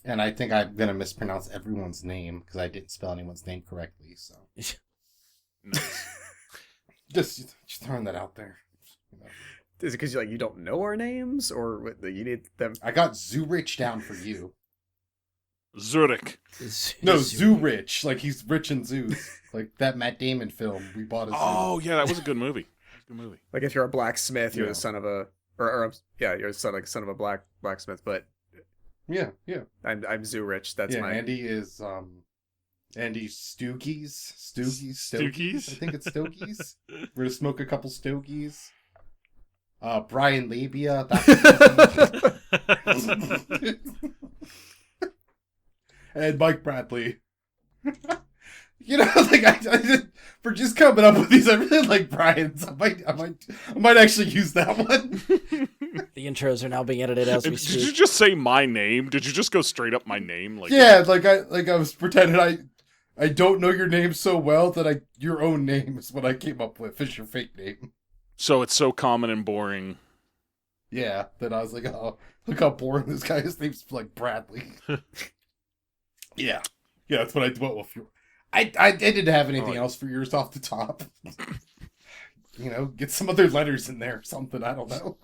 And I think I'm going to mispronounce everyone's name because I didn't spell anyone's name correctly. So Nice. just throwing that out there. You know. Is it because you don't know our names, or you need them? I got Zoorich down for you. Zurich. No, Zoorich. Like he's rich in zoos. Like that Matt Damon film. We bought a zoo. Oh, yeah, that was a good movie. Good movie. Like if you're a blacksmith, you're Yeah. the son of a, you're the son of a blacksmith. But Yeah. I'm Zoo Rich. That's my. Andy is Andy Stookies. Stookies? I think it's Stokies. We're gonna smoke a couple Stokies. Brian Labia. And Mike Bradley. You know, like I just, for just coming up with these, I really like Brian's. I might actually use that one. The intros are now being edited as we Did speak. you just say my name? Did you just go straight up my name? Like, Yeah, I was pretending I don't know your name so well that your own name is what I came up with as your fake name. So it's so common and boring. Yeah, then I was like, oh, look how boring this guy is. His name's like Bradley. Yeah, that's what I went with. I didn't have anything else for yours off the top. You know, get some other letters in there or something. I don't know.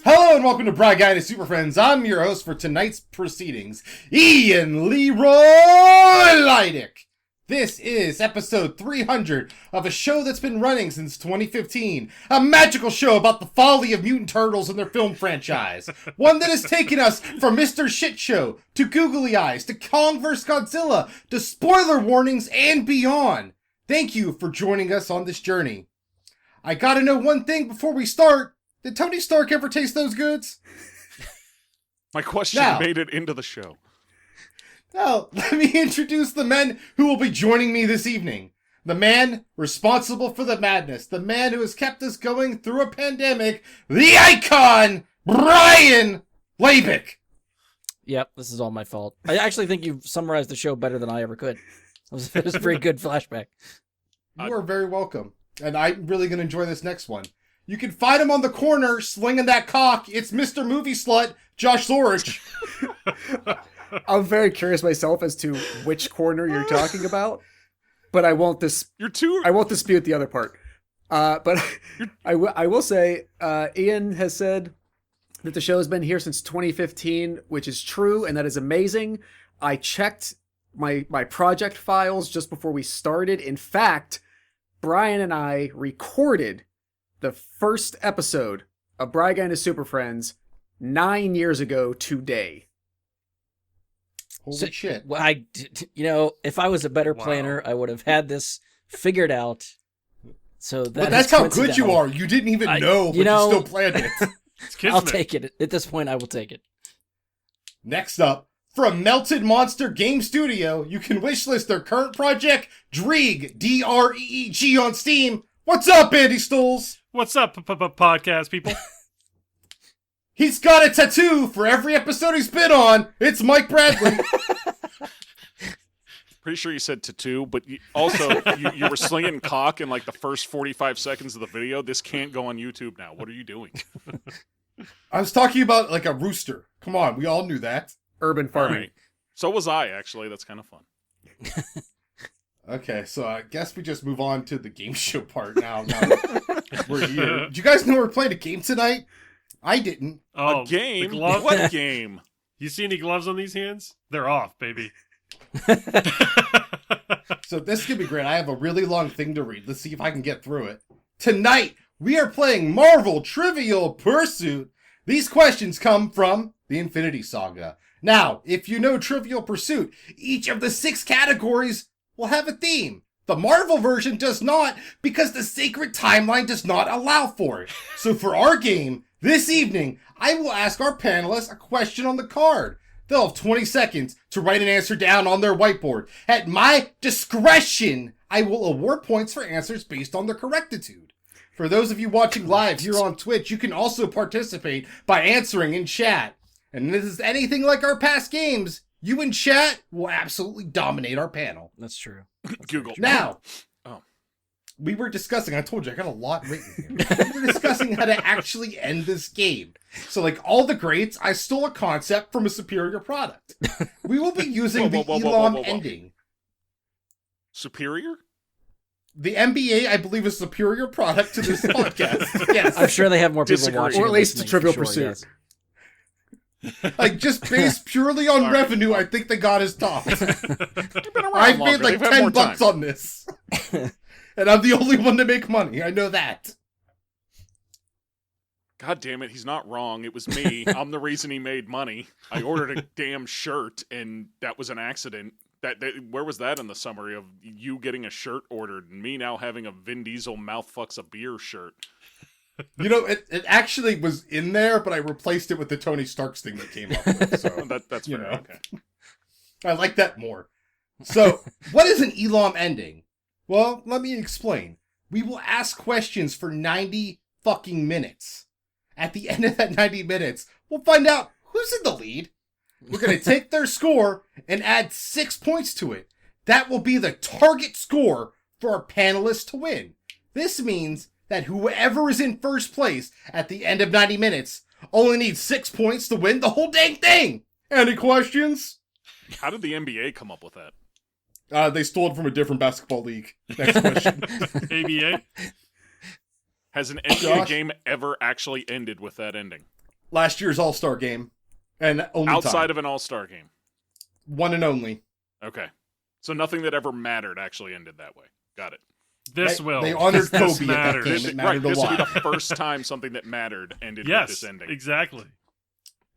Hello and welcome to Bry Guy to Super Friends. I'm your host for tonight's proceedings, Ian Leroy Leidick. This is episode 300 of a show that's been running since 2015. A magical show about the folly of mutant turtles and their film franchise. One that has taken us from Mr. Shit Show to Googly Eyes to Kong vs. Godzilla to spoiler warnings and beyond. Thank you for joining us on this journey. I gotta know one thing before we start. Did Tony Stark ever taste those goods? My question Now- made it into the show. Now, let me introduce the men who will be joining me this evening. The man responsible for the madness. The man who has kept us going through a pandemic. The icon, Brian Labick. Yep, this is all my fault. I actually think you've summarized the show better than I ever could. It was a pretty good flashback. You are very welcome. And I'm really going to enjoy this next one. You can find him on the corner slinging that cock. It's Mr. Movie Slut, Josh Lorich. I'm very curious myself as to which corner you're talking about, but I won't You're too. I won't dispute the other part. But I will say, Ian has said that the show has been here since 2015, which is true, and that is amazing. I checked my project files just before we started. In fact, Brian and I recorded the first episode of Bry Guy and his Super Friends 9 years ago today. Holy shit. Well, if I was a better planner, I would have had this figured out. So But that's how good you are. You didn't even know, but you still planned it. I'll take it. At this point, I will take it. Next up, from Melted Monster Game Studio, you can wishlist their current project, Dreeg, D-R-E-E-G on Steam. What's up, Andy Stools? What's up, podcast people? He's got a tattoo for every episode he's been on. It's Mike Bradley. Pretty sure you said tattoo, but you were slinging cock in like the first 45 seconds of the video. This can't go on YouTube now. What are you doing? I was talking about like a rooster. Come on, we all knew that. Urban All farming. right. So was I, actually. That's kind of fun. Okay, so I guess we just move on to the game show part now. Now that we're here. Did you guys know we're playing a game tonight? I didn't. Oh, A game? The glove? What game? You see any gloves on these hands? They're off, baby. So this could be great. I have a really long thing to read. Let's see if I can get through it. Tonight, we are playing Marvel Trivial Pursuit. These questions come from the Infinity Saga. Now, if you know Trivial Pursuit, each of the 6 categories will have a theme. The Marvel version does not, because the sacred timeline does not allow for it. So for our game, this evening, I will ask our panelists a question on the card. They'll have 20 seconds to write an answer down on their whiteboard. At my discretion, I will award points for answers based on their correctitude. For those of you watching live here on Twitch, you can also participate by answering in chat. And if this is anything like our past games, you in chat will absolutely dominate our panel. That's true. Google. Now, Oh. we were discussing, I told you, I got a lot written here. We were discussing how to actually end this game. So like all the greats, I stole a concept from a superior product. We will be using the Elam ending. Superior? The NBA, I believe, is a superior product to this podcast. Yes. I'm sure they have more people Disagree. watching. Or at and least listening, Trivial for sure, Pursuit. yes. Like, just based purely on All right. revenue, I think they got us topped. They've been around I've longer. made like They've had more $10 time. on this. And I'm the only one to make money. I know that. God damn it, he's not wrong. It was me. I'm the reason he made money. I ordered a damn shirt, and that was an accident. Where was that in the summary of you getting a shirt ordered and me now having a Vin Diesel mouth fucks a beer shirt? You know, it actually was in there, but I replaced it with the Tony Stark's thing that came up with. So That's You fair. know. Okay. I like that more. So, what is an Elam ending? Well, let me explain. We will ask questions for 90 fucking minutes. At the end of that 90 minutes, we'll find out who's in the lead. We're going to take their score and add 6 points to it. That will be the target score for our panelists to win. This means that whoever is in first place at the end of 90 minutes only needs 6 points to win the whole dang thing. Any questions? How did the NBA come up with that? They stole it from a different basketball league. Next question. ABA. Has an NBA Josh? game ever actually ended with that ending? Last year's All-Star game. And only Outside time. of an All-Star game. One and only. Okay. So nothing that ever mattered actually ended that way. Got it. This They- will. they honored This Kobe at that matters. game. This, It mattered a this will be lot. the first time something that mattered ended with Yes, this ending. exactly.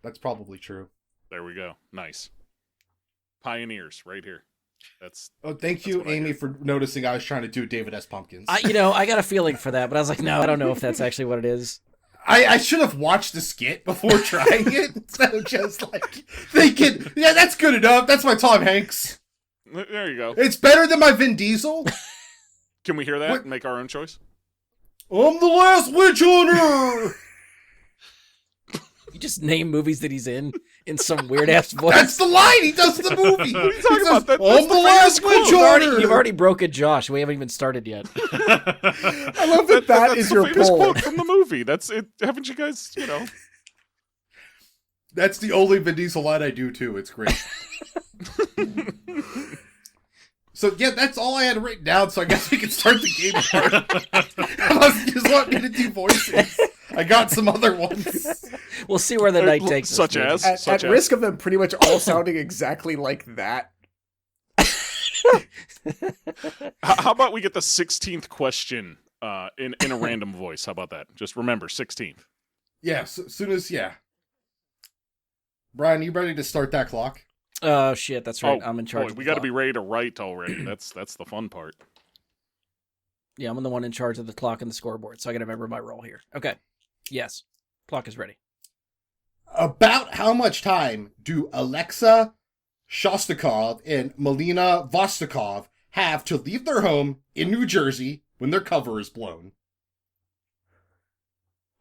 That's probably true. There we go. Nice. Pioneers right here. That's Oh, thank you, what I Amy, do. for noticing I was trying to do David S. Pumpkins. I got a feeling for that, but I was like, no, I don't know if that's actually what it is. I should have watched the skit before trying it instead of just like thinking, yeah, that's good enough. That's my Tom Hanks. there you go. It's better than my Vin Diesel. Can we hear that What- and make our own choice? I'm the last witch hunter. You just name movies that he's in some weird ass voice. That's the line. He does the movie. What are you talking about? That's I'm the the last witch hunter. You've already broken Josh. We haven't even started yet. I love that That's is the your famous poll. quote from the movie. That's it. Haven't you guys, That's the only Vin Diesel line I do too. It's great. So yeah, that's all I had written down. So I guess we can start the game part. Unless you just want me to do voices, I got some other ones. We'll see where the night takes us. such maybe. as At such as risk of them pretty much all sounding exactly like that. How about we get the 16th question in a random voice? How about that? Just remember 16th. Yeah, so, soon as Brian, you ready to start that clock? Oh shit, that's right. I'm in charge. Boy, of we the got to clock. be ready to write already. That's the fun part. Yeah, I'm the one in charge of the clock and the scoreboard, so I got to remember my role here. Okay. Yes, clock is ready. About how much time do Alexa Shostakov and Melina Vostokov have to leave their home in New Jersey when their cover is blown?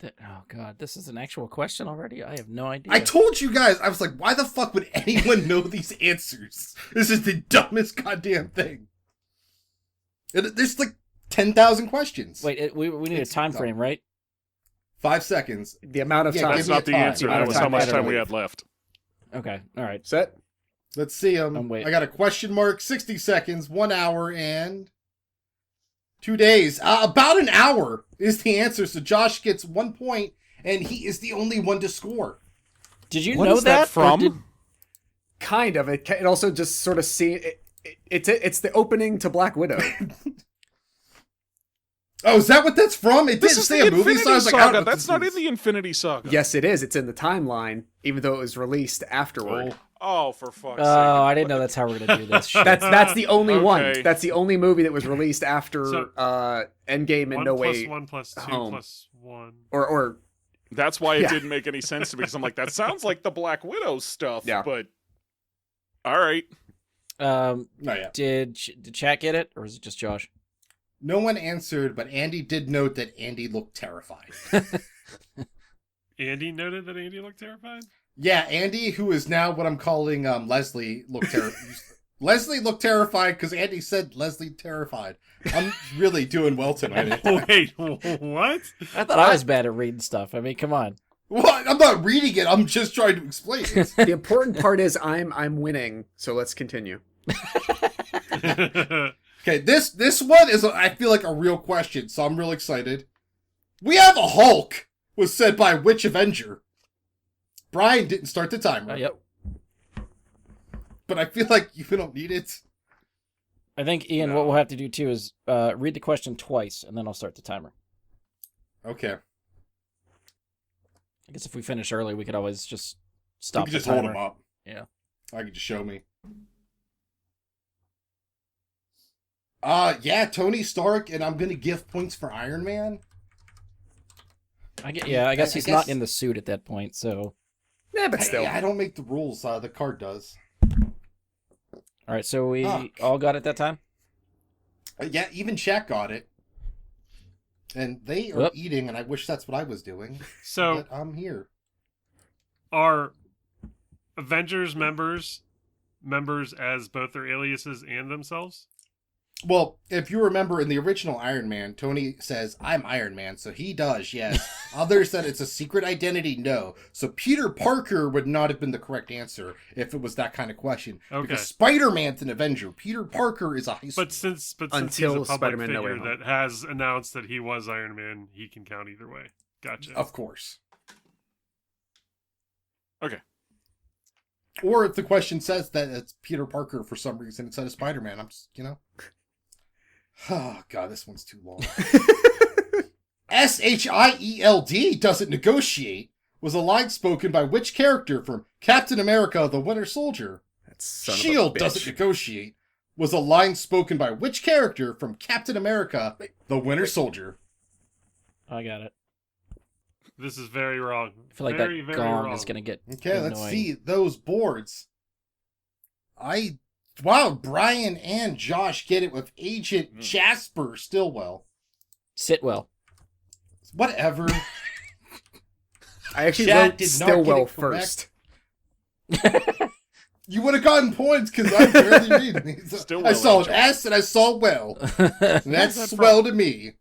Oh god, this is an actual question already. I have no idea. I told you guys, I was like, why the fuck would anyone know these answers? This is the dumbest goddamn thing. There's like 10,000 questions. Wait, we need a It's time dumb. frame, right? 5 seconds. The amount of Yeah, time. That's give me not the time. answer. Amount That of was time how much I time had we to had left. Okay, all right. Set. Let's see wait. I got a question mark, 60 seconds, 1 hour, and 2 days. About an hour is the answer. So Josh gets 1 point, and he is the only one to score. Did you What know is that Or from? did- Kind of. It also just sort of it's the opening to Black Widow. Oh, is that what that's from? It This didn't is say the a movie, Infinity so I was like, I Saga. don't know what That's this not is. in the Infinity Saga. Yes, it is. It's in the timeline, even though it was released afterward. Oh, for fuck's sake. Oh, I didn't know that's how we're gonna do this. Shit. That's the only one. Okay. That's the only movie that was released after So- Endgame and 1 No plus Way 1 plus 2 Home. plus 1. or That's why it Yeah. didn't make any sense to me because I'm like, that sounds like the Black Widow stuff, Yeah. but All right. Not yet. Did chat get it, or is it just Josh? No one answered, but Andy did note that Andy looked terrified. Andy noted that Andy looked terrified. Yeah, Andy, who is now what I'm calling Leslie, looked terrified. Leslie looked terrified because Andy said Leslie terrified. I'm really doing well tonight. Wait, what? I thought I was bad at reading stuff. I mean, come on. What? I'm not reading it. I'm just trying to explain it. The important part is I'm winning. So let's continue. Okay, this one is, I feel like, a real question, so I'm real excited. We have a Hulk, was said by which Avenger? Brian didn't start the timer, Yep. but I feel like you don't need it. I think, Ian, what we'll have to do, too, is read the question twice, and then I'll start the timer. Okay. I guess if we finish early, we could always just You stop can the just hold timer. him up. Yeah. I can just show me. Yeah, Tony Stark, and I'm gonna give points for Iron Man. I guess he's not in the suit at that point, so... Yeah, but still. I don't make the rules, the card does. All right, so we Fuck. all got it that time? Yeah, even Shaq got it. And they are Yep. eating, and I wish that's what I was doing. So But I'm here. are Avengers members as both their aliases and themselves? Well, if you remember in the original Iron Man, Tony says, I'm Iron Man, so he does, yes. Others said it's a secret identity, no. So Peter Parker would not have been the correct answer if it was that kind of question. Okay. Because Spider-Man's an Avenger. Peter Parker is a high school. But since he's Until a public Spider-Man No Way figure Home. that has announced that he was Iron Man, he can count either way. Gotcha. Of course. Okay. Or if the question says that it's Peter Parker for some reason instead of Spider-Man, I'm just, Oh, God, this one's too long. SHIELD doesn't negotiate was a line spoken by which character from Captain America the Winter Soldier? That son of a Shield bitch. doesn't negotiate was a line spoken by which character from Captain America the Winter Soldier? I got it. This is very wrong. I feel like very, that very gong wrong. is going to get Okay, annoying. let's see those boards. Wow, Brian and Josh get it with Agent Jasper Stillwell. Sitwell. Whatever. I actually Chat wrote did not Stillwell get it correct. first. You would have gotten points because I barely read these. Stillwell I saw an Angel. S and I saw well. And that's Where's that swell to me.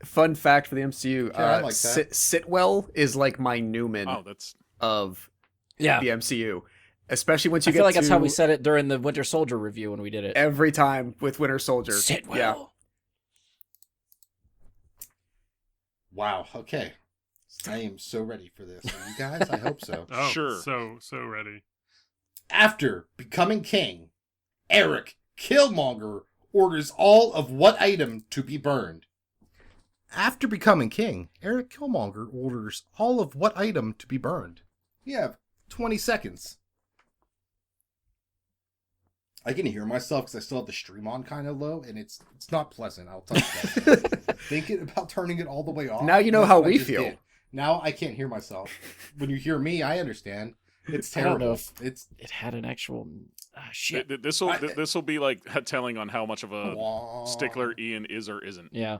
Fun fact for the MCU: I like that. Sitwell is like my Newman Oh, that's of Yeah. the MCU, especially once I you feel get like to that's how we said it during the Winter Soldier review when we did it. every time with Winter Soldier. Sitwell. Yeah. Wow. Okay. I am so ready for this. Are you guys? I hope so. Oh, Sure. So ready. After becoming king, Eric Killmonger orders all of what item to be burned? After becoming king, Eric Killmonger orders all of what item to be burned? You have 20 seconds. I can hear myself because I still have the stream on kind of low, and it's not pleasant. I'll tell you that. Thinking about turning it all the way off. Now you know That's how what I we just feel. did. Now I can't hear myself. When you hear me, I understand. It's I don't know terrible. if- It's It had an actual... shit. this will be like telling on how much of a stickler Ian is or isn't. Yeah.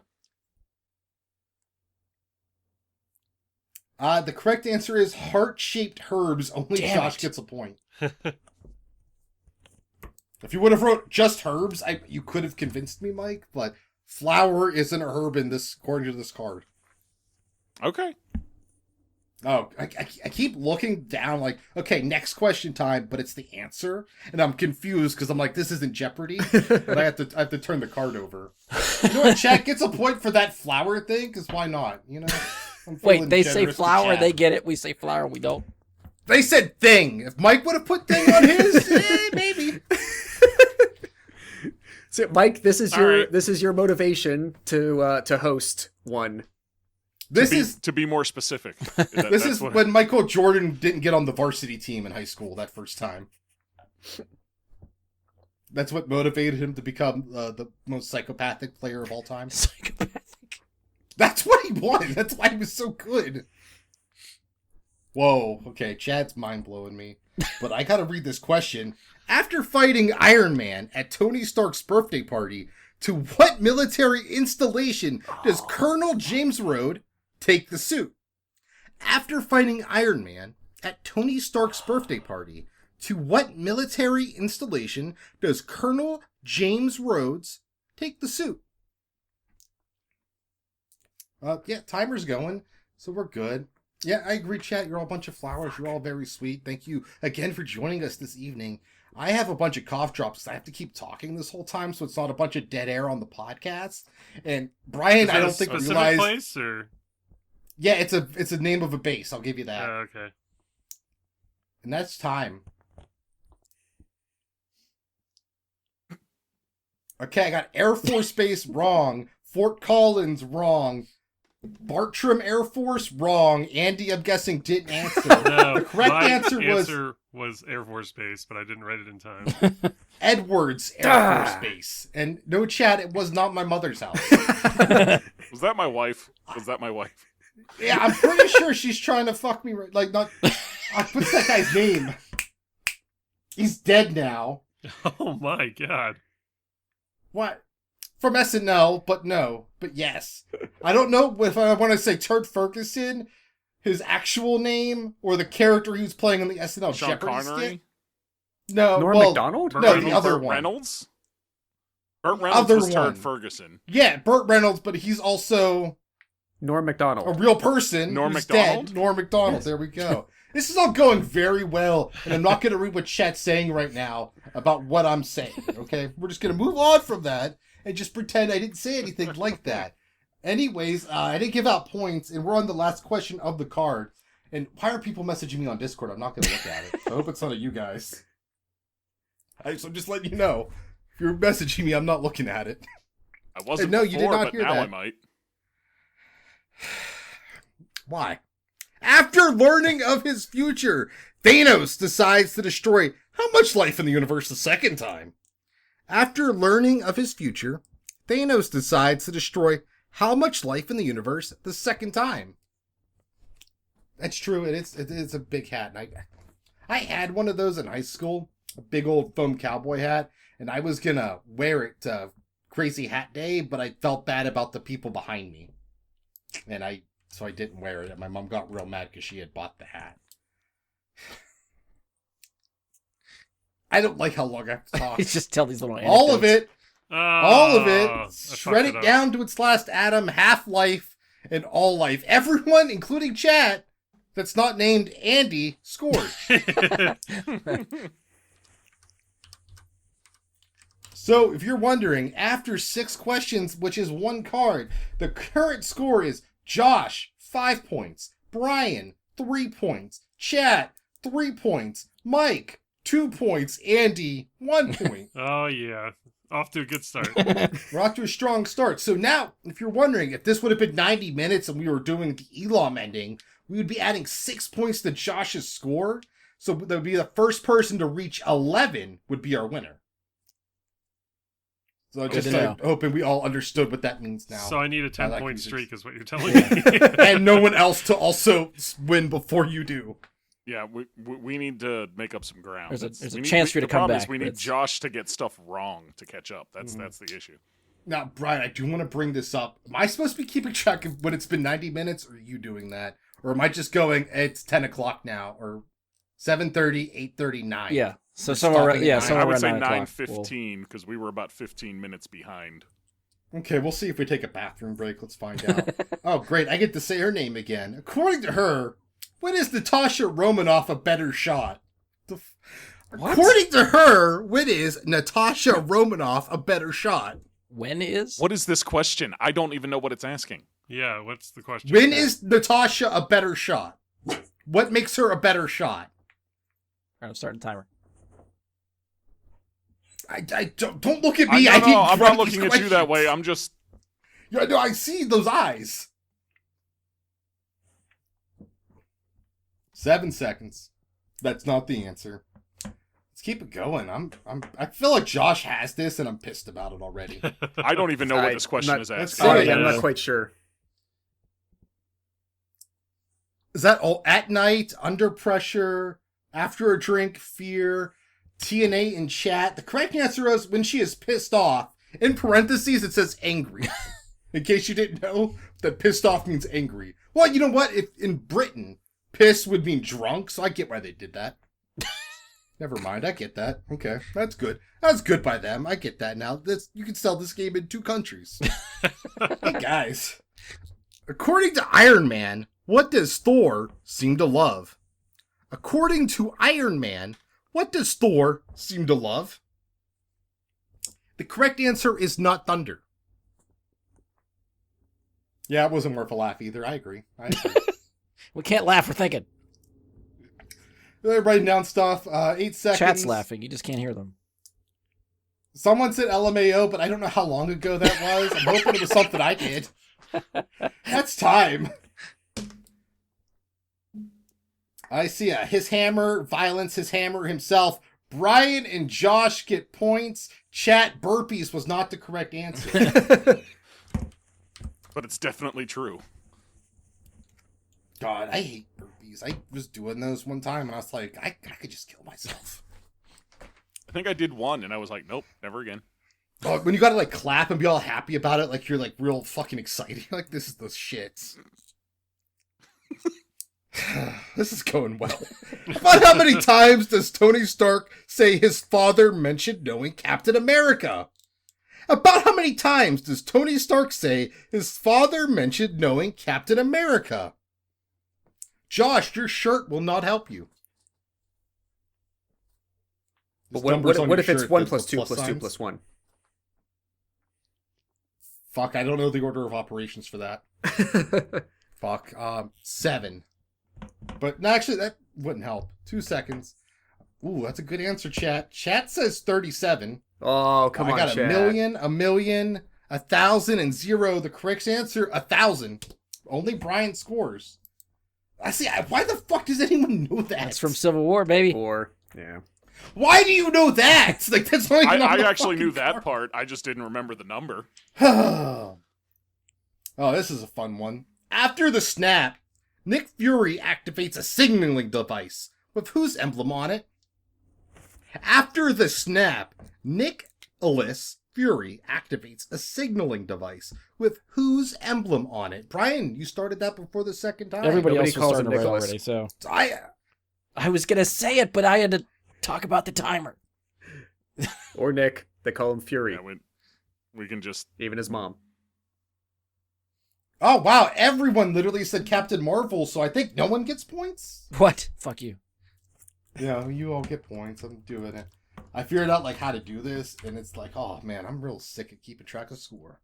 The correct answer is heart-shaped herbs. Only Damn Josh it. gets a point. If you would have wrote just herbs, you could have convinced me, Mike. But flower is an herb in this, according to this card. Okay. Oh, I keep looking down like, okay, next question time, but it's the answer, and I'm confused because I'm like, this isn't Jeopardy, but I have to turn the card over. You know what? Chat gets a point for that flower thing because why not? I'm feeling Wait, they say generous to flower, chat. they get it. We say flower, we don't. They said thing. If Mike would have put thing on his, maybe. So, Mike, this is All your right. this is your motivation to host one. This is to be more specific. this is when Michael Jordan didn't get on the varsity team in high school that first time. That's what motivated him to become the most psychopathic player of all time. Psychopathic. That's what he wanted. That's why he was so good. Whoa. Okay, Chad's mind blowing me. but I gotta read this question. After fighting Iron Man at Tony Stark's birthday party, to what military installation does Colonel James Rhodes take the suit? After fighting Iron Man at Tony Stark's birthday party, to what military installation does Colonel James Rhodes take the suit? Yeah, timer's going, so we're good. Yeah, I agree, chat. You're all a bunch of flowers. You're all very sweet. Thank you again for joining us this evening. I have a bunch of cough drops. I have to keep talking this whole time, so it's not a bunch of dead air on the podcast. And Brian, Is I that don't a think specific realized. place or? Yeah, it's a name of a base. I'll give you that. Okay. And that's time. Okay, I got Air Force Base wrong. Fort Collins wrong. Bartram Air Force wrong. Andy, I'm guessing, didn't answer. No, The correct my answer was Air Force Base, but I didn't write it in time. Edwards Air Force Base. And no chat, it was not my mother's house. Was that my wife? Was that my wife? Yeah, I'm pretty sure she's trying to fuck me. Like, not. What's that guy's name? He's dead now. Oh my god. What? From SNL, but no. But yes. I don't know if I want to say Turd Ferguson, his actual name, or the character he was playing on the SNL Sean Jeopardy Connery? skit. No, Norm well, Macdonald? Burt no, Reynolds? the other Burt one. Reynolds? Burt Reynolds Other was one. Turd Ferguson. Yeah, Burt Reynolds, but he's also Norm a Macdonald. real person Norm who's Macdonald? dead. Norm Macdonald. There we go. This is all going very well, and I'm not going to read what chat's saying right now about what I'm saying, okay? We're just going to move on from that and just pretend I didn't say anything like that. Anyways, I didn't give out points, and we're on the last question of the card. And why are people messaging me on Discord? I'm not going to look at it. I hope it's none of you guys. So I'm just letting you know. If you're messaging me, I'm not looking at it. I wasn't No, before, you did not but hear now that. I might. Why? After learning of his future, Thanos decides to destroy how much life in the universe the second time? After learning of his future, Thanos decides to destroy how much life in the universe the second time? That's true. It's a big hat. And I had one of those in high school, a big old foam cowboy hat, and I was gonna wear it to Crazy Hat Day, but I felt bad about the people behind me, so I didn't wear it. And my mom got real mad because she had bought the hat. I don't like how long I have to talk. He's just tell these little All of anecdotes. it. All of I it. fucked Shred it up. down to its last atom, Half-Life, and all life. Everyone, including chat, that's not named Andy, scored. So, if you're wondering, after 6 questions, which is 1 card, the current score is Josh, 5 points, Brian, 3 points, Chat, 3 points, Mike, 2 points, Andy, 1 point. Oh yeah. Off to a good start. We're off to a strong start. So now, if you're wondering, if this would have been 90 minutes and we were doing the Elam ending, we would be adding 6 points to Josh's score. So that would be the first person to reach 11 would be our winner. So Good just to know. hoping we all understood what that means now. So I need a 10-point music. streak is what you're telling me. And no one else to also win before you do. Yeah, we need to make up some ground. There's a We chance for you to the come problem is back, we but need it's- Josh to get stuff wrong to catch up. That's Mm-hmm. that's the issue. Now, Brian, I do want to bring this up. Am I supposed to be keeping track of when it's been 90 minutes, or are you doing that? Or am I just going, it's 10 o'clock now, or 7:30, 8:39? Yeah. So We're somewhere around, stopping yeah, at somewhere I would around say 9 o'clock. 9:15 because we were about 15 minutes behind. Okay, we'll see if we take a bathroom break. Let's find out. Oh, great. I get to say her name again. According to her, when is Natasha Romanoff a better shot? What? According to her, when is Natasha Romanoff a better shot? When is? What is this question? I don't even know what it's asking. Yeah, what's the question? When is Natasha a better shot? What makes her a better shot? All right, I'm starting the timer. I don't look at me. No, I didn't I'm write not these looking at you that way. questions. I'm just. Yeah, no, I see those eyes. 7 seconds. That's not the answer. Let's keep it going. I feel like Josh has this, and I'm pissed about it already. I don't even know what I'm this question not- is Let's asking. see. Oh, Yeah. I'm not quite sure. Is that all at night, under pressure, After a drink, fear, TNA in chat. The correct answer is when she is pissed off. In parentheses, it says angry. In case you didn't know that pissed off means angry. Well, you know what? If in Britain, piss would mean drunk, so I get why they did that. Never mind, I get that. Okay, that's good. That's good by them. I get that now. You can sell this game in 2 countries. Hey, guys. According to Iron Man, what does Thor seem to love? According to Iron Man, what does Thor seem to love? The correct answer is not thunder. Yeah, it wasn't worth a laugh either. I agree. We can't laugh. We're thinking. They're writing down stuff. 8 seconds. Chat's laughing. You just can't hear them. Someone said LMAO, but I don't know how long ago that was. I'm hoping it was something I did. That's time. I see his hammer, violence, his hammer himself. Brian and Josh get points. Chat, burpees was not the correct answer. But it's definitely true. God, I hate burpees. I was doing those one time and I was like, I could just kill myself. I think I did one, and I was like, nope, never again. Oh, when you gotta like clap and be all happy about it, like you're like real fucking excited. Like, this is the shit. This is going well. About how many times does Tony Stark say his father mentioned knowing Captain America? About how many times does Tony Stark say his father mentioned knowing Captain America? Josh, your shirt will not help you. But There's numbers on what your if it's shirt 1 that plus with 2 plus plus 2 signs. plus 1? Fuck, I don't know the order of operations for that. Fuck. 7. But no, actually, that wouldn't help. 2 seconds. Ooh, that's a good answer, chat. Chat says 37. Oh, come I on, got chat. a million, 1,000, and 0. The correct answer, 1,000. Only Brian scores. I see. Why the fuck does anyone know that? That's from Civil War, baby. 4. Yeah. Why do you know that? Like, that's not even on I the actually knew fucking that part. I just didn't remember the number. Oh, this is a fun one. After the snap, Nick Fury activates a signaling device with whose emblem on it? After the snap, Nicholas Fury activates a signaling device with whose emblem on it? Brian, you started that before the second time. Everybody Nobody else was calls starting him to write Nicholas. already, so I I was gonna say it, but I had to talk about the timer. Or Nick. They call him Fury. Yeah, we can just... Even his mom. Oh, wow. Everyone literally said Captain Marvel, so I think no one gets points. What? Fuck you. Yeah, you all get points. I'm doing it. I figured out like how to do this, and it's like, oh man, I'm real sick of keeping track of score.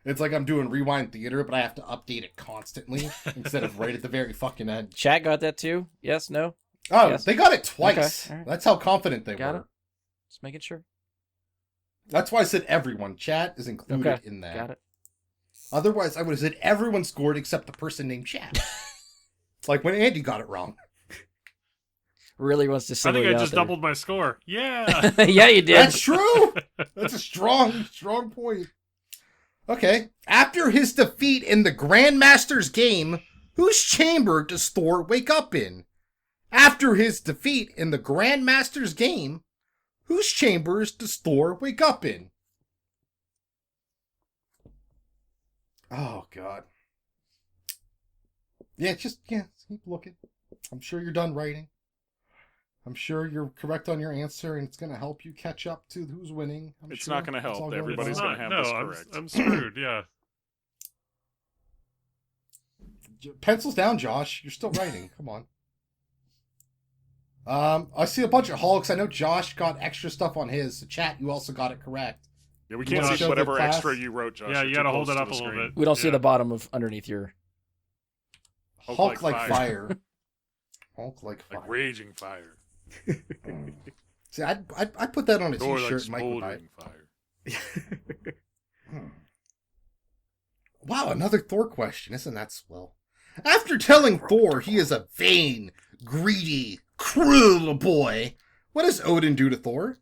It's like I'm doing Rewind Theater, but I have to update it constantly instead of right at the very fucking end. Chat got that too? Yes? No? Oh, Yes. they got it twice. Okay, all right. That's how confident they Got were. it. Just making sure. That's why I said everyone. Chat is included Okay, in that. got it. Otherwise, I would have said everyone scored except the person named Chat. It's like when Andy got it wrong. Really wants to I single think you I out just there. doubled my score. Yeah. Yeah, you did. That's true. That's a strong point. Okay. After his defeat in the Grandmaster's game, whose chamber does Thor wake up in? After his defeat in the Grandmaster's game, whose chambers does Thor wake up in? Oh, God. Yeah, keep looking. I'm sure you're done writing. I'm sure you're correct on your answer, and it's going to help you catch up to who's winning. It's not going to help. Everybody's well. going to have this I'm, correct. I'm screwed. Yeah. Pencils down, Josh. You're still writing. Come on. I see a bunch of Hulks. I know Josh got extra stuff on his. So chat, you also got it correct. Yeah, we You can't wanna see show the whatever class? extra you wrote, Josh. Yeah, You're you too got to hold close it to up a the little screen. bit. We don't see Yeah. the bottom of underneath your. Hulk like fire. Hulk like fire. Like raging fire. See, I'd put that on a Or like t-shirt. Mike would buy it. smoldering fire. Wow, another Thor question. Isn't that swell? After telling Thor he is a vain, greedy, cruel boy, what does Odin do to Thor?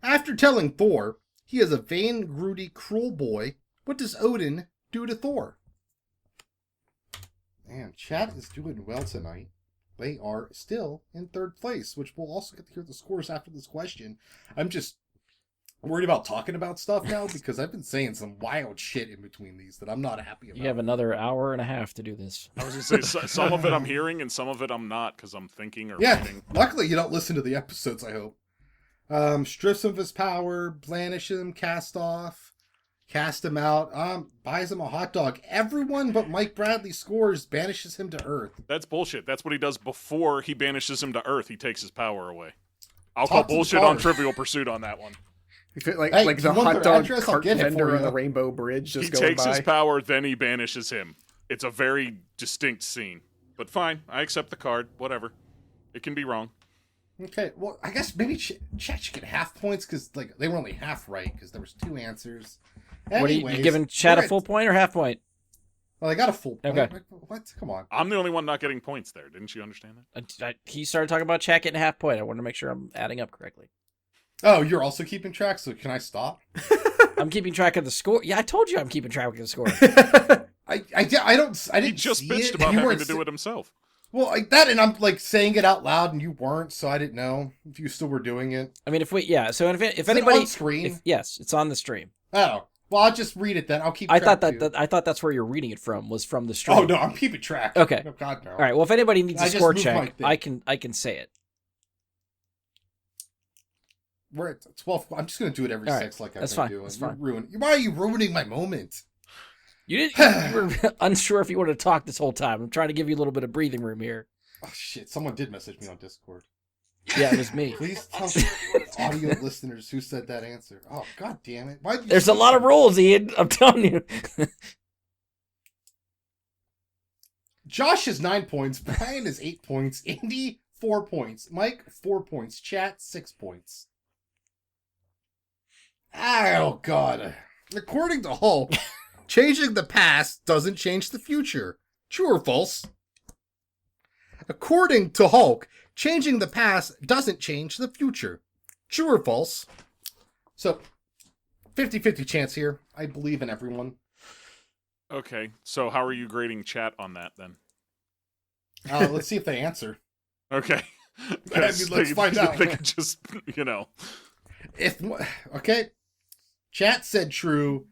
After telling Thor he is a vain, greedy, cruel boy, what does Odin do to Thor? Man, chat is doing well tonight. they are still in third place, which we'll also get to hear the scores after this question. I'm just worried about talking about stuff now because I've been saying some wild shit in between these that I'm not happy about. You have another hour and a half to do this. I was going to say, some of it I'm hearing and some of it I'm not because I'm thinking or Yeah, reading. luckily you don't listen to the episodes, I hope. Strips him of his power, blandishes him, cast off, cast him out, buys him a hot dog. Everyone but Mike Bradley scores, banishes him to Earth. That's bullshit. That's what he does before he banishes him to Earth. He takes his power away. I'll Talk to call the bullshit on cars. Trivial Pursuit on that one. If it, like Hey, like if the you want hot their dog address, I'll cart get it vendor for on the you. Rainbow Bridge just He going takes by. his power, then he banishes him. It's a very distinct scene. But fine, I accept the card. Whatever. It can be wrong. Okay, well, I guess maybe Chat should get half points because like they were only half right because there was 2 answers. What are you Anyways, giving Chad a we're full at- point or half point? Well, they got a full point. Okay. What? Come on. I'm the only one not getting points there. Didn't you understand that? He started talking about Chad getting a half point. I wanted to make sure I'm adding up correctly. Oh, you're also keeping track, so can I stop? I'm keeping track of the score. Yeah, I told you I'm keeping track of the score. I didn't He just see bitched it. about You having weren't to do it himself. Well, like that, and I'm like saying it out loud, and you weren't, so I didn't know if you still were doing it. I mean, if Is anybody it on screen? yes, it's on the stream. Oh, well, I'll just read it then. I'll keep. I track thought too. I thought that's where you're reading it from, was from the stream. Oh no, I'm keeping track. Okay. No, God no. All right. Well, if anybody needs I a just score moved my check, thing. I can say it. We're at 12. I'm just gonna do it every All right, 6 like I've that's been fine, doing. that's You're fine. Why are you ruining my moment? You didn't. You were unsure if you wanted to talk this whole time. I'm trying to give you a little bit of breathing room here. Oh shit! Someone did message me on Discord. Yeah, it was me. Please tell the audio listeners who said that answer. Oh god damn it! Why? There's a lot of rules, Ian. I'm telling you. Josh is 9 points. Brian is 8 points. Andy 4 points. Mike 4 points. Chat 6 points. Oh god! According to Hulk, changing the past doesn't change the future. True or false? According to Hulk, changing the past doesn't change the future. True or false? So, 50-50 chance here. I believe in everyone. Okay, so how are you grading chat on that then? Let's see if they answer. Okay. I mean, let's find out. They could just, Okay, chat said true.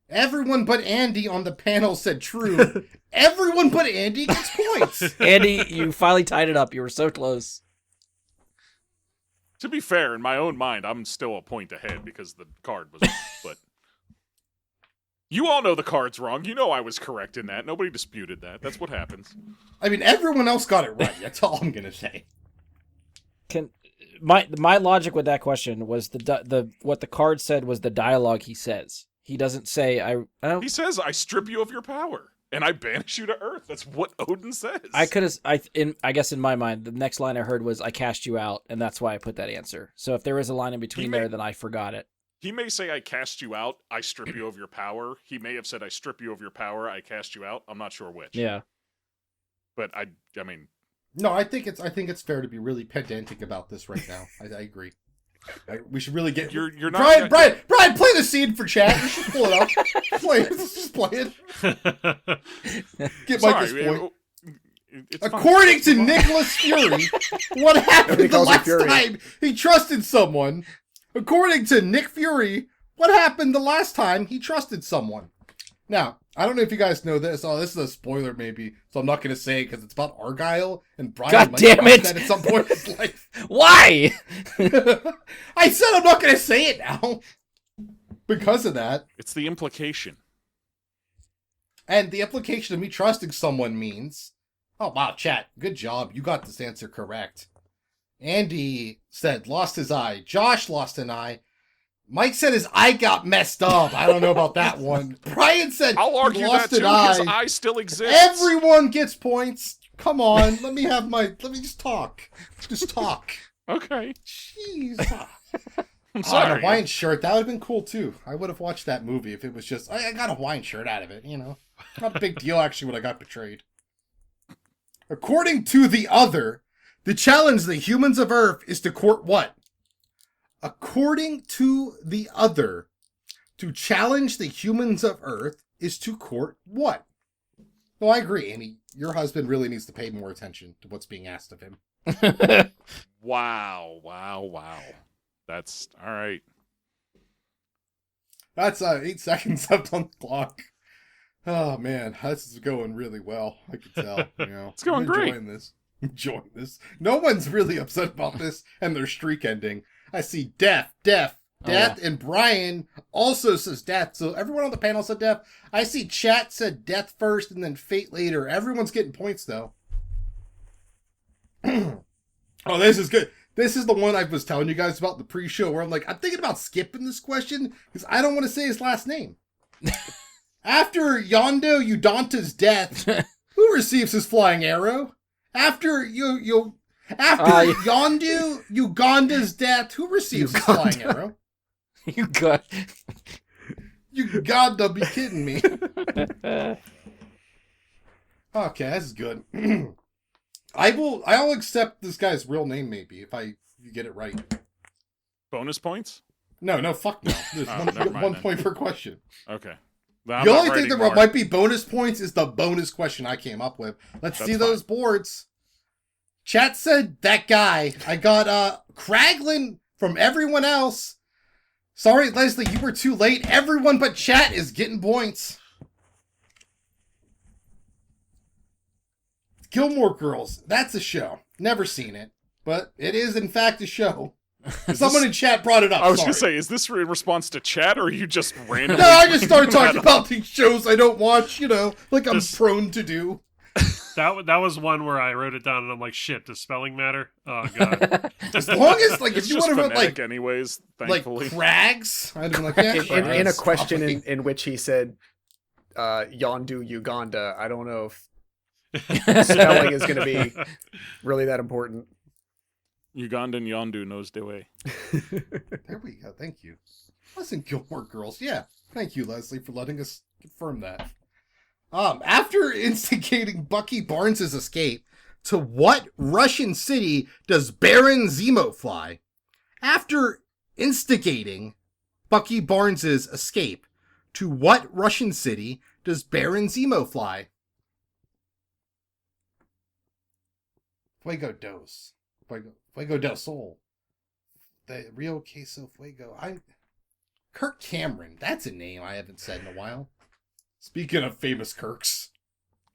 Everyone but Andy on the panel said true. Everyone but Andy gets points. Andy, you finally tied it up. You were so close. To be fair, in my own mind, I'm still a point ahead because the card was wrong, but you all know the card's wrong. You know I was correct in that. Nobody disputed that. That's what happens. I mean, everyone else got it right. That's all I'm gonna say. My logic with that question was the what the card said was the dialogue he says. He doesn't say He says, I strip you of your power, and I banish you to Earth. That's what Odin says. I guess in my mind, the next line I heard was I cast you out, and that's why I put that answer. So if there is a line in between there, then I forgot it. He may say, I cast you out, I strip you of your power. He may have said, I strip you of your power, I cast you out. I'm not sure which. Yeah. But I mean... No, I think it's fair to be really pedantic about this right now. I agree. We should really get... You're not... Brian, play the scene for chat. You should pull it up. Let's just play it. Get Mike this point. According to Nicholas Fury, what happened the calls him last Fury. time he trusted someone? According to Nick Fury, what happened the last time he trusted someone? Now, I don't know if you guys know this. Oh, this is a spoiler maybe, so I'm not going to say it because it's about Argyle, and Brian God might damn watch it! that at some point in his life. Why? I said I'm not going to say it now because of that. It's the implication. And the implication of me trusting someone means... Oh, wow, chat. Good job. You got this answer correct. Andy said lost his eye. Josh lost an eye. Mike said his eye got messed up. I don't know about that one. Brian said I'll he argue lost that too, an eye. because I still exist. Everyone gets points. Come on. Let me just talk. Just talk. Okay. Jeez. I'm Oh, sorry. a Hawaiian shirt. That would have been cool, too. I would have watched that movie if it was just... I got a Hawaiian shirt out of it, you know. Not a big deal, actually, when I got betrayed. According to the other, the challenge the humans of Earth is to court what? According to the other, to challenge the humans of Earth is to court what? No, I agree, Amy. Your husband really needs to pay more attention to what's being asked of him. Wow. That's all right. That's 8 seconds left on the clock. Oh man, this is going really well. I can tell. It's going great. Enjoying this. No one's really upset about this and their streak ending. I see death, and Brian also says death. So everyone on the panel said death. I see chat said death first and then fate later. Everyone's getting points though. Oh, this is good. This is the one I was telling you guys about the pre-show where I'm like, I'm thinking about skipping this question because I don't want to say his last name. After Yondo Udanta's death, who receives his flying arrow? After Yondu Uganda's death, who receives his flying arrow? You got. You gotta be kidding me. Okay, this is good. I'll accept this guy's real name maybe if you get it right. Bonus points? No, fuck no. There's one point per question. Okay. The only thing that might be bonus points is the bonus question I came up with. Let's see those boards. Chat said that guy. I got Kraglin from everyone else. Sorry, Leslie, you were too late. Everyone but chat is getting points. Gilmore Girls. That's a show. Never seen it. But it is, in fact, a show. Someone in chat brought it up. I was going to say, is this in response to chat, or are you just randomly... No, I just started talking about these shows I don't watch, like I'm prone to do. That was one where I wrote it down and I'm like, shit, does spelling matter? Oh, God. As long as, like, It's if you just want to write, phonetic like... anyways, Like, thankfully. Crags? I'd be like, yeah, In a Crags, question probably. in which he said, Yondu Uganda, I don't know if spelling is going to be really that important. Ugandan Yondu knows the way. There we go, thank you. Listen, Gilmore Girls, yeah. Thank you, Leslie, for letting us confirm that. After instigating Bucky Barnes' escape, to what Russian city does Baron Zemo fly? After instigating Bucky Barnes' escape, to what Russian city does Baron Zemo fly? Fuego Dos. Fuego del Sol. The Rio Queso Fuego. Kirk Cameron. That's a name I haven't said in a while. Speaking of famous Kirks.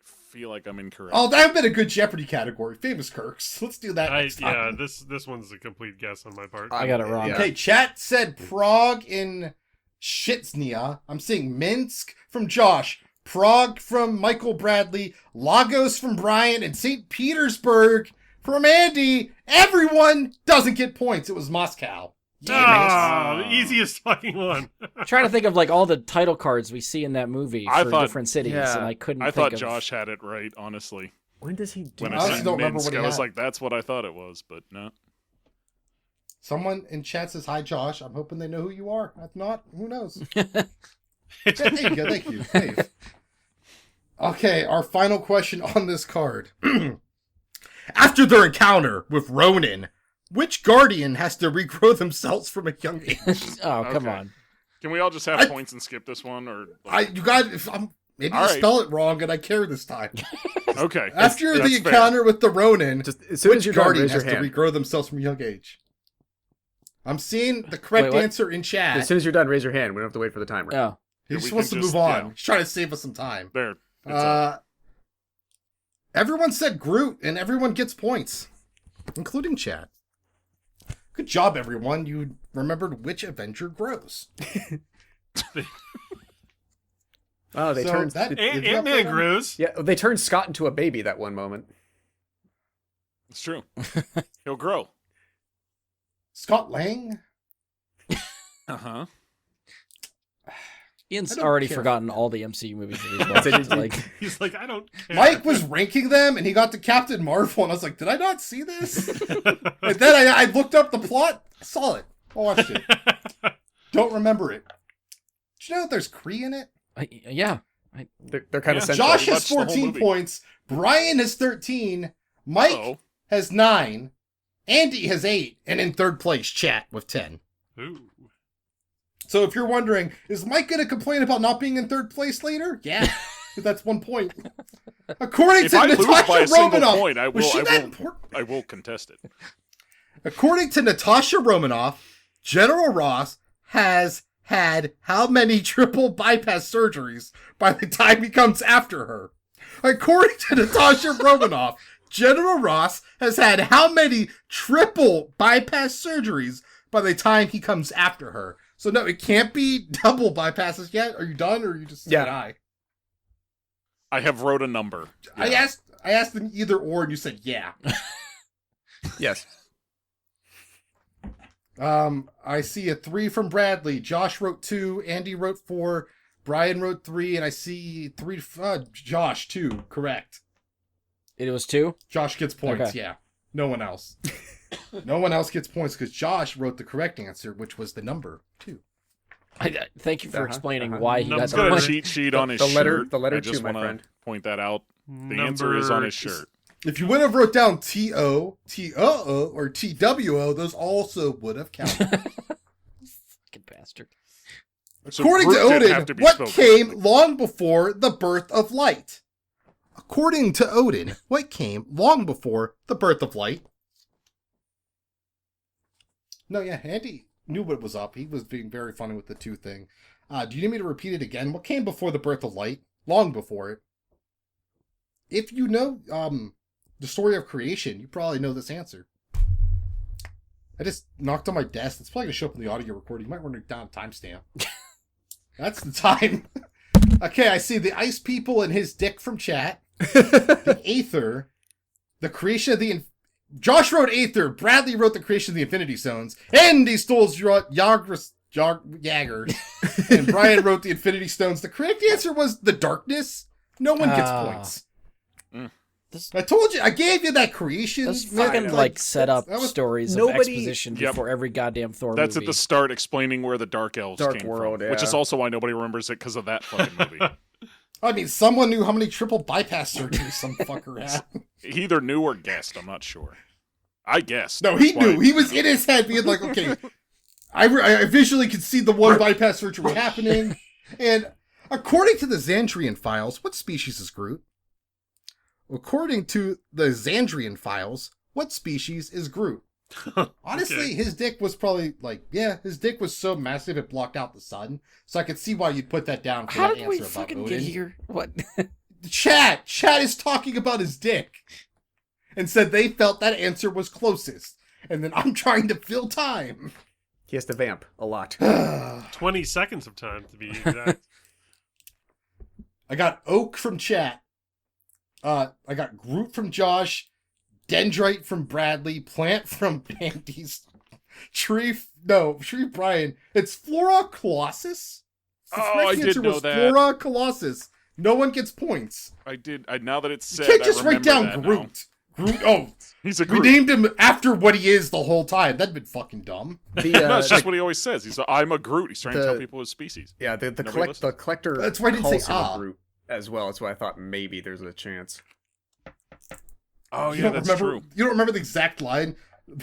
Feel like I'm incorrect. Oh, that would have been a good Jeopardy category. Famous Kirks. Let's do that next time. Yeah, this one's a complete guess on my part. I got it wrong. Okay, chat said Prague in Shitsnia. I'm seeing Minsk from Josh. Prague from Michael Bradley. Lagos from Brian. And St. Petersburg from Andy. Everyone doesn't get points. It was Moscow. The easiest fucking one. I'm trying to think of like all the title cards we see in that movie I for thought- different cities, yeah. and I couldn't. I think thaught of... Josh had it right, honestly. When does he do When I I honestly said don't remember Minsk, what he I was had. like, that's what I thought it was, but no. Someone in chat says, hi, Josh. I'm hoping they know who you are. If not, who knows? Yeah, there you go. Thank you. Dave. Okay, our final question on this card. After their encounter with Ronan, which Guardian has to regrow themselves from a young age? Oh, come Okay. on. Can we all just have points and skip this one, or You guys, maybe All you right. spell it wrong and I care this time. okay? After that's the fair. encounter with the Ronin, Just as soon as which you're done, Guardian raise has your to hand. regrow themselves from a young age? I'm seeing the correct Wait, what? answer in chat. As soon as you're done, raise your hand. We don't have to wait for the timer. Oh, He Yeah, just we wants to can move just- on. yeah. He's trying to save us some time. There. It's up. Everyone said Groot, and everyone gets points, including chat. Good job, everyone. You remembered which Avenger grows. Oh, they So turned that- Did you have Ant-Man that one? grows. yeah, they turned Scott into a baby that one moment. It's true. He'll grow. Scott Lang? Uh-huh. Ian's I don't already care. forgotten all the MCU movies that he's watched. like, He's like, I don't care. Mike was ranking them, and he got to Captain Marvel, and I was like, did I not see this? And then I looked up the plot, saw it, watched it. Don't remember it. Did you know there's Kree in it? yeah. They're kind Yeah. of central. Josh Pretty has much the whole 14 movie. points, Brian has 13, Mike Uh-oh. has 9, Andy has 8, and in third place, chat with 10. Ooh. So if you're wondering, is Mike going to complain about not being in third place later? Yeah. That's 1 point. According If to I lose Natasha by a single Romanoff, point, was she that important? I will contest it. According to Natasha Romanoff, General Ross has had how many triple bypass surgeries by the time he comes after her? According to Natasha Romanoff, General Ross has had how many triple bypass surgeries by the time he comes after her? So no, it can't be double bypasses yet. Are you done, or are you just said I? I have wrote a number. I asked them either or, and you said yeah. Yes. I see a 3 from Bradley. Josh wrote 2. Andy wrote 4. Brian wrote 3, and I see 3. Josh 2. Correct. It was 2? Josh gets points. Okay. Yeah. No one else. No one else gets points because Josh wrote the correct answer, which was the number 2. Thank you for Uh-huh, explaining uh-huh. why he got He's the got a point. cheat sheet on his the letter- shirt. the letter I just 2, my want friend. to point that out. The answer is on his shirt. If you would have wrote down T-O, T-O-O, or T-W-O, those also would have counted. Fucking bastard. So According to Groot did have Odin, to be what spoken. came long before the birth of light? According to Odin, what came long before the birth of light? No, yeah, Andy knew what was up. He was being very funny with the 2 thing. Do you need me to repeat it again? What came before the birth of light? Long before it. If you know the story of creation, you probably know this answer. I just knocked on my desk. It's probably going to show up in the audio recording. You might want to down a timestamp. That's the time. Okay, I see the ice people and his dick from chat. The Aether. The creation of the... Josh wrote Aether. Bradley wrote the creation of the Infinity Stones. Andy Stoles Jagger. And Brian wrote the Infinity Stones. The correct answer was the darkness. No one gets points. I told you. I gave you that creation. Those fucking like set up that was- stories of nobody- exposition Yep. before every goddamn Thor That's movie. at the start explaining where the Dark Elves Dark came World, from. Which is yeah. also why nobody remembers it because of that fucking movie. I mean, someone knew how many triple bypass surgeries some fucker had. He either knew or guessed. I'm not sure. I guessed. No, he That's why- knew. He was in his head being like, okay, I visually could see the one bypass surgery happening. And according to the Xandrian files, what species is Groot? According to the Xandrian files, what species is Groot? Honestly, Okay. his dick was probably like, yeah, his dick was so massive it blocked out the sun. So I could see why you'd put that down for How that did answer we about fucking Odin. get here? What? Chat is talking about his dick and said they felt that answer was closest. And then I'm trying to fill time. He has to vamp a lot. 20 seconds of time to be exact. I got Oak from chat. I got Groot from Josh, Dendrite from Bradley, Plant from Panties, Tree Brian. It's Flora Colossus? The Oh, correct I did answer know was that. Flora Colossus. No one gets points. I did. Now that it's You said, can't just I write remember down that now. Groot. Groot. Oh, He's a we Groot. named him after what he is the whole time. That'd been fucking dumb. The, No, it's just the- what he always says. He's I'm a Groot. He's trying to tell The- people his species. yeah, the Nobody listens. the collector That's why I didn't calls say him a ah. Groot as well. That's why I thought maybe there's a chance. Oh, You yeah, don't that's remember, true. You don't remember the exact line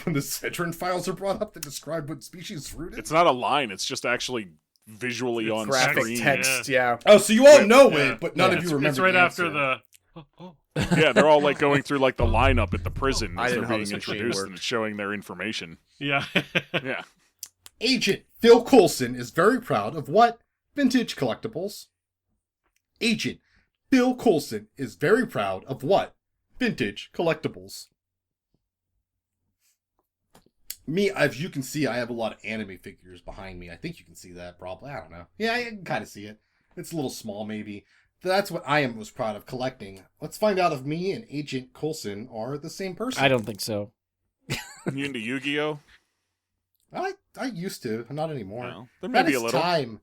when the Cedron files are brought up that describe what species Groot is? It's not a line. It's just actually visually It's on Graphic screen. text, yeah. Oh, so you all know Yeah. it, but none of It's, you remember. it's right the after answer. the. Oh. Yeah, they're all like going through like the lineup at the prison I as didn't they're know how being this machine introduced worked. and it's showing their information. Yeah. Yeah. Agent Phil Coulson is very proud of what vintage collectibles? Agent Phil Coulson is very proud of what vintage collectibles? Me, as you can see, I have a lot of anime figures behind me. I think you can see that, probably. I don't know. Yeah, I can kind of see it. It's a little small, maybe. That's what I am most proud of collecting. Let's find out if me and Agent Coulson are the same person. I don't think so. You into Yu-Gi-Oh? I used to, not anymore. No. There may That be is a little. time.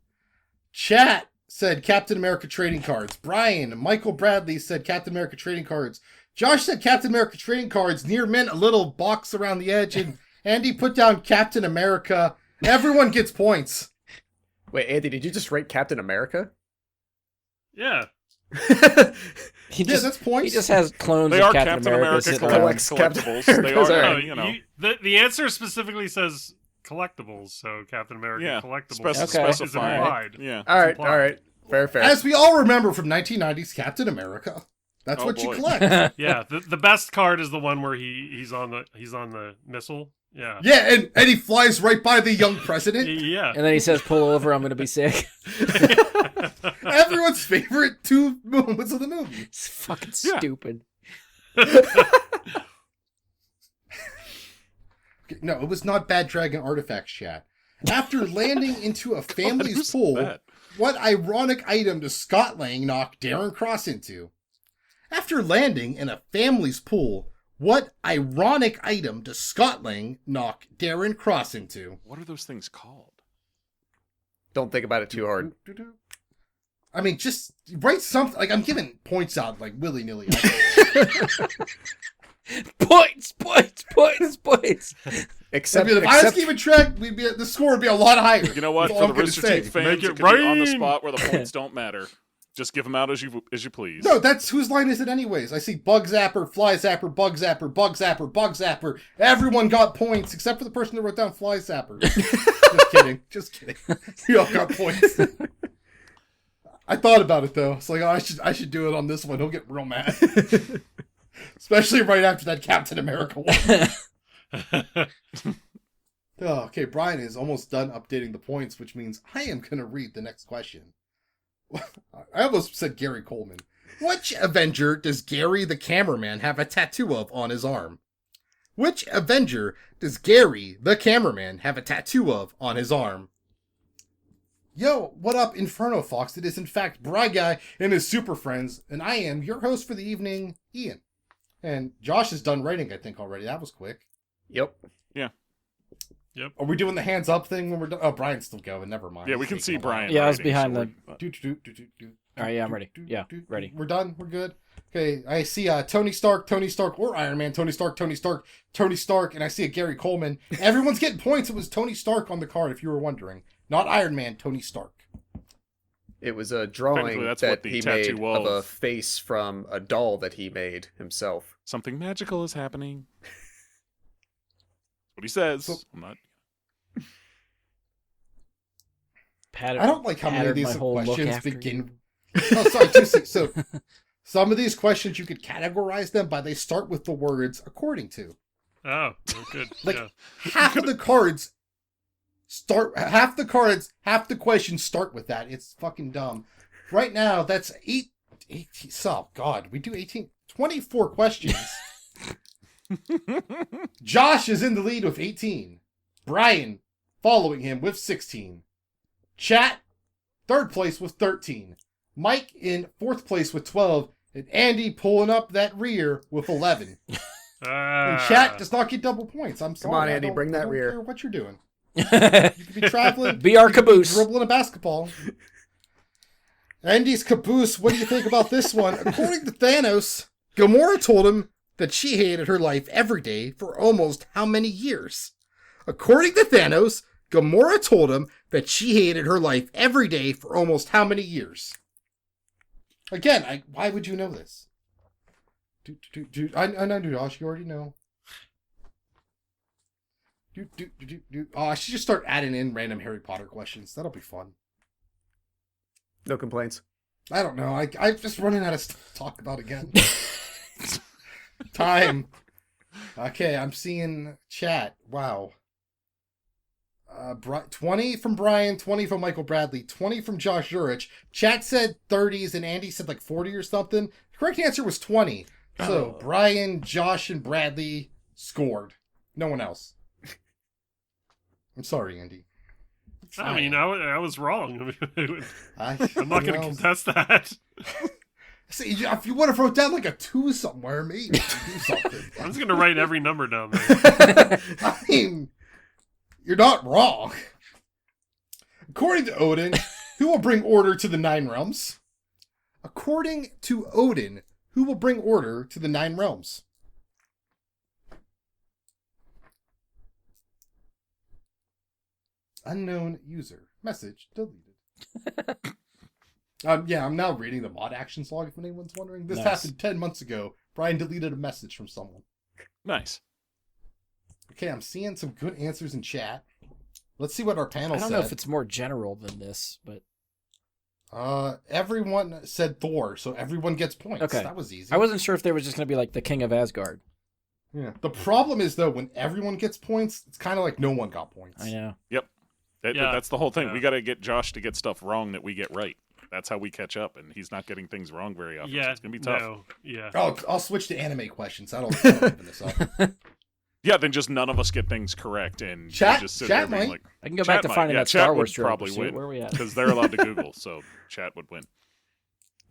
Chat said Captain America trading cards. Brian, Michael Bradley said Captain America trading cards. Josh said Captain America trading cards. Near mint, a little box around the edge. And Andy put down Captain America. Everyone gets points. Wait, Andy, did you just write Captain America? Yeah. He Yeah, just that's points. he just has clones They of are Captain, Captain America America sitting collects around. Captain collectibles. They America's are, alright. you know. The answer specifically says collectibles, so Captain America Yeah. collectibles Okay. is Specify. implied. Yeah. All right, implied. all right. Fair. As we all remember from 1990's Captain America, that's Oh, what you boy. collect. Yeah, the best card is the one where he's on the missile. Yeah. Yeah, and he flies right by the young president. Yeah. And then he says, "Pull over, I'm gonna be sick." Everyone's favorite 2 moments of the movie. It's fucking Yeah. stupid. No, it was not Bad Dragon Artifacts chat. After landing into a Who family's said pool, that? what ironic item does Scott Lang knock Darren Cross into? After landing in a family's pool, what ironic item does Scott Lang knock Darren Cross into? What are those things called? Don't think about it too hard. I mean, just write something. Like, I'm giving points out, like, willy-nilly. Points. Except, I mean, if I was keeping track, the score would be a lot higher. You know what? That's all For I'm the gonna Rooster say. Teeth fans, Make it it could be on the rain. spot where the points don't matter. Just give them out as you please. No, that's whose line is it anyways? I see Bug Zapper, Fly Zapper, Bug Zapper, Bug Zapper, Bug Zapper. Everyone got points except for the person that wrote down Fly Zapper. Just kidding. We all got points. I thought about it though. It's like, oh, I should do it on this one. He'll get real mad. Especially right after that Captain America one. Oh, okay, Brian is almost done updating the points, which means I am going to read the next question. I almost said Gary Coleman. Which Avenger does Gary the cameraman have a tattoo of on his arm? Which Avenger does Gary the cameraman have a tattoo of on his arm? Yo, what up, Inferno Fox? It is in fact Bry Guy and his super friends, and I am your host for the evening, Ian. And Josh is done writing, I think, already. That was quick. Yep. Are we doing the hands up thing when we're done? Oh, Brian's still going. Never mind. Yeah, we can see Brian. Yeah, I was writing, behind so the- we're- All right, yeah, I'm ready. Yeah, ready. We're done. We're good. Okay, I see Tony Stark, or Iron Man, Tony Stark, and I see a Gary Coleman. Everyone's getting points. It was Tony Stark on the card, if you were wondering. Not Iron Man, Tony Stark. It was a drawing Technically, that's that what the he tattoo made of a was. face from a doll that he made himself. Something magical is happening. That's what he says. So- I'm not. I don't like how many of Patterned my these whole look questions after begin. Oh, sorry. So some of these questions you could categorize them by they start with the words according to. Oh, good. Like Yeah. half of the cards half the questions start with that. It's fucking dumb. Right now, that's 18. Oh God, we do 24 questions. Josh is in the lead with 18. Brian following him with 16. Chat, third place with 13. Mike in fourth place with 12. And Andy pulling up that rear with 11. And chat does not get double points. I'm sorry. on, I Andy, don't- bring I that don't rear. care what you're doing. You could be traveling. Be our you could caboose. Dribbling a basketball. Andy's caboose. What do you think about this one? According to Thanos, Gamora told him that she hated her life every day for almost how many years? According to Thanos, Gamora told him that she hated her life every day for almost how many years? Again, why would you know this? I know, Josh. You already know. Oh, I should just start adding in random Harry Potter questions. That'll be fun. No complaints. I don't know. I'm just running out of stuff to talk about again. Time. Okay, I'm seeing chat. Wow. 20 from Brian, 20 from Michael Bradley, 20 from Josh Jurich. Chat said 30s and Andy said like 40 or something. The correct answer was 20. So Brian, Josh, and Bradley scored. No one else. I'm sorry, Andy. I mean, I was wrong. I'm I'm not going to contest that. See, if you would have wrote down like a 2 somewhere, maybe you could do something. I'm just going to write every number down there. I mean, you're not wrong. According to Odin, who will bring order to the 9 realms? According to Odin, who will bring order to the 9 realms? Unknown user. Message deleted. Yeah, I'm now reading the mod actions log if anyone's wondering. This Nice. happened 10 months ago. Brian deleted a message from someone. Nice. Okay, I'm seeing some good answers in chat. Let's see what our panel I don't said. know if it's more general than this, but Everyone said Thor, so everyone gets points. Okay. That was easy. I wasn't sure if they were just going to be like the King of Asgard. Yeah. The problem is though, when everyone gets points, it's kind of like no one got points. I know. That's the whole thing. Yeah. We got to get Josh to get stuff wrong that we get right. That's how we catch up, and he's not getting things wrong very often. So Yeah, it's gonna be tough. no, yeah. I'll switch to anime questions. That'll open this up. Yeah, then just none of us get things correct, and Chat- we just sit chat there being might. like, I can go Chat back to might. finding Yeah, that chat Star would Wars Trivial probably Pursuit. win. Where are we at? because they're allowed to Google, so chat would win.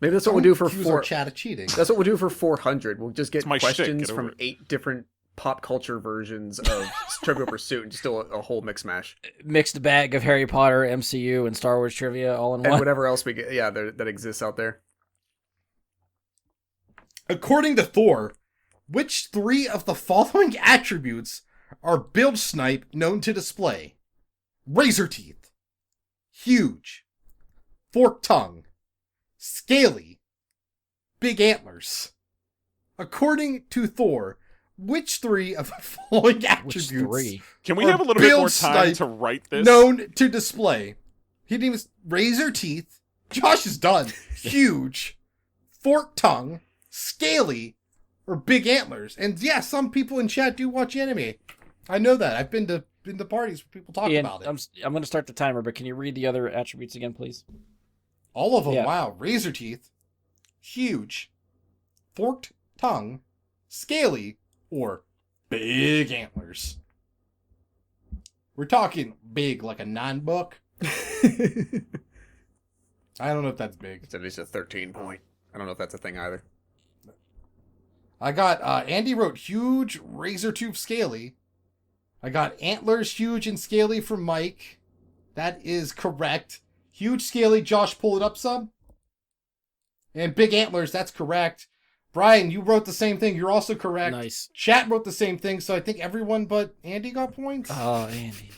Maybe that's what we'll do for Accuse our 4. chat of cheating. That's what we'll do for 400. We'll just get It's my shtick, questions get over from it. 8 different pop culture versions of Trivial Pursuit and just do a whole mix mash. Mixed bag of Harry Potter, MCU, and Star Wars trivia all in And one. whatever else we get, that exists out there. According to Thor, which 3 of the following attributes are Build Snipe known to display? Razor teeth, huge, forked tongue, scaly, big antlers. According to Thor, which 3 of the following Which attributes 3? Can we Or have a little bit more Build time Snipe to write this? known to display? He didn't even razor teeth. Josh is done. Huge, forked tongue, scaly, or big antlers. And yeah, some people in chat do watch anime. I know that. I've been to parties where people talk Ian, about it. I'm going to start the timer, but can you read the other attributes again, please? All of them. Yeah. Wow. Razor teeth, huge, forked tongue, scaly, or big antlers. We're talking big like a 9-buck. I don't know if that's big. It's at least a 13 point. I don't know if that's a thing either. I got Andy wrote huge, razor tooth, scaly. I got antlers, huge and scaly from Mike. That is correct. Huge, scaly. Josh, pull it up some. And big antlers. That's correct. Brian, you wrote the same thing. You're also correct. Nice. Chat wrote the same thing. So I think everyone but Andy got points. Oh, Andy.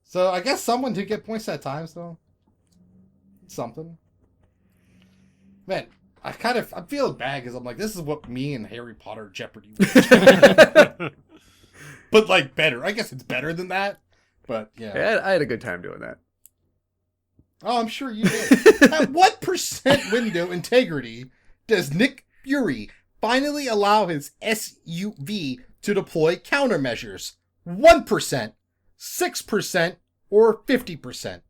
So I guess someone did get points that time. So something. Man, I'm feeling bad because I'm like, this is what me and Harry Potter Jeopardy was. But like better. I guess it's better than that. But yeah. Yeah, I had a good time doing that. Oh, I'm sure you did. At what % window integrity does Nick Fury finally allow his SUV to deploy countermeasures? 1%, 6%, or 50%?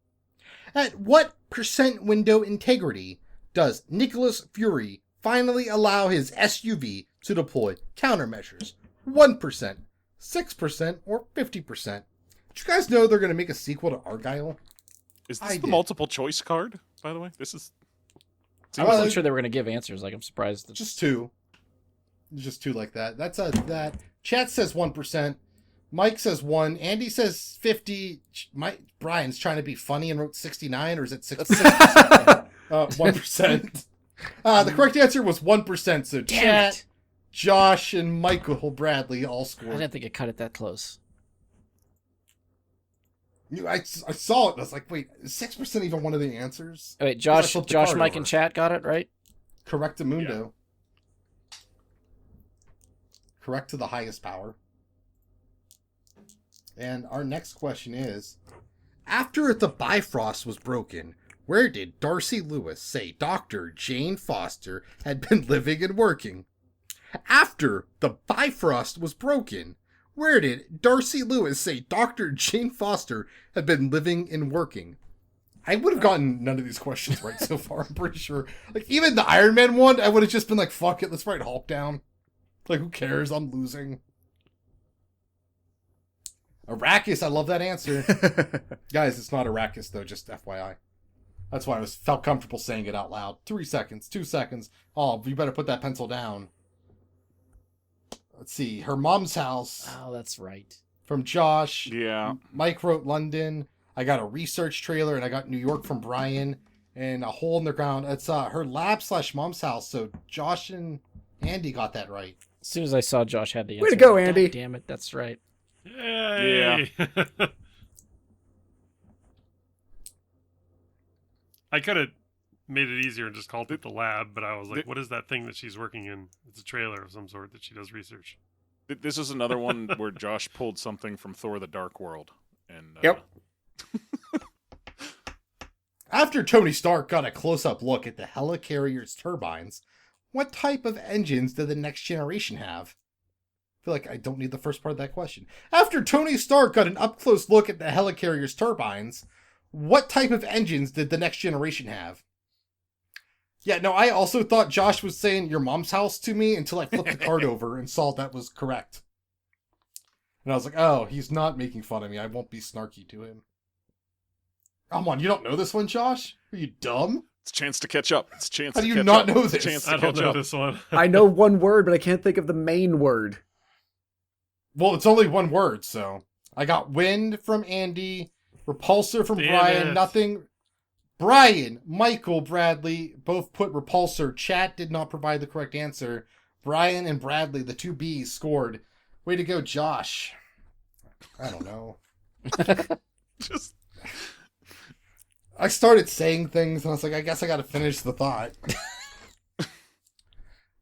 At what % window integrity does Nicholas Fury finally allow his SUV to deploy countermeasures? 1%, 6%, or 50%? Did you guys know they're going to make a sequel to Argyle? Is I this the did. multiple choice card, by the way? This is. I wasn't sure they were going to give answers. Like, I'm surprised. That... Just 2. Just 2 like that. That's that. Chat says 1%. Mike says 1. Andy says 50. Brian's trying to be funny and wrote 69, or is it 6%? 1%. The correct answer was 1%. So Damn chat, it. Josh, and Michael Bradley all I scored. didn't think it cut it that close. I saw it. I was like, wait, is 6% even one of the answers? Oh, wait, I Josh, flipped the Josh, card Mike, over. and chat got it right. Correctamundo. Correct to the highest power. And our next question is, after the Bifrost was broken, where did Darcy Lewis say Dr. Jane Foster had been living and working? After the Bifrost was broken, where did Darcy Lewis say Dr. Jane Foster had been living and working? I would have gotten none of these questions right so far, I'm pretty sure. Like, even the Iron Man one, I would have just been like, fuck it, let's write Hulk down. Like, who cares? I'm losing. Arrakis, I love that answer. Guys, it's not Arrakis, though, just FYI. That's why I felt comfortable saying it out loud. 3 seconds, 2 seconds. Oh, you better put that pencil down. Let's see. Her Mom's House Oh, that's right. from Josh. Yeah. Mike wrote London. I got a research trailer, and I got New York from Brian. And a hole in the ground. It's her lab / mom's house. So Josh and Andy got that right. As soon as I saw Josh had the answer, Way to go, I'm like, Andy. God damn it, that's right. Yay. I could have made it easier and just called it the lab, but I was like, what is that thing that she's working in? It's a trailer of some sort that she does research. This is another one where Josh pulled something from Thor: The Dark World. And Yep. After Tony Stark got a close-up look at the helicarrier's turbines, what type of engines did the Next Generation have? I feel like I don't need the first part of that question. After Tony Stark got an up-close look at the helicarrier's turbines, what type of engines did the Next Generation have? Yeah, no, I also thought Josh was saying your mom's house to me until I flipped the card over and saw that was correct. And I was like, oh, he's not making fun of me. I won't be snarky to him. Come on, you don't know this one, Josh? Are you dumb? It's a chance to catch up. It's a chance How to do you catch not up. know It's a this? chance to I don't catch know up. this one. I know one word, but I can't think of the main word. Well, it's only one word, so. I got wind from Andy, repulsor from Damn Brian, it. nothing. Brian, Michael, Bradley both put repulsor. Chat did not provide the correct answer. Brian and Bradley, the two B's, scored. Way to go, Josh. I don't know. Just I started saying things, and I was like, I guess I gotta finish the thought.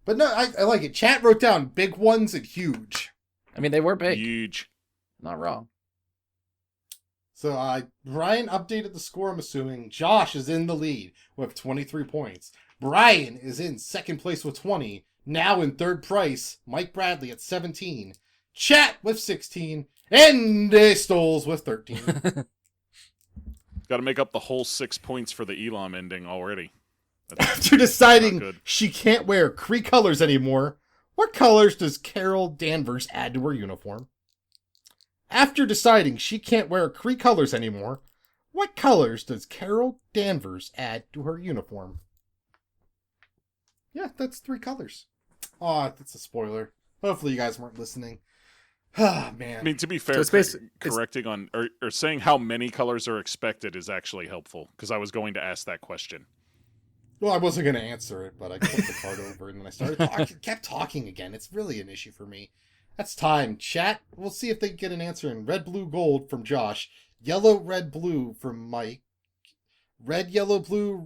But no, I like it. Chat wrote down big ones and huge. I mean, they were big. huge. Not wrong. So Brian updated the score, I'm assuming. Josh is in the lead with 23 points. Brian is in second place with 20. Now in third place, Mike Bradley at 17. Chat with 16. And Stoles with 13. Got to make up the whole 6 points for the Elam ending already. After not deciding good. she can't wear Kree colors anymore, what colors does Carol Danvers add to her uniform? After deciding she can't wear Kree colors anymore, what colors does Carol Danvers add to her uniform? Yeah, that's 3 colors. Aw, that's a spoiler. Hopefully you guys weren't listening. Ah, man. I mean, to be fair, So it's basi- correcting on or saying how many colors are expected is actually helpful because I was going to ask that question. Well, I wasn't going to answer it, but I flipped the card over and then I started talking, kept talking again. It's really an issue for me. That's time. Chat, we'll see if they get an answer in red, blue, gold from Josh. Yellow, red, blue from Mike. Red, yellow, blue,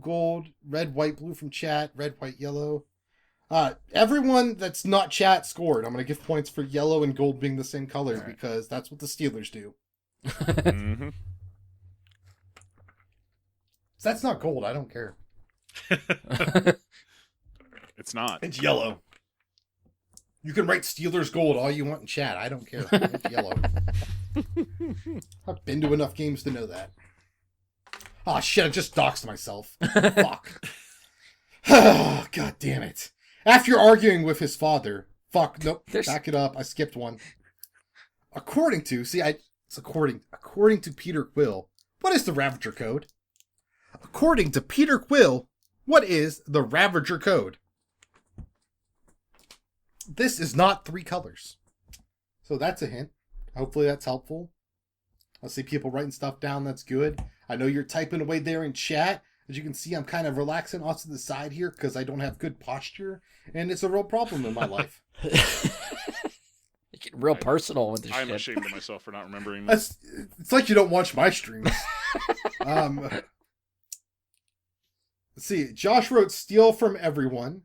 gold. Red, white, blue from chat. Red, white, yellow. Everyone that's not chat scored. I'm going to give points for yellow and gold being the same colors All right. because that's what the Steelers do. Mm-hmm. So that's not gold. I don't care. It's not. It's yellow. You can write Steelers gold all you want in chat. I don't care. It's yellow. I've been to enough games to know that. Oh shit, I just doxed myself. Fuck. God damn it. After arguing with his father. Fuck, nope. Back it up. I skipped one. According to Peter Quill, what is the Ravager code? According to Peter Quill, what is the Ravager code? This is not 3 colors. So that's a hint. Hopefully that's helpful. I see people writing stuff down. That's good. I know you're typing away there in chat. As you can see, I'm kind of relaxing off to the side here because I don't have good posture. And it's a real problem in my life. You get real personal with this I'm shit. ashamed of myself for not remembering this. It's like you don't watch my streams. Let's see. Josh wrote steal from everyone.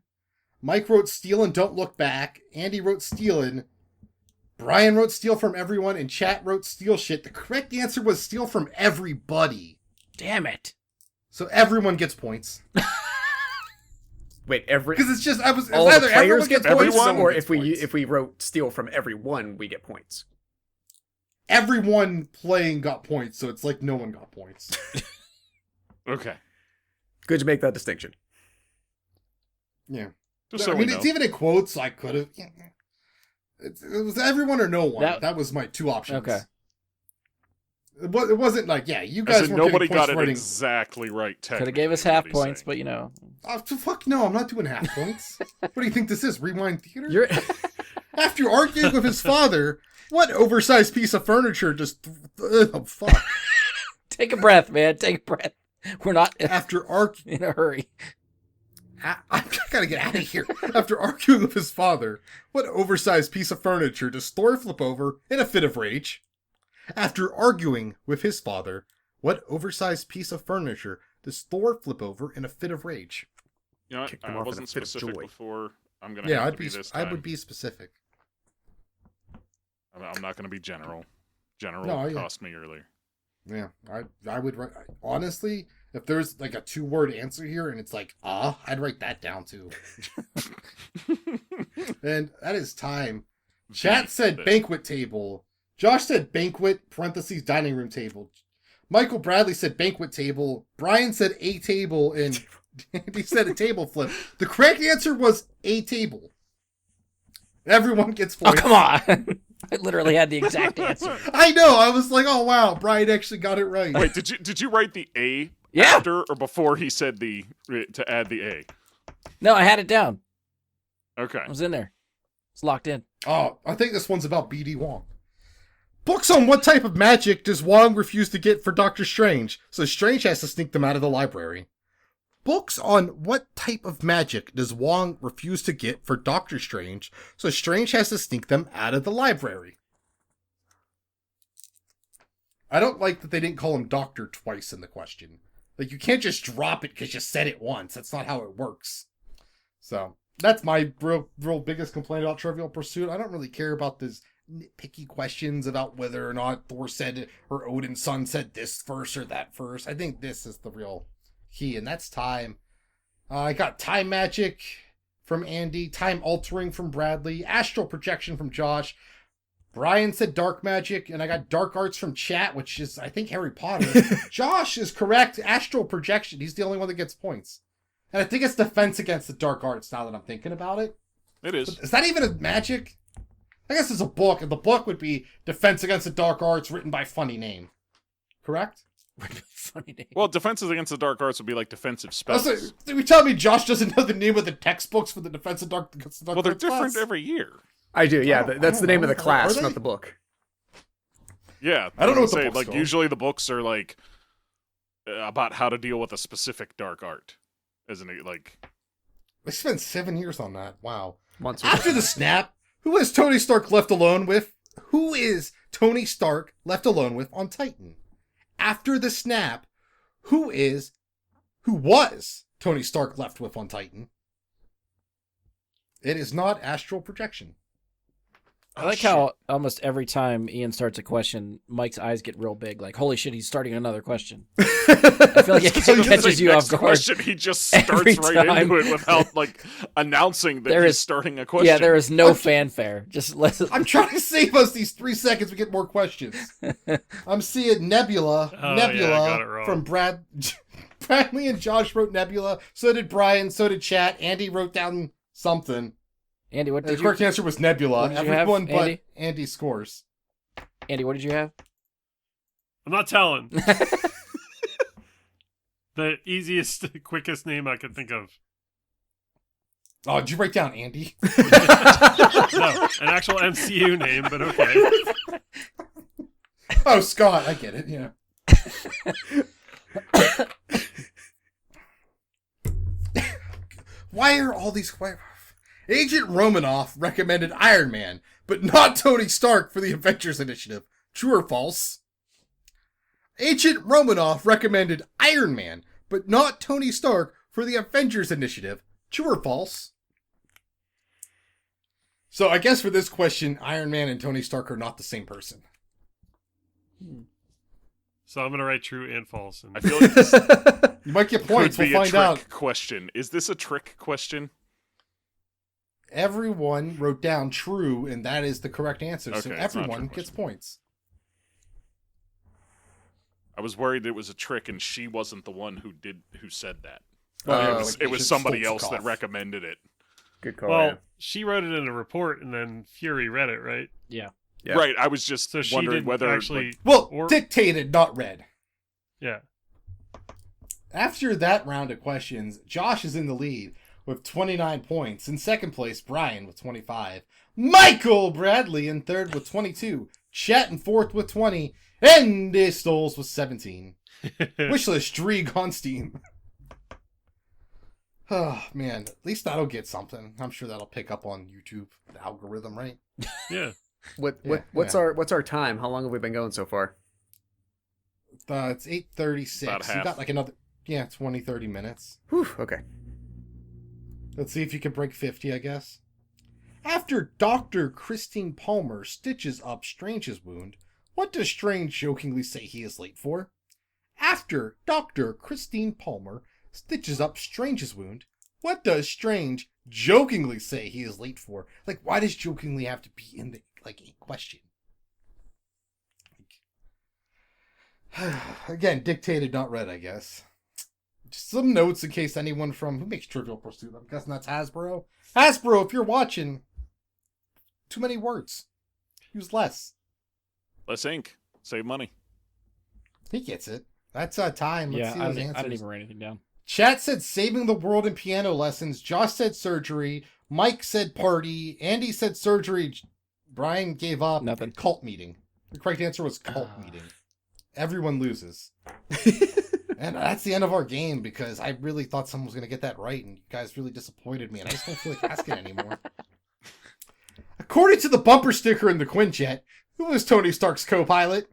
Mike wrote steal and don't look back. Andy wrote stealin'. Brian wrote steal from everyone. And chat wrote steal shit. The correct answer was steal from everybody. Damn it. So everyone gets points. Wait, every Because it's just, it's all either the everyone players get gets points points, someone or gets if we points. if we wrote steal from everyone, we get points. Everyone playing got points, so it's like no one got points. Okay. Good to make that distinction. Yeah. Just so I we mean, know. it's even in quotes, so I could have. It was everyone or no one. That was my 2 options. Okay. It wasn't like, yeah, you As guys in weren't nobody getting points got it writing. exactly right. Could have Technically, gave us is half what he's points, saying. but you know. Oh, fuck no, I'm not doing half points. What do you think this is? Rewind theater? You're After arguing with his father, what oversized piece of furniture just. Oh, fuck. Take a breath, man. Take a breath. We're not After in a hurry. I gotta get out of here. After arguing with his father, what oversized piece of furniture does Thor flip over in a fit of rage? After arguing with his father, what oversized piece of furniture does Thor flip over in a fit of rage? You know what? Kicked him I off in a wasn't fit of specific joy. before. I'm gonna Yeah, have I'd to be. be this I time. would be specific. I'm not gonna be general. General No, yeah. cost me earlier. Yeah, I would write, honestly, if there's like a 2-word answer here and it's like, I'd write that down too. And that is time. Chat said banquet table. Josh said banquet, parentheses, dining room table. Michael Bradley said banquet table. Brian said a table, and Andy said a table flip. The correct answer was a table. Everyone gets Oh, points. come on. I literally had the exact answer. I know. I was like, oh wow, Brian actually got it right. Wait, did you write the A Yeah. after or before he said to add the A? No, I had it down. Okay. I was in there. It's locked in. Oh, I think this one's about BD Wong. Books on what type of magic does Wong refuse to get for Doctor Strange, so Strange has to sneak them out of the library? Books on what type of magic does Wong refuse to get for Doctor Strange, so Strange has to sneak them out of the library? I don't like that they didn't call him Doctor twice in the question. Like, you can't just drop it because you said it once. That's not how it works. So, that's my real biggest complaint about Trivial Pursuit. I don't really care about these nitpicky questions about whether or not Thor said it or Odin's son said this first or that first. I think this is the real key, and that's time. I got time magic from Andy, time altering from Bradley, astral projection from Josh. Brian said dark magic, and I got dark arts from chat, which is, I think, Harry Potter. Josh is correct. Astral projection. He's the only one that gets points. And I think it's defense against the dark arts now that I'm thinking about it. It is. Is that even a magic? I guess it's a book, and the book would be Defense Against the Dark Arts written by funny name. Correct? Funny name. Well, defenses against the dark arts would be like defensive spells. Also, you tell me Josh doesn't know the name of the textbooks for the Defense of Against the Dark Well, they're Arts different class? every year. I do, yeah. I don't That's the name know. of the Are class, they? not the book. Yeah, I don't know what the say, book's like called. usually the books are like about how to deal with a specific dark art, isn't it? Like They spent 7 years on that. Wow. Once or After the snap, who is Tony Stark left alone with? Who is Tony Stark left alone with on Titan? After the snap, who was Tony Stark left with on Titan? It is not astral projection. I like how almost every time Ian starts a question, Mike's eyes get real big. Like, holy shit, he's starting another question. I feel like it So you catches like, you off next guard. question, he just Every starts right time. into it without like announcing that There he's is- starting a question. Yeah, there is no fanfare. Just listen. I'm trying to save us these 3 seconds. We get more questions. I'm seeing Nebula. Oh, yeah, I got it Nebula wrong. from Bradley and Josh wrote Nebula. So did Brian. So did Chat. Andy wrote down something. Andy, what The did you? correct answer was Nebula. what did you have, Everyone but Andy? Andy scores. Andy, what did you have? I'm not telling. The easiest, quickest name I could think of. Oh, did you write down Andy? No, an actual MCU name, but okay. Oh, Scott. I get it. Yeah. Why are all these... Agent Romanoff recommended Iron Man, but not Tony Stark for the Avengers Initiative. True or false? Agent Romanoff recommended Iron Man, but not Tony Stark for the Avengers Initiative. True or false? So I guess for this question, Iron Man and Tony Stark are not the same person. So I'm gonna write true and false. And I feel like this You might get could points. be We'll a find trick out. question. Is this a trick question? Everyone wrote down true, and that is the correct answer. So Okay, it's not a everyone trick gets question. points. I was worried it was a trick and she wasn't the one who said that. Well, it like was Agent somebody else Stoltzkov. that recommended it. Good call. well, yeah. she wrote it in a report, and then Fury read it, right? Yeah. Right, I was just So she wondering didn't whether actually. like, Well, Or- dictated, not read. Yeah. After that round of questions, Josh is in the lead with 29 points. In second place, Brian with 25. Michael Bradley in third with 22. Chet in fourth with 20. And Stoles with 17. Wishlist Dreeg on Steam. Oh, man. At least that'll get something. I'm sure that'll pick up on YouTube. The algorithm, right? Yeah. What's our time? How long have we been going so far? It's 8:36. About You half. got like another, 20, 30 minutes. Whew, okay. Let's see if you can break 50, I guess. After Dr. Christine Palmer stitches up Strange's wound, what does Strange jokingly say he is late for? After Dr. Christine Palmer stitches up Strange's wound, what does Strange jokingly say he is late for? Like, why does jokingly have to be in the, like, a question? Again, dictated, not read, I guess. Just some notes in case anyone from... Who makes Trivial Pursuit? I'm guessing that's Hasbro. Hasbro, if you're watching, too many words. Use less. Less ink. Save money. He gets it. That's time. Let's see I those didn't answers. even write anything down. Chat said saving the world in piano lessons. Josh said surgery. Mike said party. Andy said surgery. Brian gave up. Nothing. Cult meeting. The correct answer was cult meeting. Everyone loses. And that's the end of our game because I really thought someone was going to get that right and you guys really disappointed me and I just don't feel like asking anymore. According to the bumper sticker in the Quinjet, who was Tony Stark's co-pilot?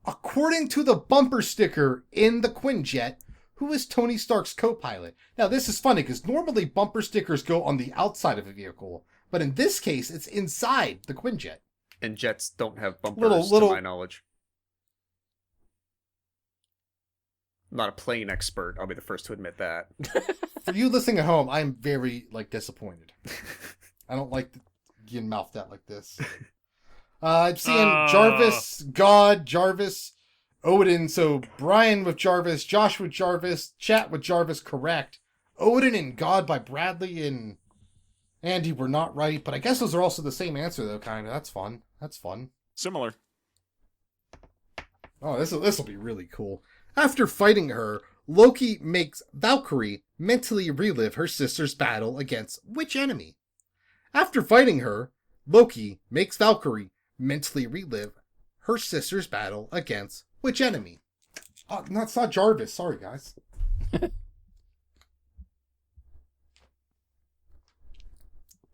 According to the bumper sticker in the Quinjet, who is Tony Stark's co-pilot? Now this is funny because normally bumper stickers go on the outside of a vehicle, but in this case it's inside the Quinjet. And jets don't have bumpers, Little- to my knowledge. I'm not a plane expert. I'll be the first to admit that. For you listening at home, I'm very, disappointed. I don't like getting mouthed out like this. I'm seeing Jarvis, God, Jarvis, Odin. So Brian with Jarvis, Josh with Jarvis, Chat with Jarvis, correct. Odin and God by Bradley and Andy were not right, but I guess those are also the same answer, though, kind of. That's fun. That's fun. Similar. Oh, this will be really cool. After fighting her, Loki makes Valkyrie mentally relive her sister's battle against which enemy? After fighting her, Loki makes Valkyrie mentally relive her sister's battle against which enemy? Oh, that's not Jarvis. Sorry, guys.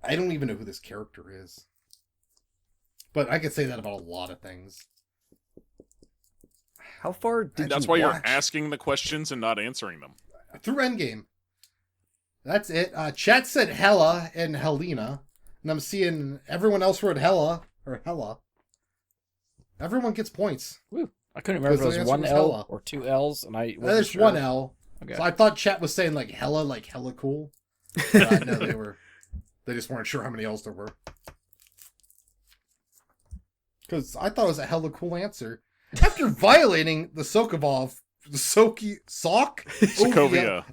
I don't even know who this character is. But I could say that about a lot of things. How far did That's you why watch? you're asking the questions and not answering them. Through Endgame. That's it. Chat said Hela and Helena. And I'm seeing everyone else wrote Hela. Or Hela. Everyone gets points. Woo. I couldn't remember if Because it the was answer one was L Hela. or two L's, and I wasn't There's sure. one L. Okay. So I thought chat was saying hella cool. But no, they just weren't sure how many L's there were. Because I thought it was a hella cool answer. After violating the Sokovia, Sokovia.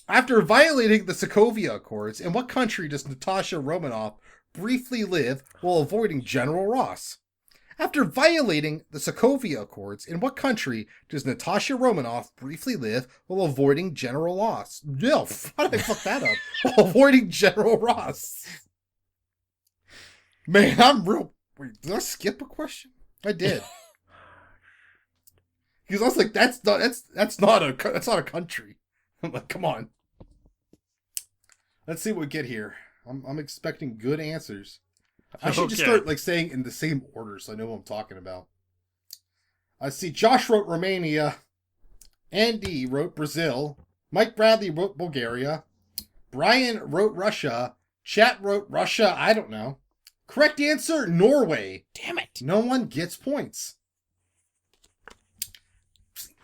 After violating the Sokovia Accords, in what country does Natasha Romanoff briefly live while avoiding General Ross? After violating the Sokovia Accords, in what country does Natasha Romanoff briefly live while avoiding General Ross? No, how did I fuck that up? While avoiding General Ross. Man, I'm real... Wait, did I skip a question? I did. Because I was like, that's not a country. I'm like, come on. Let's see what we get here. I'm expecting good answers. I should just Okay. start saying in the same order so I know what I'm talking about. I see Josh wrote Romania. Andy wrote Brazil. Mike Bradley wrote Bulgaria. Brian wrote Russia. Chat wrote Russia. I don't know. Correct answer, Norway. Damn it. No one gets points.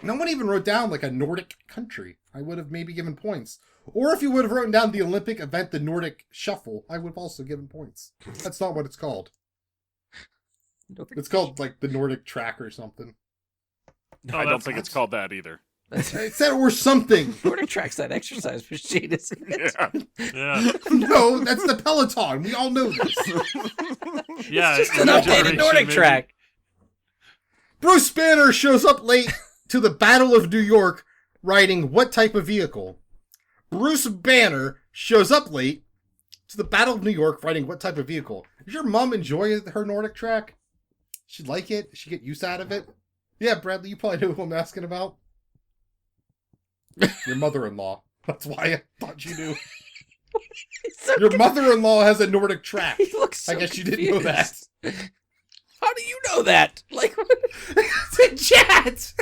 No one even wrote down a Nordic country. I would have maybe given points. Or if you would have written down the Olympic event, the Nordic Shuffle, I would have also given points. That's not what it's called. It's called the Nordic Track or something. I don't think it's called that either. It said or something. Nordic Track's that exercise machine, isn't it? Yeah. Yeah. No, that's the Peloton. We all know this. Yeah. It's just an new updated generation, Nordic maybe. Track. Bruce Banner shows up late to the Battle of New York riding what type of vehicle? Bruce Banner shows up late to the Battle of New York riding what type of vehicle? Does your mom enjoy her Nordic Track? She'd like it? She get use out of it? Yeah, Bradley, you probably know who I'm asking about. Your mother-in-law. That's why I thought you knew. Your mother-in-law has a Nordic Track. He looks so I guess you didn't know that. confused. How do you know that? It's in chat!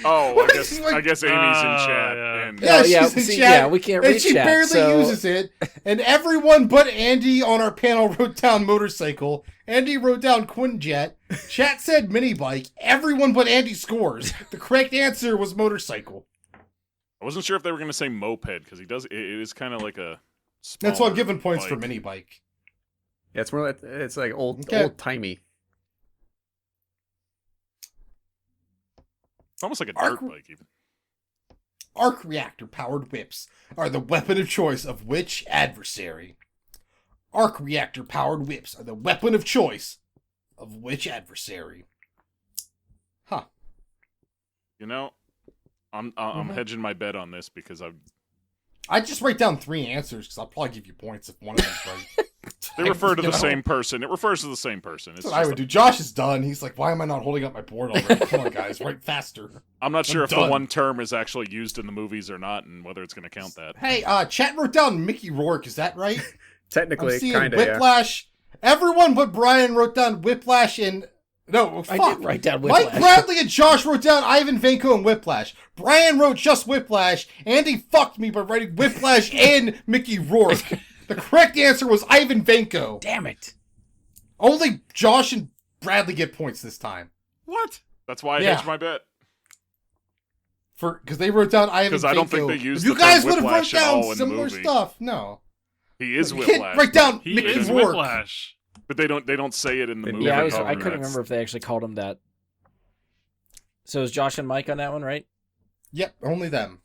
Oh, What is he like- I guess Amy's in chat. yeah. And Yeah, Oh, yeah, she's in see, chat, yeah, we can't and read she chat, barely so- uses it. And everyone but Andy on our panel wrote down motorcycle. Andy wrote down Quinjet. Chat said mini bike. Everyone but Andy scores. The correct answer was motorcycle. I wasn't sure if they were going to say moped because he does. It is kind of like a. That's why I'm smaller giving points for bike. mini bike. Yeah, it's more like it's like old timey. It's almost like a Arc- dirt bike, even. Arc reactor powered whips are the weapon of choice of which adversary? Arc reactor powered whips are the weapon of choice of which adversary? Huh. You know, I'm Mhm. hedging my bet on this because I just write down 3 answers because I'll probably give you points if one of them's right. they refer to You the know? same person. It refers to the same person. It's That's what I just would do. Josh is done. He's like, why am I not holding up my board already? Come on, guys, write faster. I'm not sure I'm if done. the one term is actually used in the movies or not, and whether it's going to count that. Hey, chat wrote down Mickey Rourke. Is that right? I'm Technically, seeing kind of. Yeah. Whiplash. Everyone but Brian wrote down Whiplash and... No, I fuck. did write down Whiplash. Mike Bradley and Josh wrote down Ivan Vanko and Whiplash. Brian wrote just Whiplash. Andy fucked me by writing Whiplash and Mickey Rourke. The correct answer was Ivan Vanko. Damn it. Only Josh and Bradley get points this time. What? That's why I Yeah. hedged my bet. Because they wrote down Ivan Vanko. Because I don't think they used If you the term guys would have wrote Whiplash at all down in the similar movie. stuff. No. He is You can't Whiplash. write down He Mickey is Rourke. Whiplash. But they don't say it in the Yeah, movie. Yeah, Yeah, I couldn't That's- remember if they actually called him that. So is Josh and Mike on that one, right? Yep, only them.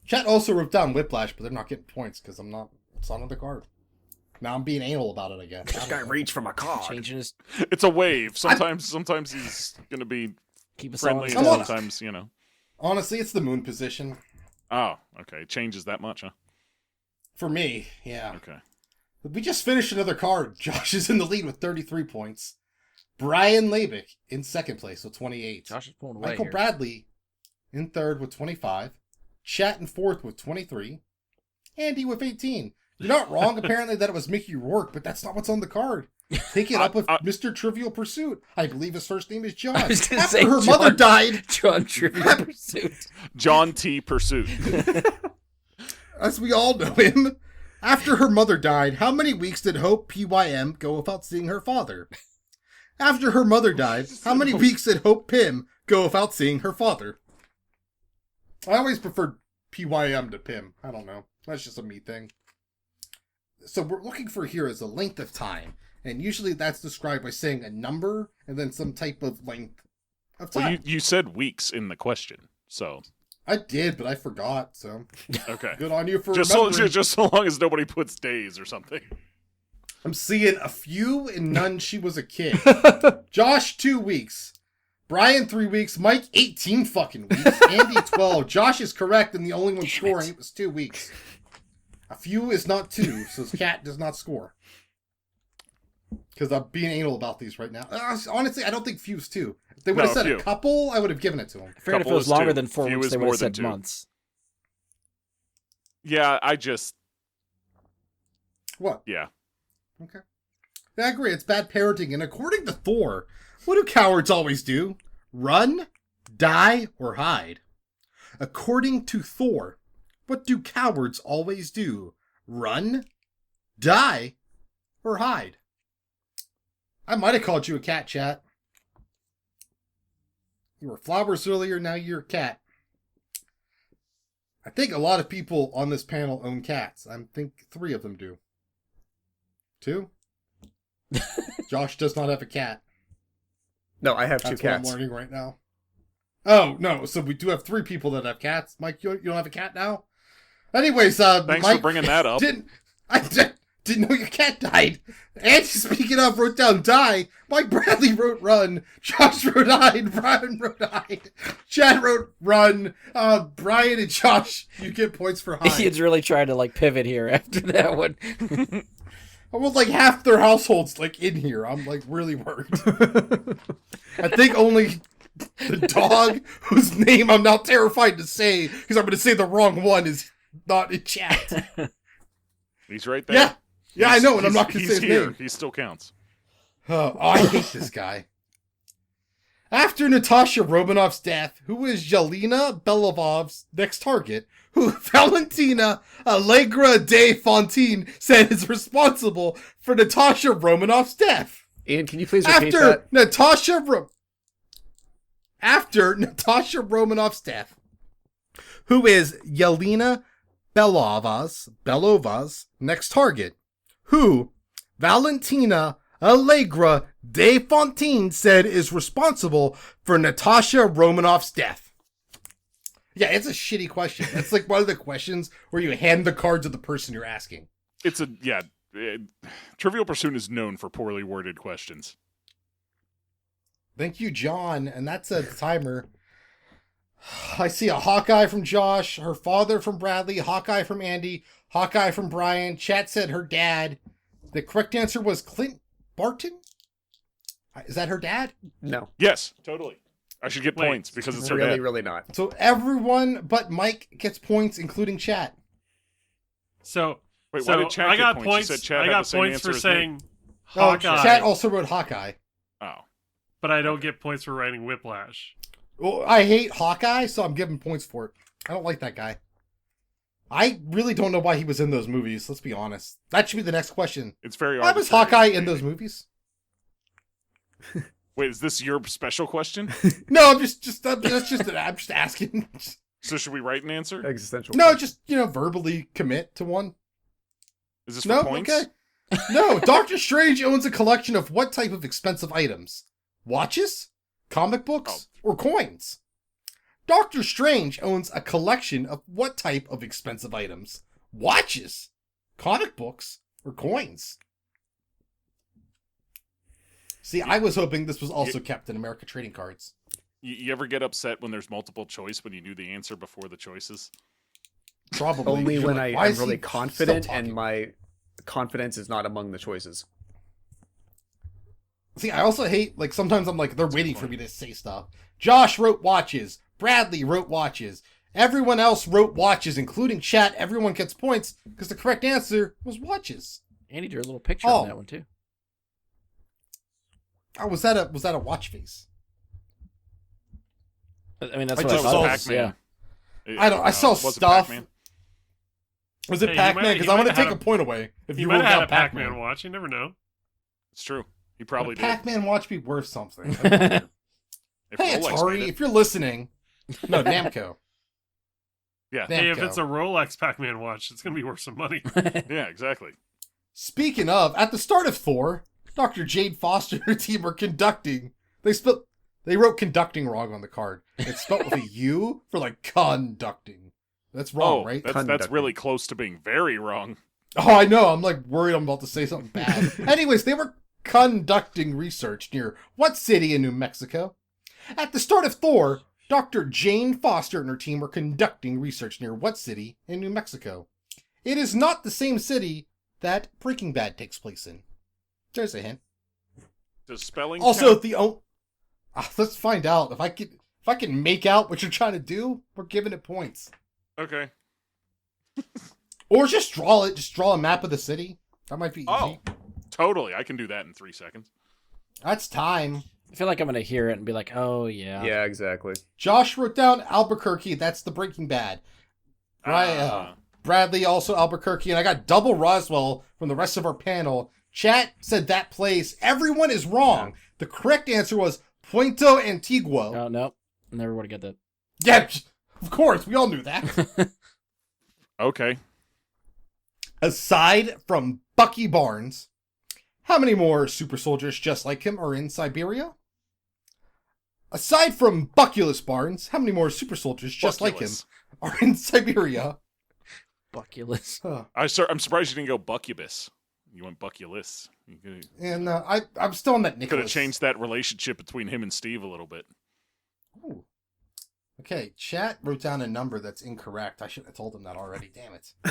Chat also wrote down Whiplash, but they're not getting points because I'm not. It's not on the card. Now I'm being anal about it again. This guy reached from a card. Changing his It's a wave. Sometimes he's gonna be keep us all on friendly. his And Come on. toes. sometimes, you know. Honestly, it's the moon position. Oh, okay. It changes that much, huh? For me, yeah. Okay. We just finished another card. Josh is in the lead with 33 points. Brian Labick in second place with 28. Josh is pulling away Michael here. Bradley in third with 25. Chat in fourth with 23. Andy with 18. You're not wrong, apparently, that it was Mickey Rourke, but that's not what's on the card. Take it up with Mr. Trivial Pursuit. I believe his first name is John. I was gonna After say her John. mother died, John Trivial Pursuit. John T. Pursuit. as we all know him, after her mother died, how many weeks did Hope PYM go without seeing her father? After her mother died, how many weeks did Hope Pym go without seeing her father? I always preferred PYM to Pym. I don't know. That's just a me thing. So we're looking for here is the length of time. And usually that's described by saying a number and then some type of length of time. Well, you said weeks in the question, so I did, but I forgot, so okay. good on you for Just remembering. so long as nobody puts days or something. I'm seeing a few and none she was a kid. Josh, 2 weeks. Brian, 3 weeks. Mike, 18 fucking weeks. Andy, 12. Josh is correct, and the only one scoring, it was 2 weeks. A few is not 2, so Cat does not score. Because I'm being anal about these right now. Honestly, I don't think few's 2. If they would have No, said few. a couple, I would have given it to him. I figured if it Couple was is longer two. than 4 Few weeks, is they would more have than said 2. months. Yeah, What? yeah. Okay. I agree, it's bad parenting, and according to Thor, what do cowards always do? Run, die, or hide? According to Thor, what do cowards always do? Run, die, or hide? I might have called you a cat, chat. You were flowers earlier, now you're a cat. I think a lot of people on this panel own cats. I think 3 of them do. 2? Josh does not have a cat. No, I have 2 That's what I'm cats. learning right now. Oh, no. So we do have 3 people that have cats. Mike, you don't have a cat now? Anyways, Thanks Mike for bringing that up. Didn't know your cat died. Andy, speaking of, wrote down die. Mike Bradley wrote run. Josh wrote hide. Brian wrote hide. Chad wrote run. Brian and Josh, you get points for hide. Ian's really trying to like pivot here after that one. Almost like half their households like in here. I'm like really worried. I think only the dog whose name I'm now terrified to say because I'm going to say the wrong one is not in chat. He's right there. Yeah, yeah, I know, and I'm He's- not going to he's say his here. name. He still counts. Oh, I hate this guy. After Natasha Romanoff's death, who is Yelena Belovov's next target, who Valentina Allegra de Fontaine said is responsible for Natasha Romanoff's death? Ian, can you please repeat After that? After Natasha Romanoff's death, who is Yelena Belova's next target, who Valentina Allegra de Fontaine said is responsible for Natasha Romanoff's death. Yeah, it's a shitty question. That's like one of the questions where you hand the card to the person you're asking. Trivial Pursuit is known for poorly worded questions. Thank you, John. And that's a timer. I see a Hawkeye from Josh, her father from Bradley, Hawkeye from Andy, Hawkeye from Brian. Chat said her dad. The correct answer was Clint Barton? Is that her dad? No. Yes, totally. I should get points because it's her Really, dad. really not. So everyone but Mike gets points, including chat. So, Wait, why did Chad I get got points? You points. said Chad I had got the same points answer for as me. saying Oh, Hawkeye, chat also wrote Hawkeye. Oh. but I don't get points for writing Whiplash. Well, I hate Hawkeye, so I'm giving points for it. I don't like that guy. I really don't know why he was in those movies, let's be honest. That should be the next question. It's very Why was arbitrary. Hawkeye in those movies? Wait, is this your special question? No, I'm just asking. So should we write an answer? Existential. No, just, verbally commit to one. Is this for No, points? okay. No, Doctor Strange owns a collection of what type of expensive items? Watches? Comic books? Or coins? Doctor Strange owns a collection of what type of expensive items? Watches? Comic books? Or coins? See, I was hoping this was also kept in America Trading Cards. You ever get upset when there's multiple choice when you knew the answer before the choices? Probably. Only You're when like, I why am is really he confident still and talking? my confidence is not among the choices. See, I also hate, sometimes I'm like, they're waiting for me to say stuff. Josh wrote watches. Bradley wrote watches. Everyone else wrote watches, including chat. Everyone gets points because the correct answer was watches. Andy drew a little picture Oh. on that one too. Oh, was that a watch face? I mean, that's I what I just thought. saw it was, Pac-Man. yeah. I don't. I saw Was it stuff. Pac-Man? Was it Hey, Pac-Man? he Because I want to might have take a point away if You you might wrote have had down a Pac-Man Pac-Man. watch. You never know. It's true. He probably Would a did. Pac-Man watch be worth something? I wonder. If Hey, Rolex Atari, made it. if you're listening. No, Namco. Yeah. Hey, if Namco. it's a Rolex Pac-Man watch, it's gonna be worth some money. Yeah, exactly. Speaking of, at the start of Thor, Dr. Jade Foster and her team were conducting. They wrote conducting wrong on the card. It's spelled with a U for conducting. That's wrong, right? That's Conducting. really close to being very wrong. Oh, I know. I'm worried I'm about to say something bad. Anyways, they were conducting research near what city in New Mexico? At the start of Thor, Dr. Jane Foster and her team were conducting research near what city in New Mexico? It is not the same city that Breaking Bad takes place in. There's a hint. Does spelling Also, count? let's find out. If I can make out what you're trying to do, we're giving it points. Okay. Or just draw it. Just draw a map of the city. That might be easy. Oh, totally. I can do that in 3 seconds. That's time. I feel like I'm gonna hear it and be like, "Oh yeah." Yeah, exactly. Josh wrote down Albuquerque. That's the Breaking Bad. Bradley also Albuquerque, and I got double Roswell from the rest of our panel. Chat said that place. Everyone is wrong. The correct answer was Puerto Antiguo. Oh no, never would have got that. Yeah, of course. We all knew that. Okay. Aside from Bucky Barnes, how many more super soldiers just like him are in Siberia? Aside from Buckulus Barnes, how many more super soldiers just like him Buckulus. are in Siberia? Buckulus. Huh. I'm surprised you didn't go Buccubus. You went Buckulus. You And I'm still on that Nicholas. could have changed that relationship between him and Steve a little bit. Ooh. Okay, chat wrote down a number that's incorrect. I should have told him that already. Damn it. I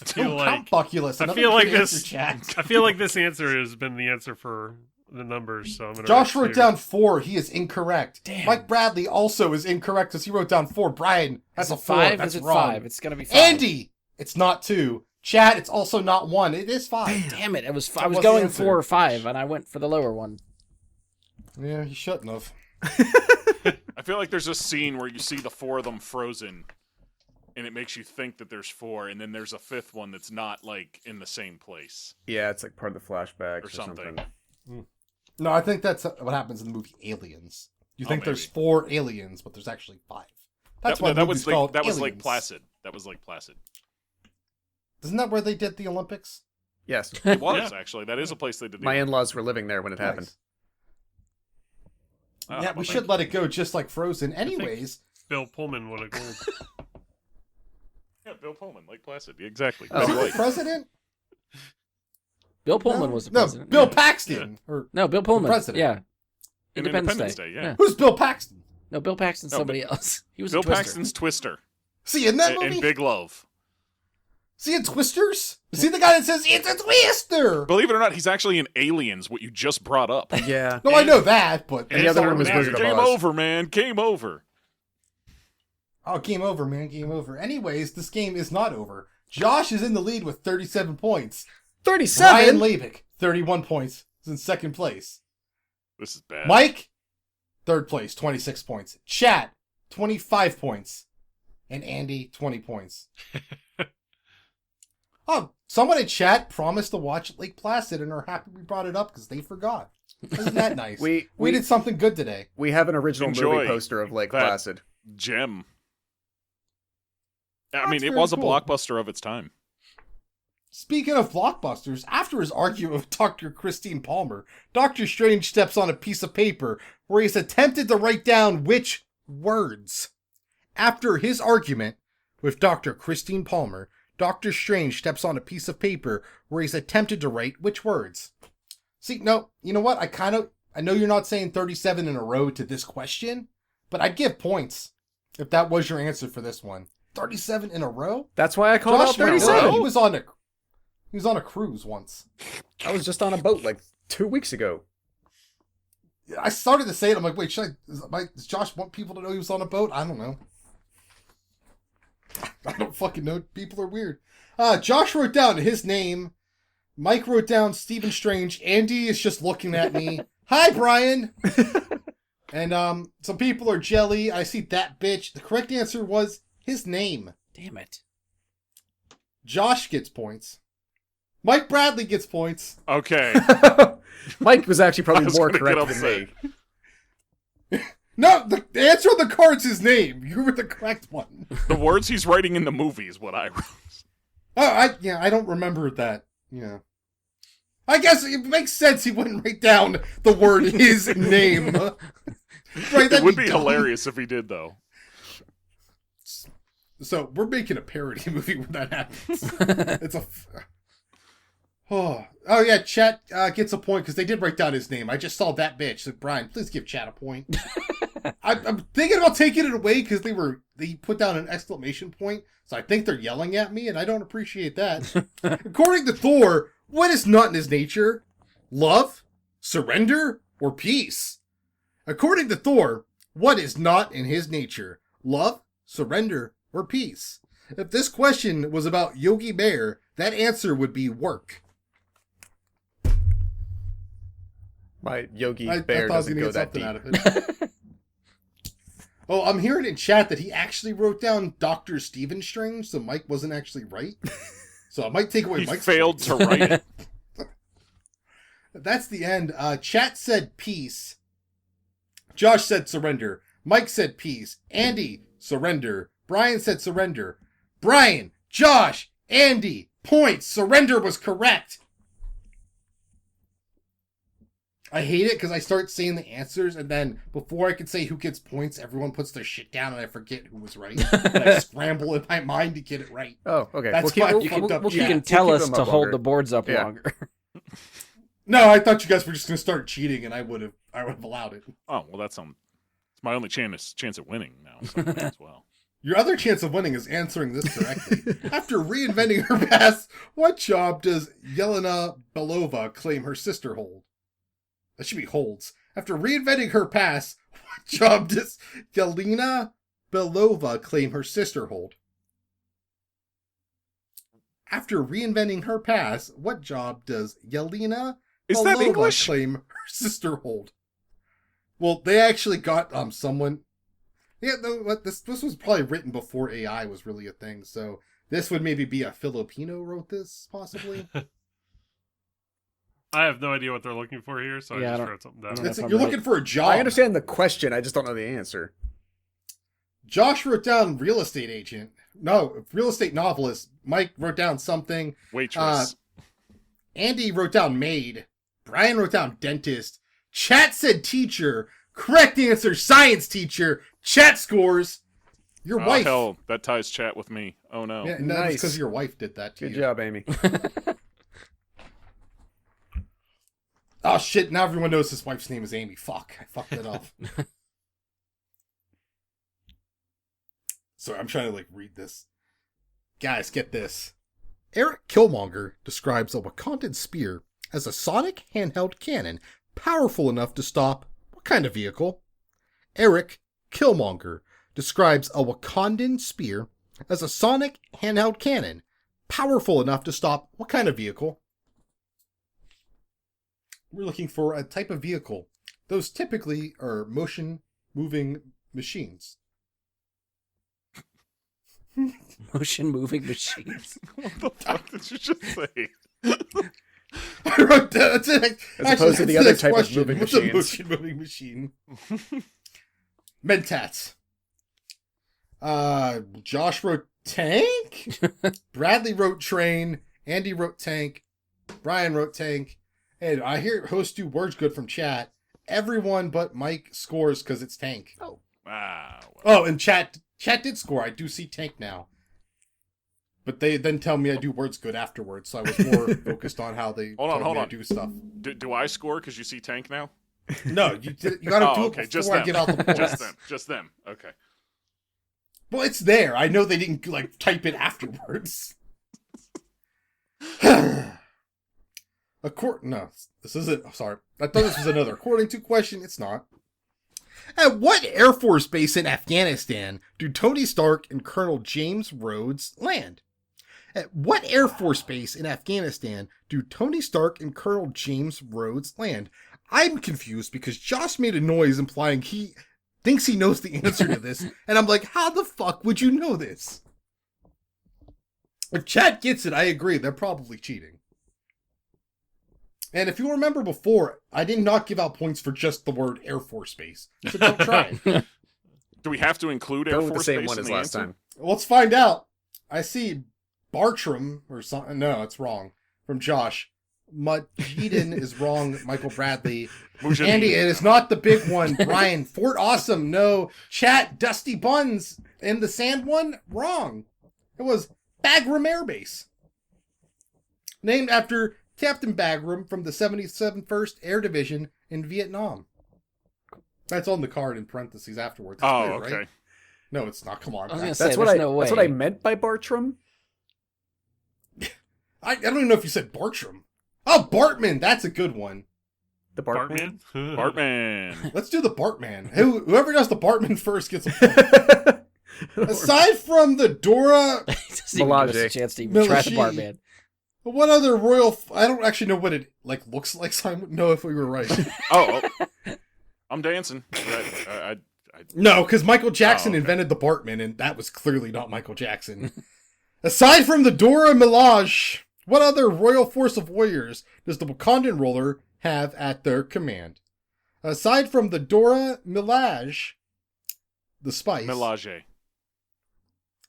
feel Don't like count Buckulus. I Another feel like good answer, this. Chat. I feel like this answer has been the answer for the numbers. So I'm gonna. Josh write wrote two. down 4. He is incorrect. Damn. Mike Bradley also is incorrect because he wrote down 4. Brian, that's Is a it 4. 5? That's Is it wrong. 5? It's gonna be 5. Andy, it's not 2. Chat, it's also not 1. It is 5. Damn it! I was That was the going answer. 4 or 5, and I went for the lower one. Yeah, he shouldn't have. I feel like there's a scene where you see the 4 of them frozen, and it makes you think that there's 4, and then there's a 5th one that's not like in the same place Yeah, it's like part of the flashbacks or something. No, I think that's what happens in the movie Aliens. You think there's maybe. 4 aliens, but there's actually 5. That's why that the was movie's called that was Lake Aliens. Placid. That was Lake Placid. Isn't that where they did the Olympics? Yes. It was actually. That is a place they did. My in-laws were living there when it happened. Nice. Yeah, we should let it go just like Frozen. think- Anyways, Bill Pullman would have gold. Yeah, Bill Pullman, Lake Placid. Exactly. Oh. was he Big the lake. president? Bill Pullman No? was the No, president. Bill Yeah. Paxton. Or No, Bill Pullman. president. Yeah. In Independence Day, yeah. who's Bill Paxton? No, Bill Paxton's No, somebody else. He was Bill a Twister. Paxton's Twister See in that movie? and Big Love. See in Twisters? See the guy that says it's a twister? Believe it or not, he's actually in Aliens, what you just brought up. Yeah. No, I know that, but And the other one was Terminator. Wizard of Game Oz. over, man. Game over. oh, game over, man, game over. Anyways, this game is not over. Josh is in the lead with 37 points. 37? Ryan Labick, 31 points, is in second place. This is bad. Mike, third place, 26 points. Chat, 25 points. And Andy, 20 points. Oh, someone in chat promised to watch Lake Placid and are happy we brought it up because they forgot. Isn't that nice? We did something good today. We have an original Enjoy movie poster of Lake that. Placid. Gem. I That's mean, it very was a cool. blockbuster of its time. Speaking of blockbusters, after his argument with Dr. Christine Palmer, Dr. Strange steps on a piece of paper where he's attempted to write down which words. After his argument with Dr. Christine Palmer, Dr. Strange steps on a piece of paper where he's attempted to write which words. See, no, you know what? I know you're not saying 37 in a row to this question, but I'd give points if that was your answer for this one. 37 in a row? That's why I called out Josh McDowell, 37. he was on a cruise once. I was just on a boat like 2 weeks ago. I started to say it. I'm like, wait, does Josh want people to know he was on a boat? I don't know. I don't fucking know. People are weird. Josh wrote down his name. Mike wrote down Stephen Strange. Andy is just looking at me. Hi, Brian. And some people are jelly. I see that bitch. The correct answer was his name. Damn it. Josh gets points. Mike Bradley gets points. Okay. Mike was actually I probably was more gonna get correct than me. No, the answer on the card's his name. You were the correct one. The words he's writing in the movie is what I wrote. Oh, I don't remember that. Yeah. I guess it makes sense he wouldn't write down the word his name. Right, It that'd would be dumb. hilarious if he did, though. So we're making a parody movie when that happens. It's a. Oh yeah, Chat gets a point because they did write down his name. I just saw that bitch. So Brian, please give Chat a point. I'm thinking about taking it away because they put down an exclamation point, so I think they're yelling at me, and I don't appreciate that. According to Thor, what is not in his nature? Love, surrender, or peace? According to Thor, what is not in his nature? Love, surrender, or peace? If this question was about Yogi Bear, that answer would be work. My Yogi I Bear thought I was doesn't gonna go get that something deep. out of it. Oh, I'm hearing in chat that he actually wrote down Dr. Stephen Strange, so Mike wasn't actually right. So I might take away He Mike's failed points. to write it. That's the end. Chat said peace. Josh said surrender. Mike said peace. Andy, surrender. Brian said surrender. Brian, Josh, Andy, points. Surrender was correct. I hate it because I start saying the answers, and then before I can say who gets points, everyone puts their shit down, and I forget who was right. And I scramble in my mind to get it right. Oh, okay. That's We'll why keep, you we'll, fucked up we'll chat. You keep- can tell we'll keep us them to up hold longer. the boards up Yeah. longer. No, I thought you guys were just going to start cheating, and I would have allowed it. Oh, well, it's my only chance at winning now so as well. Your other chance of winning is answering this correctly. After reinventing her past, what job does Yelena Belova claim her sister hold? That should be holds. After reinventing her past, what job does Yelena Belova claim her sister hold? After reinventing her past, what job does Yelena Is that Belova English? claim her sister hold? Well, they actually got someone. Yeah, no, this was probably written before AI was really a thing, so this would maybe be a Filipino wrote this, possibly. I have no idea what they're looking for here, so Yeah, I I just don't- wrote something I don't down. know It's, if I'm you're right. looking for a job. I understand the question. I just don't know the answer. Josh wrote down real estate agent. No, real estate novelist. Mike wrote down something. Waitress. Andy wrote down maid. Brian wrote down dentist. Chat said teacher. Correct answer, science teacher. Chat scores. Your Oh, wife. hell, that ties chat with me. Oh, no. Yeah, no, Nice. because your wife did that to Good you. job, Amy. Oh shit! Now everyone knows his wife's name is Amy. Fuck, I fucked it up. Sorry, I'm trying to read this. Guys, get this. Eric Killmonger describes a Wakandan spear as a sonic handheld cannon powerful enough to stop what kind of vehicle? Eric Killmonger describes a Wakandan spear as a sonic handheld cannon powerful enough to stop what kind of vehicle? We're looking for a type of vehicle. Those typically are motion-moving machines. Motion moving machines. What the fuck did you just say? I wrote that. That's it. As opposed to the other type of moving What's machines. a motion-moving machine? Mentats. Josh wrote tank. Bradley wrote train. Andy wrote tank. Brian wrote tank. And I hear host do words good from chat. Everyone but Mike scores because it's tank. Wow. Oh, and chat did score. I do see tank now. But they then tell me I do words good afterwards, so I was more focused on how they Hold on, told hold me on. to do stuff. Do I score because you see tank now? No, you gotta Oh, do okay, it just before I them. get out the points. Just them. Just them. Okay. Well, it's there. I know they didn't type it afterwards. No, this isn't. Sorry, I thought this was another. According to question, it's not. At what Air Force base in Afghanistan do Tony Stark and Colonel James Rhodes land? At what Air Force base in Afghanistan do Tony Stark and Colonel James Rhodes land? I'm confused because Josh made a noise implying he thinks he knows the answer to this, and I'm like, how the fuck would you know this? If chat gets it, I agree. They're probably cheating. And if you remember before, I did not give out points for just the word Air Force Base. So don't try. Do we have to include Air Go with the Force same Base one in as the last answer? time. Let's find out. I see Bartram or something. No, it's wrong. From Josh. Mudgeddon is wrong. Michael Bradley. Mujahideen. Andy, it is not the big one. Brian, Fort Awesome. No. Chat, Dusty Buns. And the sand one? Wrong. It was Bagram Air Base. Named after Captain Bagram from the 77st Air Division in Vietnam. That's on the card in parentheses afterwards. It's Oh, clear, okay. right? No, it's not. Come on. I was gonna That's say, what there's I. no way. That's what I meant by Bartram. I don't even know if you said Bartram. Oh, Bartman. That's a good one. The Bartman. Bartman? Bartman. Let's do the Bartman. Whoever does the Bartman first gets a point. Aside from the Dora, He doesn't even give us a Melage. chance to even try the Melage. Bartman. what other royal... I don't actually know what it looks like, so I wouldn't know if we were right. Oh, I'm dancing. I No, because Michael Jackson okay. invented the Bartman, and that was clearly not Michael Jackson. Aside from the Dora Milaje, what other royal force of warriors does the Wakandan ruler have at their command? Aside from the Dora Milaje, the spice, Melage.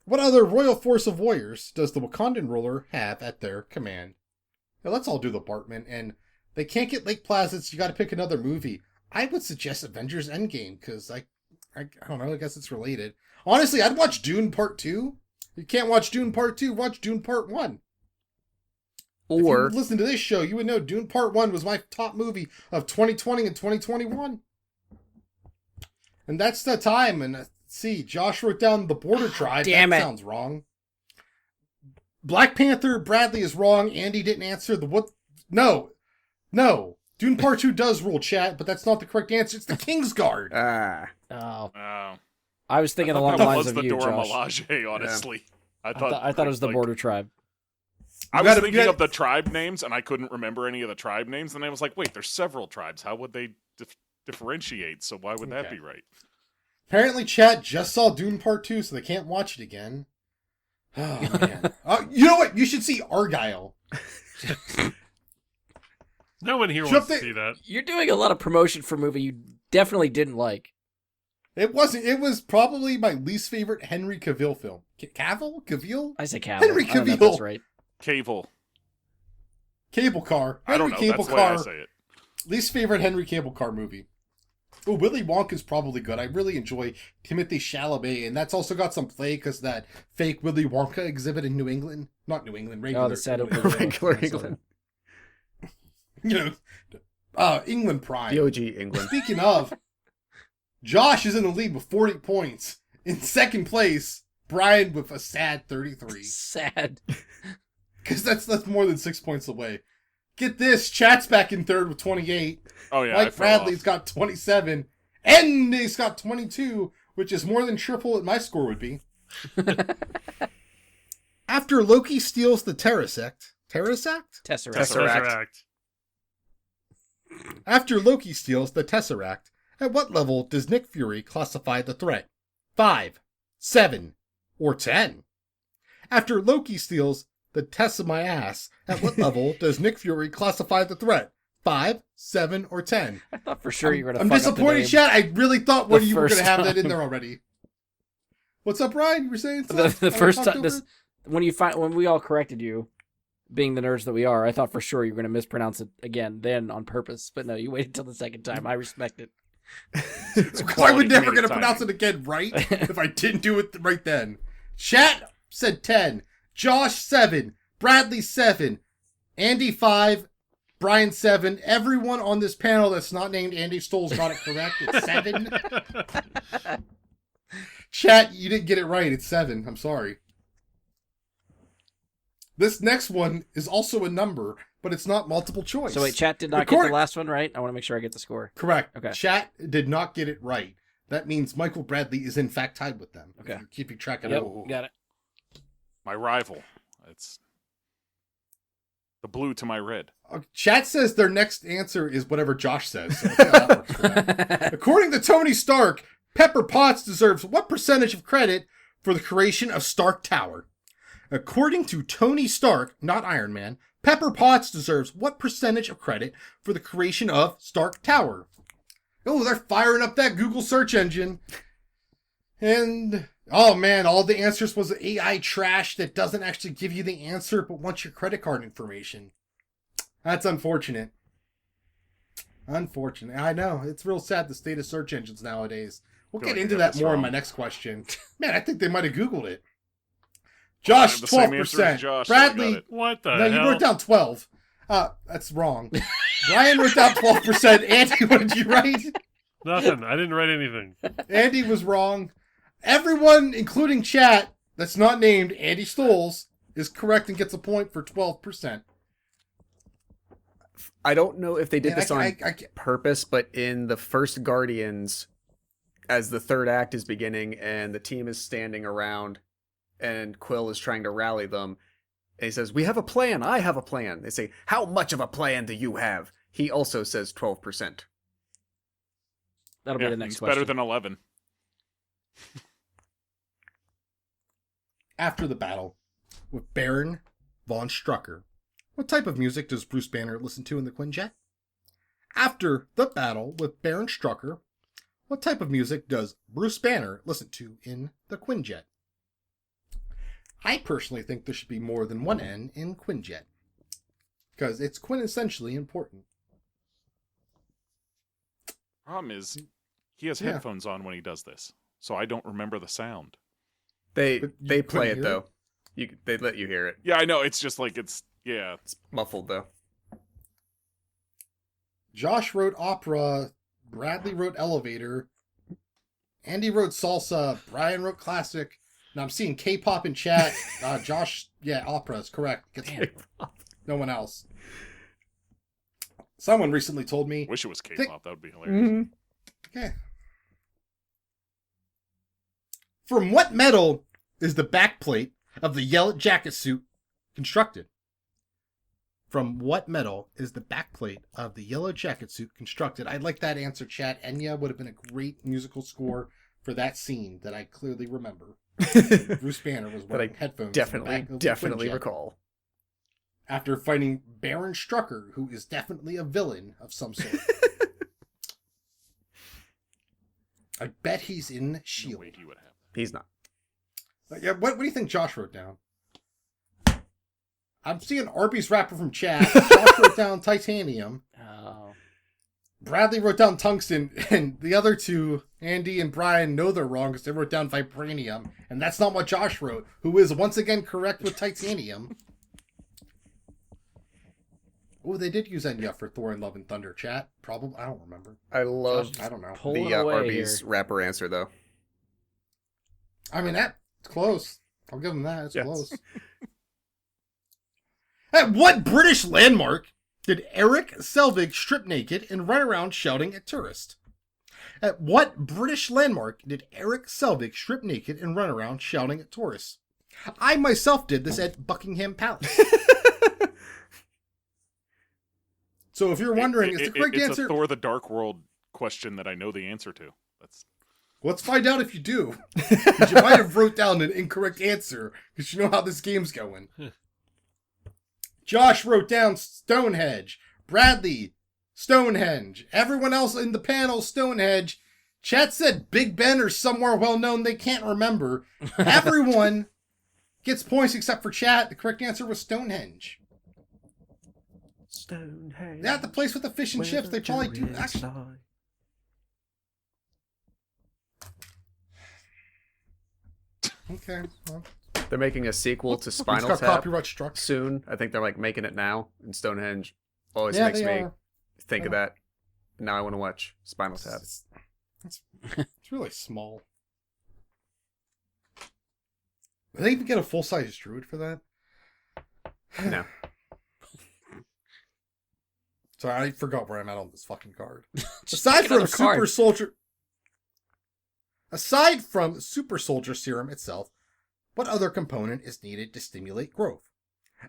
what other royal force of warriors does the Wakandan ruler have at their command? Now, let's all do the Bartman, and they can't get Lake Placid, so you got to pick another movie. I would suggest Avengers Endgame, because I don't know, I guess it's related. Honestly, I'd watch Dune Part 2. You can't watch Dune Part 2, watch Dune Part 1. If Or you listen to this show, you would know Dune Part 1 was my top movie of 2020 and 2021. And that's the time, and see, Josh wrote down the Border Tribe. damn That it. sounds wrong. Black Panther, Bradley is wrong. Andy didn't answer the what? No. Dune Part 2 does rule, chat, but that's not the correct answer. It's the Kingsguard. Oh, Oh. I was thinking I along thought the that lines was of the you, Dora Josh. Milaje, honestly. I thought it was the like, Border Tribe. I You was gotta- thinking you gotta- of the tribe names, and I couldn't remember any of the tribe names, and I was like, wait, there's several tribes. How would they differentiate, so why would that Okay. be right? Apparently, chat just saw Dune Part 2, so they can't watch it again. Oh, man. You know what? You should see Argyle. No one here Jump wants to the- see that. You're doing a lot of promotion for a movie you definitely didn't like. It wasn't. It was probably my least favorite Henry Cavill film. Cavill? I say Cavill. Henry I don't know if that's Cavill. right. Cable. Cable Car. I don't know. Henry Cable That's the way I Car. say it. Least favorite Henry Cable Car movie. Oh, Willy Wonka's probably good. I really enjoy Timothée Chalamet, and that's also got some play because that fake Willy Wonka exhibit in New England. Not New England, regular. Oh, the set of Regular England. You England Prime. The OG England. Speaking of, Josh is in the lead with 40 points. In second place, Brian with a sad 33. Sad. Because that's more than 6 points away. Get this, Chat's back in third with 28. Oh yeah, I Mike fell Bradley's off. got 27. And he's got 22, which is more than triple what my score would be. After Loki steals the Terrasect. Tesseract. Tesseract. After Loki steals the Tesseract, at what level does Nick Fury classify the threat? 5, 7, or 10? After Loki steals the Tessa my ass, at what level does Nick Fury classify the threat? 5, 7, or 10? I thought for sure you were gonna. I'm fuck up the disappointed, name. chat. I really thought one The of you were going to first have that in time. there already. What's up, Ryan? You were saying The something? first I time talked this over when we all corrected you, being the nerds that we are, I thought for sure you were going to mispronounce it again, then on purpose. But no, you waited till the second time. I respect it. it. Quality I would never comedic going to pronounce timing. it again right if I didn't do it right then. Chat said 10. Josh 7. Bradley 7. Andy 5. Brian 7. Everyone on this panel that's not named Andy Stoles got it correct. It's 7. Chat, you didn't get it right. It's 7. I'm sorry. This next one is also a number, but it's not multiple choice. So wait, chat did not get Record- the last one right. I want to make sure I get the score. Correct. Okay. Chat did not get it right. That means Michael Bradley is in fact tied with them. if Okay. you're keeping track of Yep, it. got it. My rival. It's the blue to my red. Chat says their next answer is whatever Josh says. So let's see how that works for them. According to Tony Stark, Pepper Potts deserves what percentage of credit for the creation of Stark Tower? According to Tony Stark, not Iron Man, Pepper Potts deserves what percentage of credit for the creation of Stark Tower? Oh, they're firing up that Google search engine. And, oh man, all the answers was AI trash that doesn't actually give you the answer but wants your credit card information. That's unfortunate. Unfortunate. I know. It's real sad, the state of search engines nowadays. We'll Feel get like into you got that this more in wrong. my next question. Man, I think they might have Googled it. Josh, I have the same answer as 12%. Josh, so I got Bradley, it. What the no, you hell? wrote down 12. That's wrong. Brian wrote down 12%. Andy, what did you write? Nothing. I didn't write anything. Andy was wrong. Everyone, including chat, that's not named Andy Stoles, is correct and gets a point for 12%. I don't know if they did Man, this on I purpose, but in the first Guardians, as the third act is beginning and the team is standing around and Quill is trying to rally them, and he says, "We have a plan. I have a plan." They say, "How much of a plan do you have?" He also says 12%. That'll Yeah, be the next it's question. better than 11. After the battle with Baron von Strucker, what type of music does Bruce Banner listen to in the Quinjet? After the battle with Baron Strucker, what type of music does Bruce Banner listen to in the Quinjet? I personally think there should be more than one N in Quinjet, because it's quintessentially important. Problem is, he has Yeah. headphones on when he does this, so I don't remember the sound. They But you they play couldn't it hear though. They let you hear it. Yeah, I know. It's just like yeah. It's muffled though. Josh wrote opera, Bradley wrote elevator, Andy wrote salsa, Brian wrote classic. Now I'm seeing K-pop in chat. Josh, yeah, opera is correct. Gets no one else. Someone recently told me. Wish it was K-pop. That would be hilarious. Okay. From what metal is the backplate of the Yellow Jacket suit constructed? From what metal is the backplate of the Yellow Jacket suit constructed? I'd like that answer, chat. Enya would have been a great musical score for that scene that I clearly remember. Bruce Banner was wearing headphones. Definitely recall. After fighting Baron Strucker, who is definitely a villain of some sort. I bet he's in No S.H.I.E.L.D. way he would have. He's not. Yeah, what do you think Josh wrote down? I'm seeing Arby's rapper from chat. Josh wrote down titanium. Oh. Bradley wrote down tungsten, and the other two, Andy and Brian, know they're wrong because they wrote down vibranium, and that's not what Josh wrote, who is once again correct with titanium. Oh, they did use Enya for Thor and Love and Thunder, chat. Probably, I don't remember. I love I don't know. Pull it the away Arby's here. rapper answer, though. I mean, that's close. I'll give them that. It's Yes. close. At what British landmark did Eric Selvig strip naked and run around shouting at tourists? At what British landmark did Eric Selvig strip naked and run around shouting at tourists? I myself did this at Buckingham Palace. So if you're wondering, is the correct it's answer... a Thor: The Dark World question that I know the answer to. That's Let's find out if you do. 'Cause you might have wrote down an incorrect answer, because you know how this game's going. Josh wrote down Stonehenge. Bradley, Stonehenge. Everyone else in the panel, Stonehenge. Chat said Big Ben or somewhere well known they can't remember. Everyone gets points except for chat. The correct answer was Stonehenge. Stonehenge. Yeah, the place with the fish and chips. They probably do. Actually, okay. Well, They're making a sequel to it's Spinal got Tap copyright struck. soon. I think they're like making it now. And Stonehenge always Yeah, makes they me are. think of Yeah. that. Now I want to watch Spinal Tap. It's really small. Did they even get a full-size druid for that? No. Sorry, I forgot where I'm at on this fucking card. Aside pick from another card. Aside from Super Soldier Serum itself, what other component is needed to stimulate growth?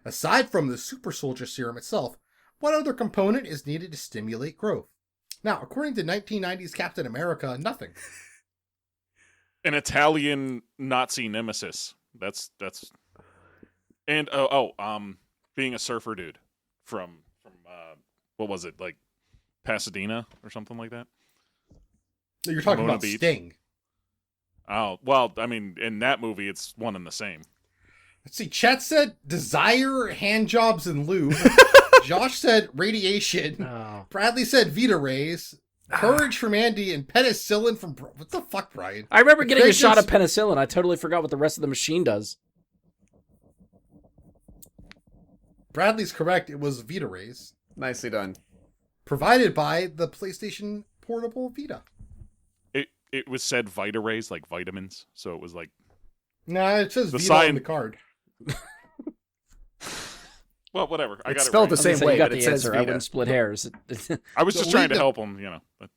Aside from the Super Soldier Serum itself, what other component is needed to stimulate growth? Now, according to 1990s Captain America, nothing. an Italian Nazi nemesis. That's and being a surfer dude from what was it, like Pasadena or something like that? You're talking Pomona about Beach. Sting. Oh, well, I mean, in that movie, it's one and the same. Let's see, Chet said desire, hand jobs, and lube. Josh said radiation. Oh. Bradley said Vita Rays. Courage from Andy and penicillin from... What the fuck, Brian? I remember getting a shot of Fragrance- penicillin. I totally forgot what the rest of the machine does. Bradley's correct. It was Vita Rays. Nicely done. Provided by the PlayStation Portable Vita. It was said Vita Rays, like vitamins, so it was like, Nah, it says The Vita on sign- the card. well, whatever. I It's got spelled it the right. I was same gonna say, way, you got but it the says answer. I Vita. wouldn't split hairs. I was just So trying leave to the- help him, you know. But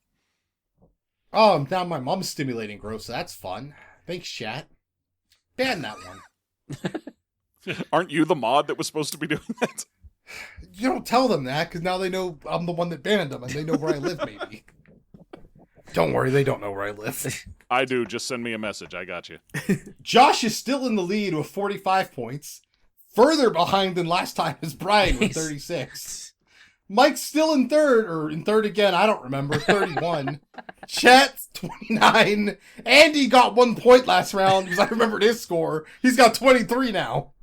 Oh, now my mom's stimulating growth, so that's fun. Thanks, chat. Ban that one. aren't you the mod that was supposed to be doing that? You don't tell them that, because now they know I'm the one that banned them, and they know where I live, maybe. Don't worry, they don't know where I live. I do. Just send me a message. I got you. Josh is still in the lead with 45 points. Further behind than last time is Brian with 36. Mike's still in third, or in third again, I don't remember, 31. Chet, 29. Andy got 1 point last round, because I remembered his score. He's got 23 now.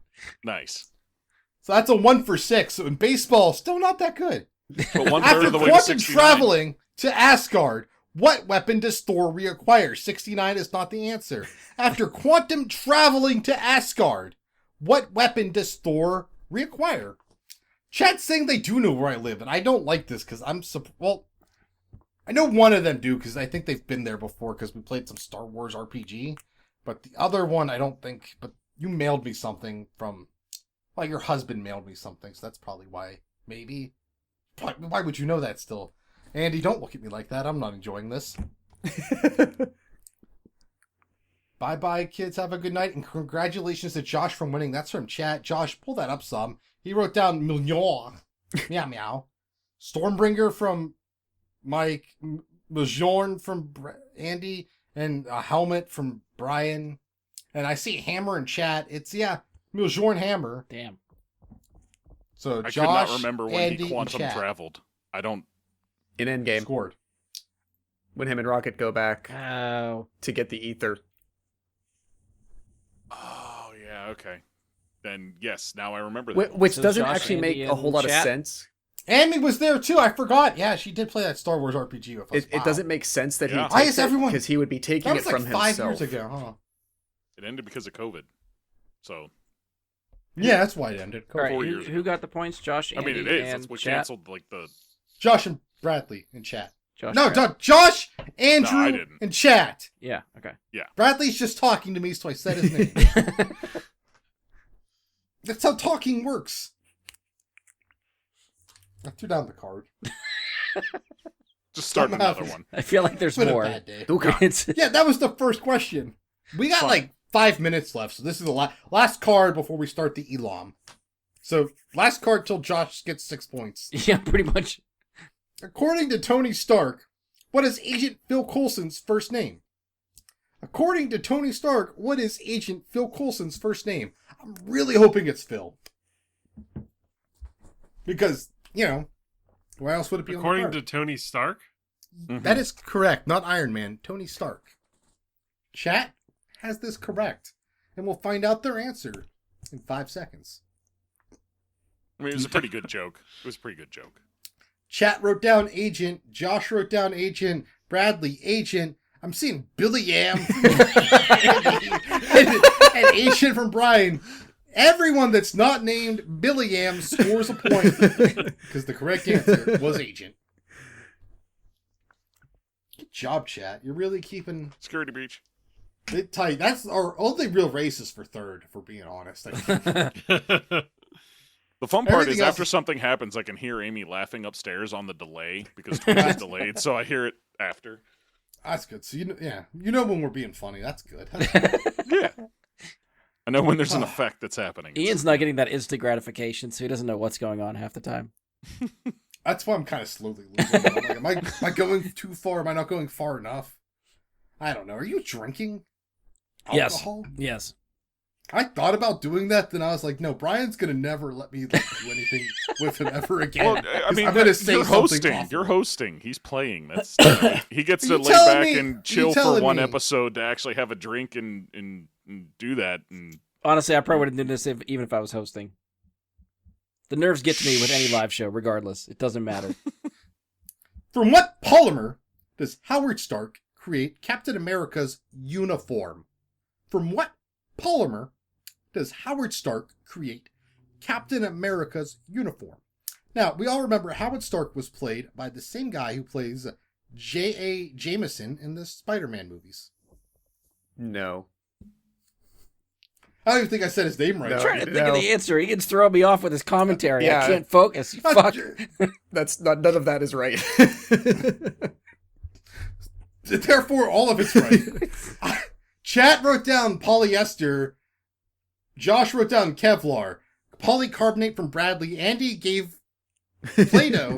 Nice. So that's a 1 for 6. So in baseball, still not that good. But 1/3 After of the way to quantum 69. traveling to Asgard, what weapon does Thor reacquire? 69 is not the answer. After quantum traveling to Asgard, what weapon does Thor reacquire? Chat's saying they do know where I live, and I don't like this because well, I know one of them do because I think they've been there before because we played some Star Wars RPG, but the other one I don't think. But you mailed me something from, well, your husband mailed me something, so that's probably why. Maybe. Why would you know that still? Andy, don't look at me like that. I'm not enjoying this. Bye-bye, kids. Have a good night. And congratulations to Josh for winning. That's from chat. Josh, pull that up some. He wrote down million. Meow meow. Stormbringer from Mike. Mjorn from Andy. And a helmet from Brian. And I see Hammer in chat. It's, Mjorn Hammer. Damn. So I Josh, could not remember when Andy, he and quantum chat traveled. I don't. In Endgame, scored. when him and Rocket go back Oh. to get the ether. Oh yeah, okay. Then yes, now I remember that. Which So doesn't Josh, actually Andy, make a whole and lot of chat? sense. Amy was there too. I forgot. Yeah, she did play that Star Wars RPG with us. It doesn't make sense that Yeah. he Why takes is it everyone- because he would be taking That it was like from 5 himself. years ago, huh? It ended because of COVID. So Yeah, that's why it ended. All right, 4 who, years who got the points? Josh, I mean, Andy, it is. and That's what chat? canceled like the. Josh and Bradley in chat. Josh, No, Brad. Josh, Andrew, No, I didn't. in chat. Yeah, okay. Bradley's just talking to me, so I said his name. That's how talking works. I threw down the card. Just start Somehow- another one. I feel like there's It's been more. a bad day. It's- Yeah, that was the first question. We got Fine. like 5 minutes left, so this is the last card before we start the Elam. So, last card till Josh gets 6 points. yeah, pretty much. According to Tony Stark, what is Agent Phil Coulson's first name? According to Tony Stark, what is Agent Phil Coulson's first name? I'm really hoping it's Phil. Because, why else would it be According on the to Tony Stark, Mhm. That is correct, not Iron Man, Tony Stark. Chat has this correct, and we'll find out their answer in 5 seconds. I mean, it was a pretty good joke. It was a pretty good joke. Chat wrote down Agent, Josh wrote down Agent, Bradley, Agent. I'm seeing Billy Yam and Agent from Brian. Everyone that's not named Billy Yam scores a point because the correct answer was Agent. Good job, chat. You're really keeping Security breach. it tight. That's our only real races for third, if we're being honest. The fun part Everything is else after is- something happens, I can hear Amy laughing upstairs on the delay because Twitch is delayed, so I hear it after. That's good. So you know when we're being funny. That's good. Yeah. I know when there's an effect that's happening. Ian's not getting that instant gratification, so he doesn't know what's going on half the time. That's why I'm kind of slowly losing. I'm like, am I going too far? Am I not going far enough? I don't know. Are you drinking Yes. alcohol? Yes. I thought about doing that, then I was like, no, Brian's gonna never let me do anything with him ever again. Well, I 'Cause mean, I'm gonna say you're something hosting. awful. You're hosting. He's playing. That's he gets Are to you lay telling back me- and are you chill for telling one me- episode to actually have a drink and do that. And Honestly, I probably wouldn't do this even if I was hosting. The nerves get to me with any live show, regardless. It doesn't matter. From what polymer does Howard Stark create Captain America's uniform? From what polymer does Howard Stark create Captain America's uniform? Now, we all remember Howard Stark was played by the same guy who plays J.A. Jameson in the Spider-Man movies. No. I don't even think I said his name right. No. I'm trying to think No. of the answer. He gets throwing me off with his commentary. Yeah. I can't focus. Uh, Fuck. That's not. None of that is right. Therefore, all of it's right. Chat wrote down polyester. Josh wrote down Kevlar. Polycarbonate from Bradley. Andy gave Plato.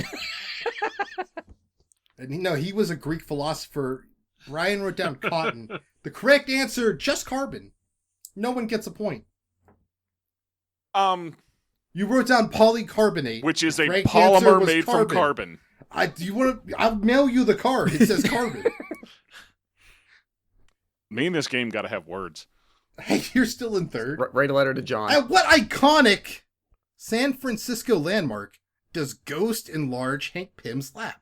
And he was a Greek philosopher. Ryan wrote down cotton. The correct answer, just carbon. No one gets a point. You wrote down polycarbonate. which is a Correct answer polymer was made from carbon. Do you want to? I'll mail you the card. It says carbon. Me and this game got to have words. Hey, you're still in third. Write a letter to John. What iconic San Francisco landmark does Ghost enlarge Hank Pym's lab?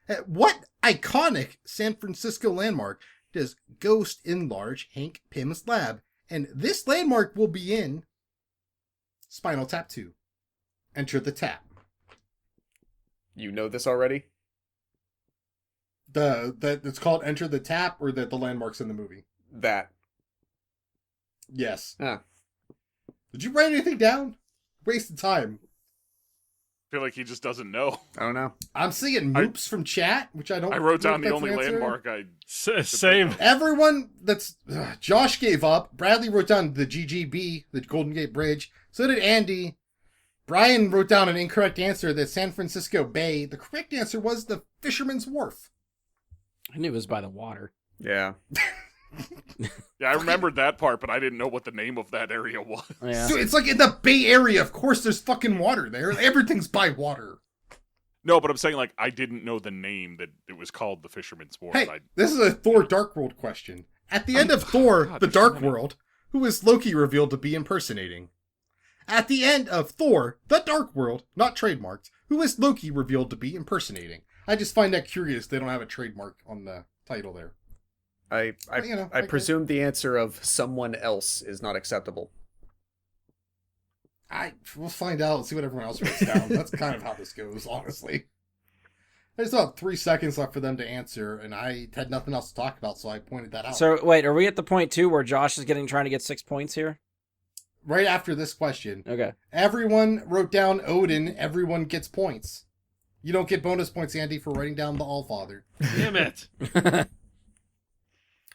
At what iconic San Francisco landmark does Ghost enlarge Hank Pym's lab? And this landmark will be in Spinal Tap 2. Enter the tap. You know this already? It's called Enter the Tap, or the landmarks in the movie? That. Yes. Ah. Did you write anything down? Wasted time. I feel like he just doesn't know. I don't know. I'm seeing moops from chat, which I don't. I wrote know down if the that's only an answer. landmark I. Same. Everyone that's Josh gave up. Bradley wrote down the GGB, the Golden Gate Bridge. So did Andy. Brian wrote down an incorrect answer that San Francisco Bay. The correct answer was the Fisherman's Wharf. I knew it was by the water. Yeah. Yeah, I remembered that part, but I didn't know what the name of that area was. Yeah. Dude, it's like in the Bay Area. Of course, there's fucking water there. Everything's by water. No, but I'm saying, like, I didn't know the name that it was called the Fisherman's Wharf. Hey, this is a Thor Dark World question. At the end of Thor, God, the there's so Dark many. World, who is Loki revealed to be impersonating? At the end of Thor, the Dark World, not trademarked, who is Loki revealed to be impersonating? I just find that curious they don't have a trademark on the title there. I presume the answer of someone else is not acceptable. We'll find out and see what everyone else writes down. That's kind of how this goes, honestly. There's about 3 seconds left for them to answer, and I had nothing else to talk about, so I pointed that out. So wait, are we at the point too where Josh is trying to get 6 points here? Right after this question, Okay. everyone wrote down Odin. Everyone gets points. You don't get bonus points, Andy, for writing down the Allfather. Damn it.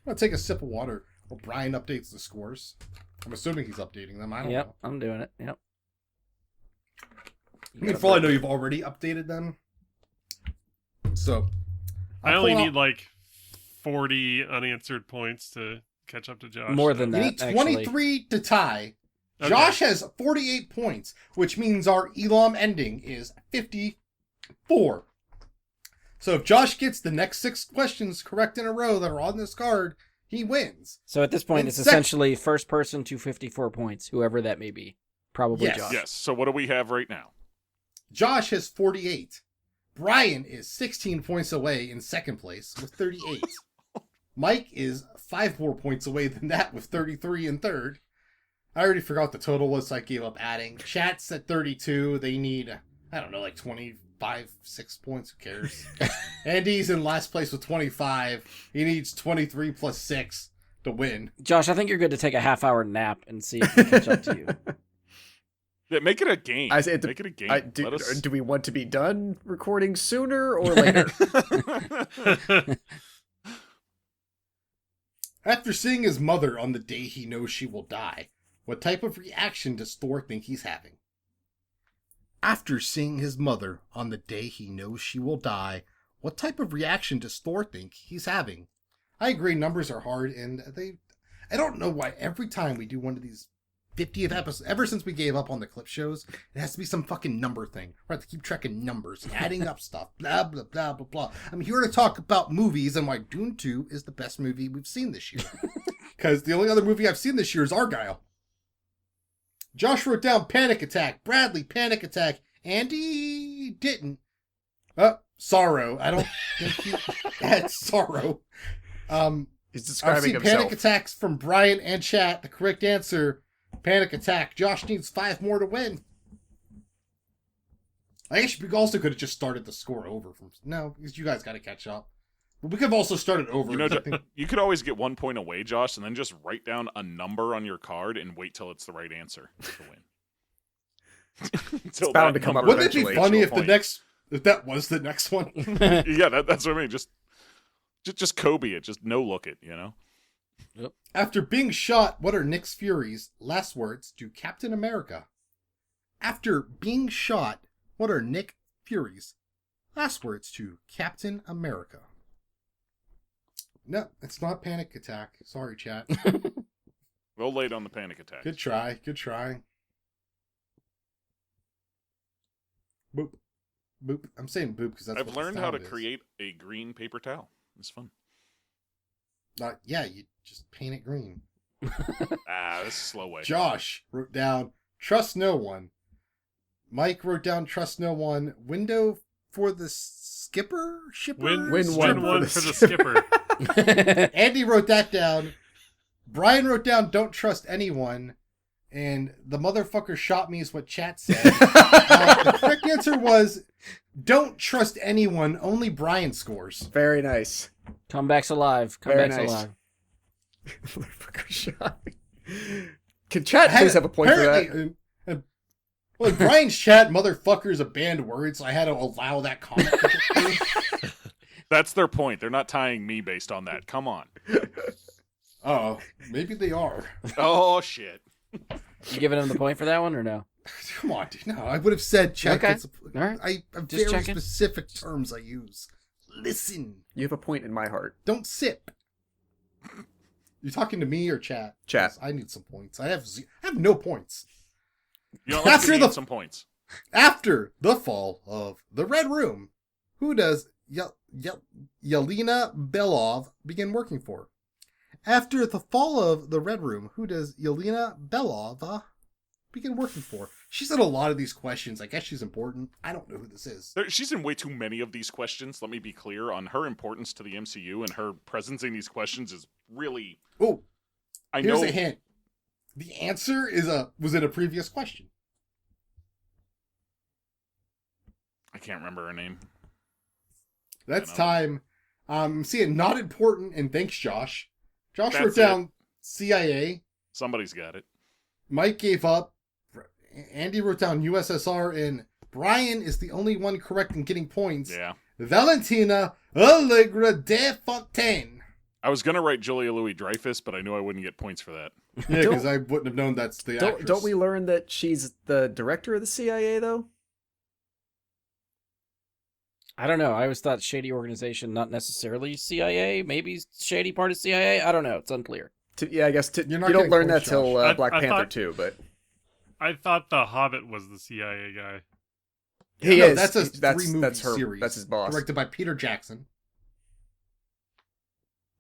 I'm going to take a sip of water while Brian updates the scores. I'm assuming he's updating them. I don't Yep, know. I'm doing it. Yep. I mean, for all I know, you've already updated them. So, I I'll only pull need out- like 40 unanswered points to catch up to Josh. More so- than You that, need actually. 23 to tie. Okay. Josh has 48 points, which means our Elam ending is 54. So if Josh gets the next 6 questions correct in a row that are on this card, he wins. So at this point, And it's essentially first person to 54 points, whoever that may be. Probably Yes. Josh. Yes, so what do we have right now? Josh has 48. Brian is 16 points away in second place with 38. Mike is 5 more points away than that with 33 in third. I already forgot what the total was, so I gave up adding. Chat's at 32. They need, I don't know, like 25, 6 points. Who cares? Andy's in last place with 25. He needs 23 plus 6 to win. Josh, I think you're good to take a half-hour nap and see if we catch up to you. Yeah, make it a game. I say Make it a game. do we want to be done recording sooner or later? After seeing his mother on the day he knows she will die, what type of reaction does Thor think he's having? After seeing his mother on the day he knows she will die, what type of reaction does Thor think he's having? I agree, numbers are hard, and I don't know why every time we do one of these 50th episodes, ever since we gave up on the clip shows, it has to be some fucking number thing. We have to keep tracking numbers, adding up stuff, blah, blah, blah, blah, blah. I'm here to talk about movies and why Dune 2 is the best movie we've seen this year. Because the only other movie I've seen this year is Argyle. Josh wrote down Panic Attack. Bradley, Panic Attack. Andy didn't. Sorrow. I don't think he had Sorrow. He's I've describing seen himself. Panic Attacks from Brian and chat. The correct answer, Panic Attack. Josh needs 5 more to win. I guess we also could have just started the score over from... No, because you guys got to catch up. But we could have also started over. You know, 'cause I think- you could always get 1 point away, Josh, and then just write down a number on your card and wait till it's the right answer to win. Till bound that to come up number Wouldn't it be eventually. funny gets if you a the point. next... If that was the next one? Yeah, that's what I mean. Just Kobe it. Just no look it, you know? After being shot, what are Nick Fury's last words to Captain America? After being shot, what are Nick Fury's last words to Captain America? No, it's not Panic Attack. Sorry, chat. Well laid on the panic attack. Good try. Good try. Boop. Boop. I'm saying boop because that's I've what the learned how to sound is. create a green paper towel. It's fun. Yeah, you just paint it green. This is a slow way. Josh wrote down, trust no one. Mike wrote down, trust no one. Window for the skipper? Shipper? Win one for the skipper. skipper. Andy wrote that down. Brian wrote down, don't trust anyone. And the motherfucker shot me is what chat said. The correct answer was, don't trust anyone. Only Brian scores. Very nice. Comeback's alive. Very Comeback's nice. alive. Motherfucker shot me. Can chat please have a point for that? Apparently, well, in Brian's chat, motherfucker is a banned word, so I had to allow that comment. to get through. That's their point. They're not tying me based on that. Come on. Oh, maybe they are. Oh, shit. You giving him the point for that one or no? Come on, dude. No, I would have said Chat Okay. gets a All right. I have Just very checking. specific terms I use. Listen. You have a point in my heart. Don't sip. You talking to me or Chat? Chat. 'Cause I need some points. I have no points. You know, let's After give the- Ian some points. After the fall of the Red Room, who does Yelena Belov begin working for? After the fall of the Red Room, who does Yelena Belov begin working for? She's in a lot of these questions. I guess she's important. I don't know who this is. She's in way too many of these questions. Let me be clear on her importance to the MCU, and her presence in these questions is really. Oh, I here's know. a hint. The answer was in a previous question. I can't remember her name. That's I know. time. I'm seeing not important, and thanks, Josh. Josh That's wrote down CIA. Somebody's got it. Mike gave up. Andy wrote down USSR, and Brian is the only one correct in getting points. Yeah. Valentina Allegra de Fontaine. I was gonna write Julia Louis-Dreyfus, but I knew I wouldn't get points for that. Yeah, because I wouldn't have known that's the actress. Don't we learn that she's the director of the CIA though? I don't know. I always thought shady organization, not necessarily CIA. Maybe shady part of CIA. I don't know. It's unclear. Yeah, I guess You're you not don't getting learn that points, till Josh. Black I Panther thought- 2, but I thought the Hobbit was the CIA guy. he No, is. that's a that's three-movie that's her. series. That's his boss. Directed by Peter Jackson.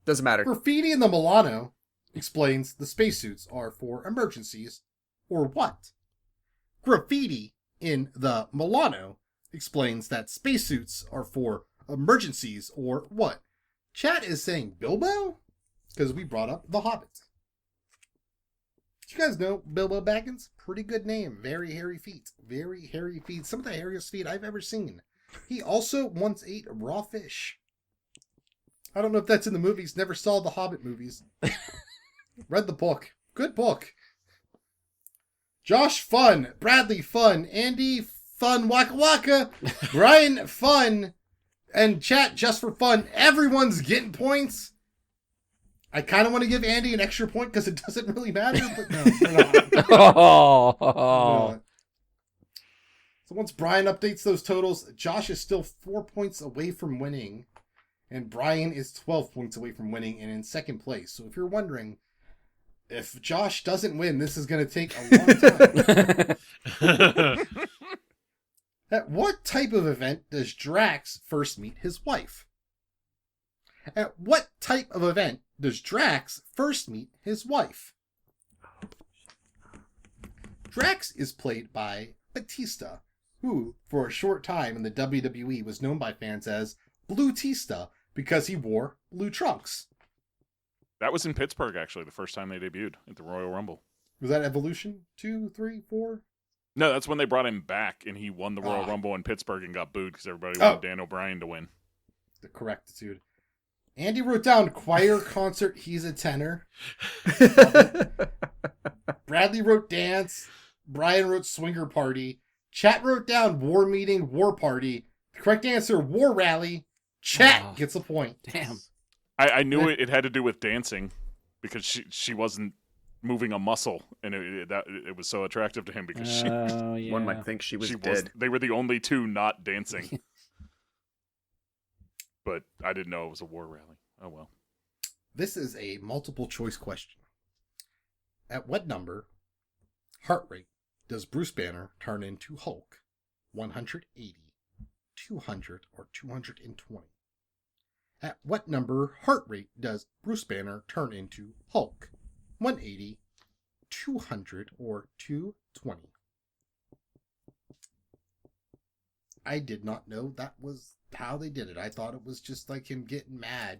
Doesn't matter. Graffiti in the Milano explains the spacesuits are for emergencies, or what? Graffiti in the Milano explains that spacesuits are for emergencies, or what? Chat is saying Bilbo? Because we brought up The Hobbit. Did you guys know Bilbo Baggins? Pretty good name. Very hairy feet. Very hairy feet. Some of the hairiest feet I've ever seen. He also once ate raw fish. I don't know if that's in the movies. Never saw the Hobbit movies. Read the book. Good book. Josh fun. Bradley fun. Andy fun. Waka waka. Brian fun. And chat just for fun. Everyone's getting points. I kind of want to give Andy an extra point because it doesn't really matter, but no, we're not. Oh, We're not. So once Brian updates those totals, Josh is still 4 points away from winning, and Brian is 12 points away from winning and in second place. So if you're wondering, if Josh doesn't win, this is going to take a long time. At what type of event does Drax first meet his wife? At what type of event does Drax first meet his wife? Drax is played by Batista, who, for a short time in the WWE, was known by fans as Blue Tista because he wore blue trunks. That was in Pittsburgh, actually, the first time they debuted at the Royal Rumble. Was that Evolution? 2, 3, 4? No, that's when they brought him back, and he won the Royal Ah. Rumble in Pittsburgh and got booed because everybody Oh. wanted Dan O'Brien to win. The correctitude. Andy wrote down choir concert, he's a tenor. Bradley wrote dance. Brian wrote swinger party. Chat wrote down war meeting, war party. The correct answer, war rally. Chat Oh. gets a point. damn. I knew it had to do with dancing because she wasn't moving a muscle, and it was so attractive to him because Oh, yeah. One might think she was she dead. they were the only two not dancing. But I didn't know it was a war rally. Oh well. This is a multiple choice question. At what number, heart rate, does Bruce Banner turn into Hulk? 180, 200, or 220? At what number heart rate does Bruce Banner turn into Hulk? 180, 200, or 220? I did not know that was how they did it. I thought it was just like him getting mad.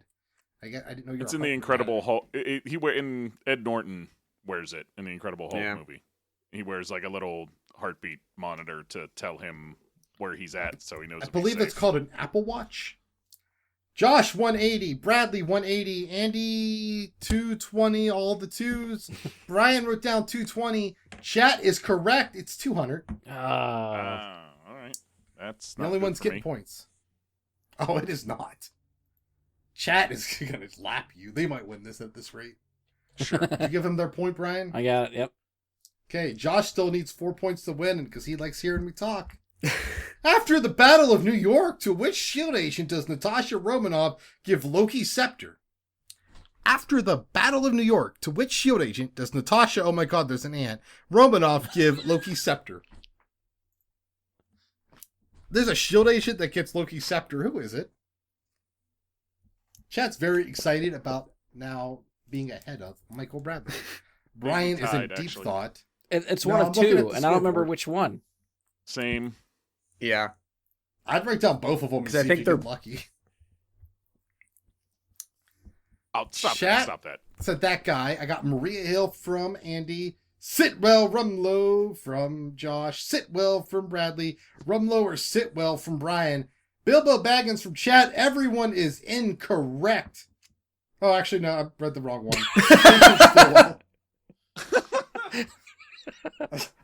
I didn't know you were It's in the Incredible Hulk. In Ed Norton wears it in the Incredible Hulk Yeah. movie. He wears like a little heartbeat monitor to tell him where he's at, so he knows. I if he's believe it's safe. called an Apple Watch. Josh 180, Bradley 180, Andy 220, all the twos. Brian wrote down 220. Chat is correct. It's 200. Ah. All right. That's The not only good one's for getting me. points. Oh, it is not. Chat is going to lap you. They might win this at this rate. Sure. Did you give them their point, Brian? I got it. Yep. Okay, Josh still needs 4 points to win because he likes hearing me talk. After the Battle of New York, to which S.H.I.E.L.D. agent does Natasha Romanoff give Loki's scepter? After the Battle of New York, to which S.H.I.E.L.D. agent does Natasha, oh my god, there's an ant, Romanoff give Loki's scepter? There's a S.H.I.E.L.D. agent that gets Loki's scepter. Who is it? Chat's very excited about now being ahead of Michael Bradley. Brian is in tied, deep actually. thought. It's No, one I'm of looking at two, the and I don't remember scoreboard. which one. Same. Yeah. I'd write down both of them and 'Cause see I if think you they're- get lucky. Oh, stop Chat? that. Stop that. Said that guy. I got Maria Hill from Andy. Sitwell Rumlow from Josh. Sitwell from Bradley. Rumlow or Sitwell from Brian. Bilbo Baggins from Chat. Everyone is incorrect. Oh, actually, no, I read the wrong one.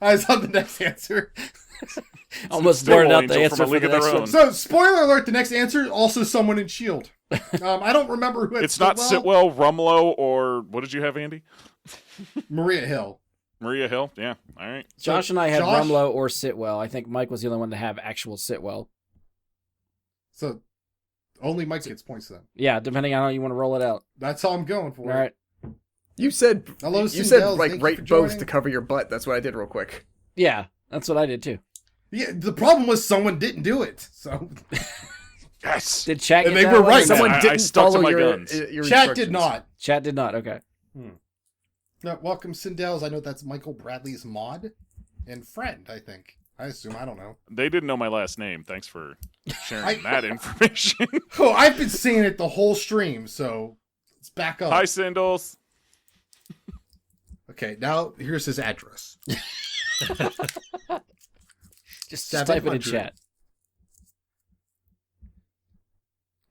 I was on the next answer. Almost Still blurted out Angel the answer from A for League the of Their next Own. one. So, spoiler alert, the next answer is also someone in S.H.I.E.L.D. I don't remember who had It's not Sitwell, Rumlow, or what did you have, Andy? Maria Hill. Maria Hill? Yeah. All right. Josh and I had Josh- Rumlow or Sitwell. I think Mike was the only one to have actual Sitwell. So, only Mike gets points then. Yeah, depending on how you want to roll it out. That's all I'm going for. All right. You said Hello, you said Sindels. like Thank you write for both joining. to cover your butt. That's what I did real quick. Yeah, that's what I did too. Yeah, the problem was someone didn't do it. So Yes. Did Chat And get they that were one? right. Someone I didn't stuck to follow my your, guns. your Chat did instructions. not. Chat did not. Okay. No, welcome, Sindels. I know that's Michael Bradley's mod and friend, I think. I assume. I don't know. They didn't know my last name. Thanks for sharing I- that information. Oh, I've been saying it the whole stream, so let's back up. Hi, Sindles. Okay, now here's his address. Just type it in 700. chat.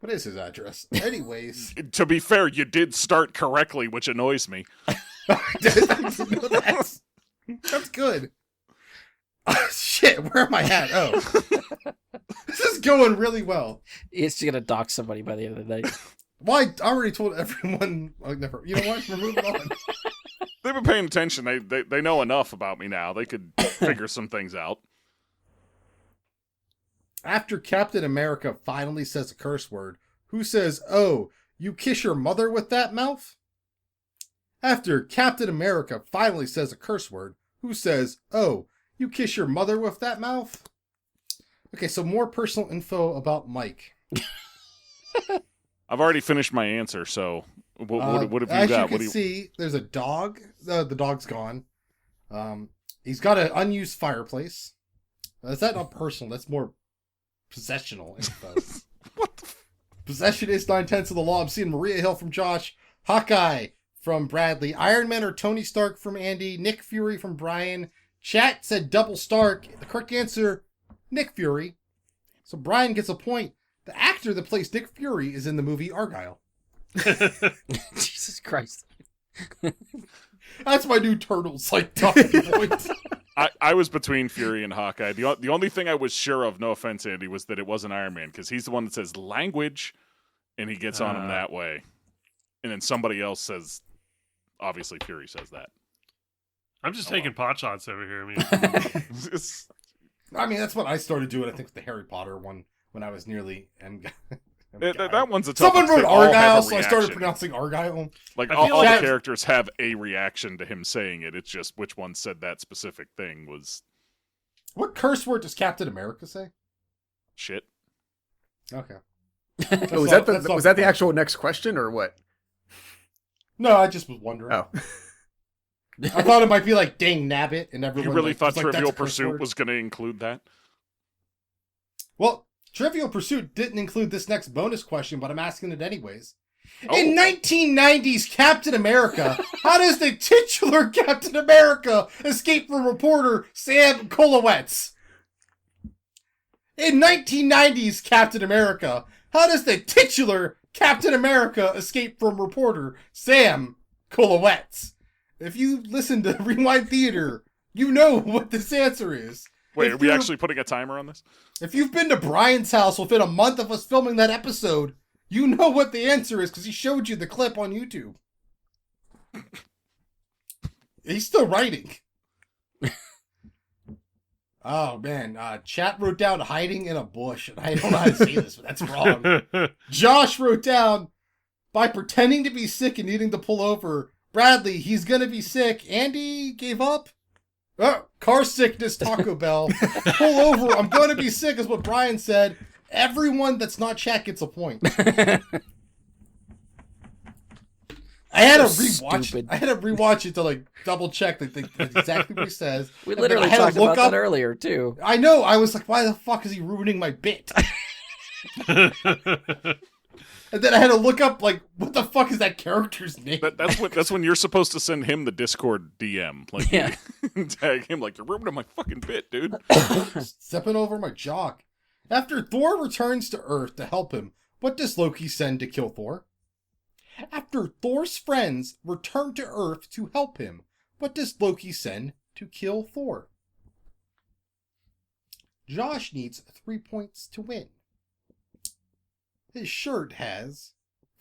What is his address? Anyways. To be fair, you did start correctly, which annoys me. That's good. Oh, shit, where am I at? Oh. This is going really well. It's just gonna dox somebody by the end of the night. Well, I already told everyone. Oh, never. You know what? We're moving on. They've been paying attention. They know enough about me now. They could figure some things out. After Captain America finally says a curse word, who says, "Oh, you kiss your mother with that mouth?" After Captain America finally says a curse word, who says, "Oh, you kiss your mother with that mouth?" Okay, so more personal info about Mike. I've already finished my answer, so what have you As got? you can see, there's a dog. The dog's gone. He's got an unused fireplace. That's not personal. That's more possessional info. What the Possession is 9/10 of the law. I'm seeing Maria Hill from Josh, Hawkeye from Bradley, Iron Man or Tony Stark from Andy, Nick Fury from Brian. Chat said double Stark. The correct answer, Nick Fury. So Brian gets a point. The actor that plays Nick Fury is in the movie Argyle. Jesus Christ. That's my new Turtles like talking point. I was between Fury and Hawkeye. The only thing I was sure of, no offense, Andy, was that it wasn't Iron Man, because he's the one that says language, and he gets on him that way. And then somebody else says, obviously Fury says that. I'm just taking pot shots over here. I mean, It's- I mean, that's what I started doing, I think, with the Harry Potter one when I was nearly M. that one's a tough Someone one, 'cause wrote they all have a Argyle, so I started reaction. pronouncing Argyle. Like, I all, feel all like- the characters have a reaction to him saying it. It's just which one said that specific thing was What curse word does Captain America say? shit. Okay. Oh, was that the actual next question or what? No, I just was wondering. Oh. I thought it might be like dang nabbit and You everyone. really like, thought was like, Trivial "That's a curse Pursuit word." was going to include that? Well, Trivial Pursuit didn't include this next bonus question, but I'm asking it anyways. Oh. In 1990s Captain America, how does the titular Captain America escape from reporter Sam Kolowitz? In 1990s Captain America, how does the titular Captain America escape from reporter Sam Kolowitz? If you listen to Rewind Theater, you know what this answer is. Wait, If are we you're- actually putting a timer on this? If you've been to Brian's house within a month of us filming that episode, you know what the answer is because he showed you the clip on YouTube. He's still writing. Oh man, chat wrote down hiding in a bush, and I don't know how to say this, but that's wrong. Josh wrote down, by pretending to be sick and needing to pull over, Bradley, he's gonna be sick. Andy gave up. Oh, car sickness, Taco Bell. Pull over, I'm gonna be sick is what Brian said. Everyone that's not chat gets a point. I had to rewatch. Stupid. I had to rewatch it to like double check that that's exactly what he says. We And then literally I had to talked look about up- that earlier too. I know. I was like, why the fuck is he ruining my bit? And then I had to look up like, what the fuck is that character's name? That's when you're supposed to send him the Discord DM. Like, Yeah. tag him like, you're ruining my fucking bit, dude. Stepping over my jock. After Thor returns to Earth to help him, what does Loki send to kill Thor? After Thor's friends return to Earth to help him, what does Loki send to kill Thor? Josh needs 3 points to win. His shirt has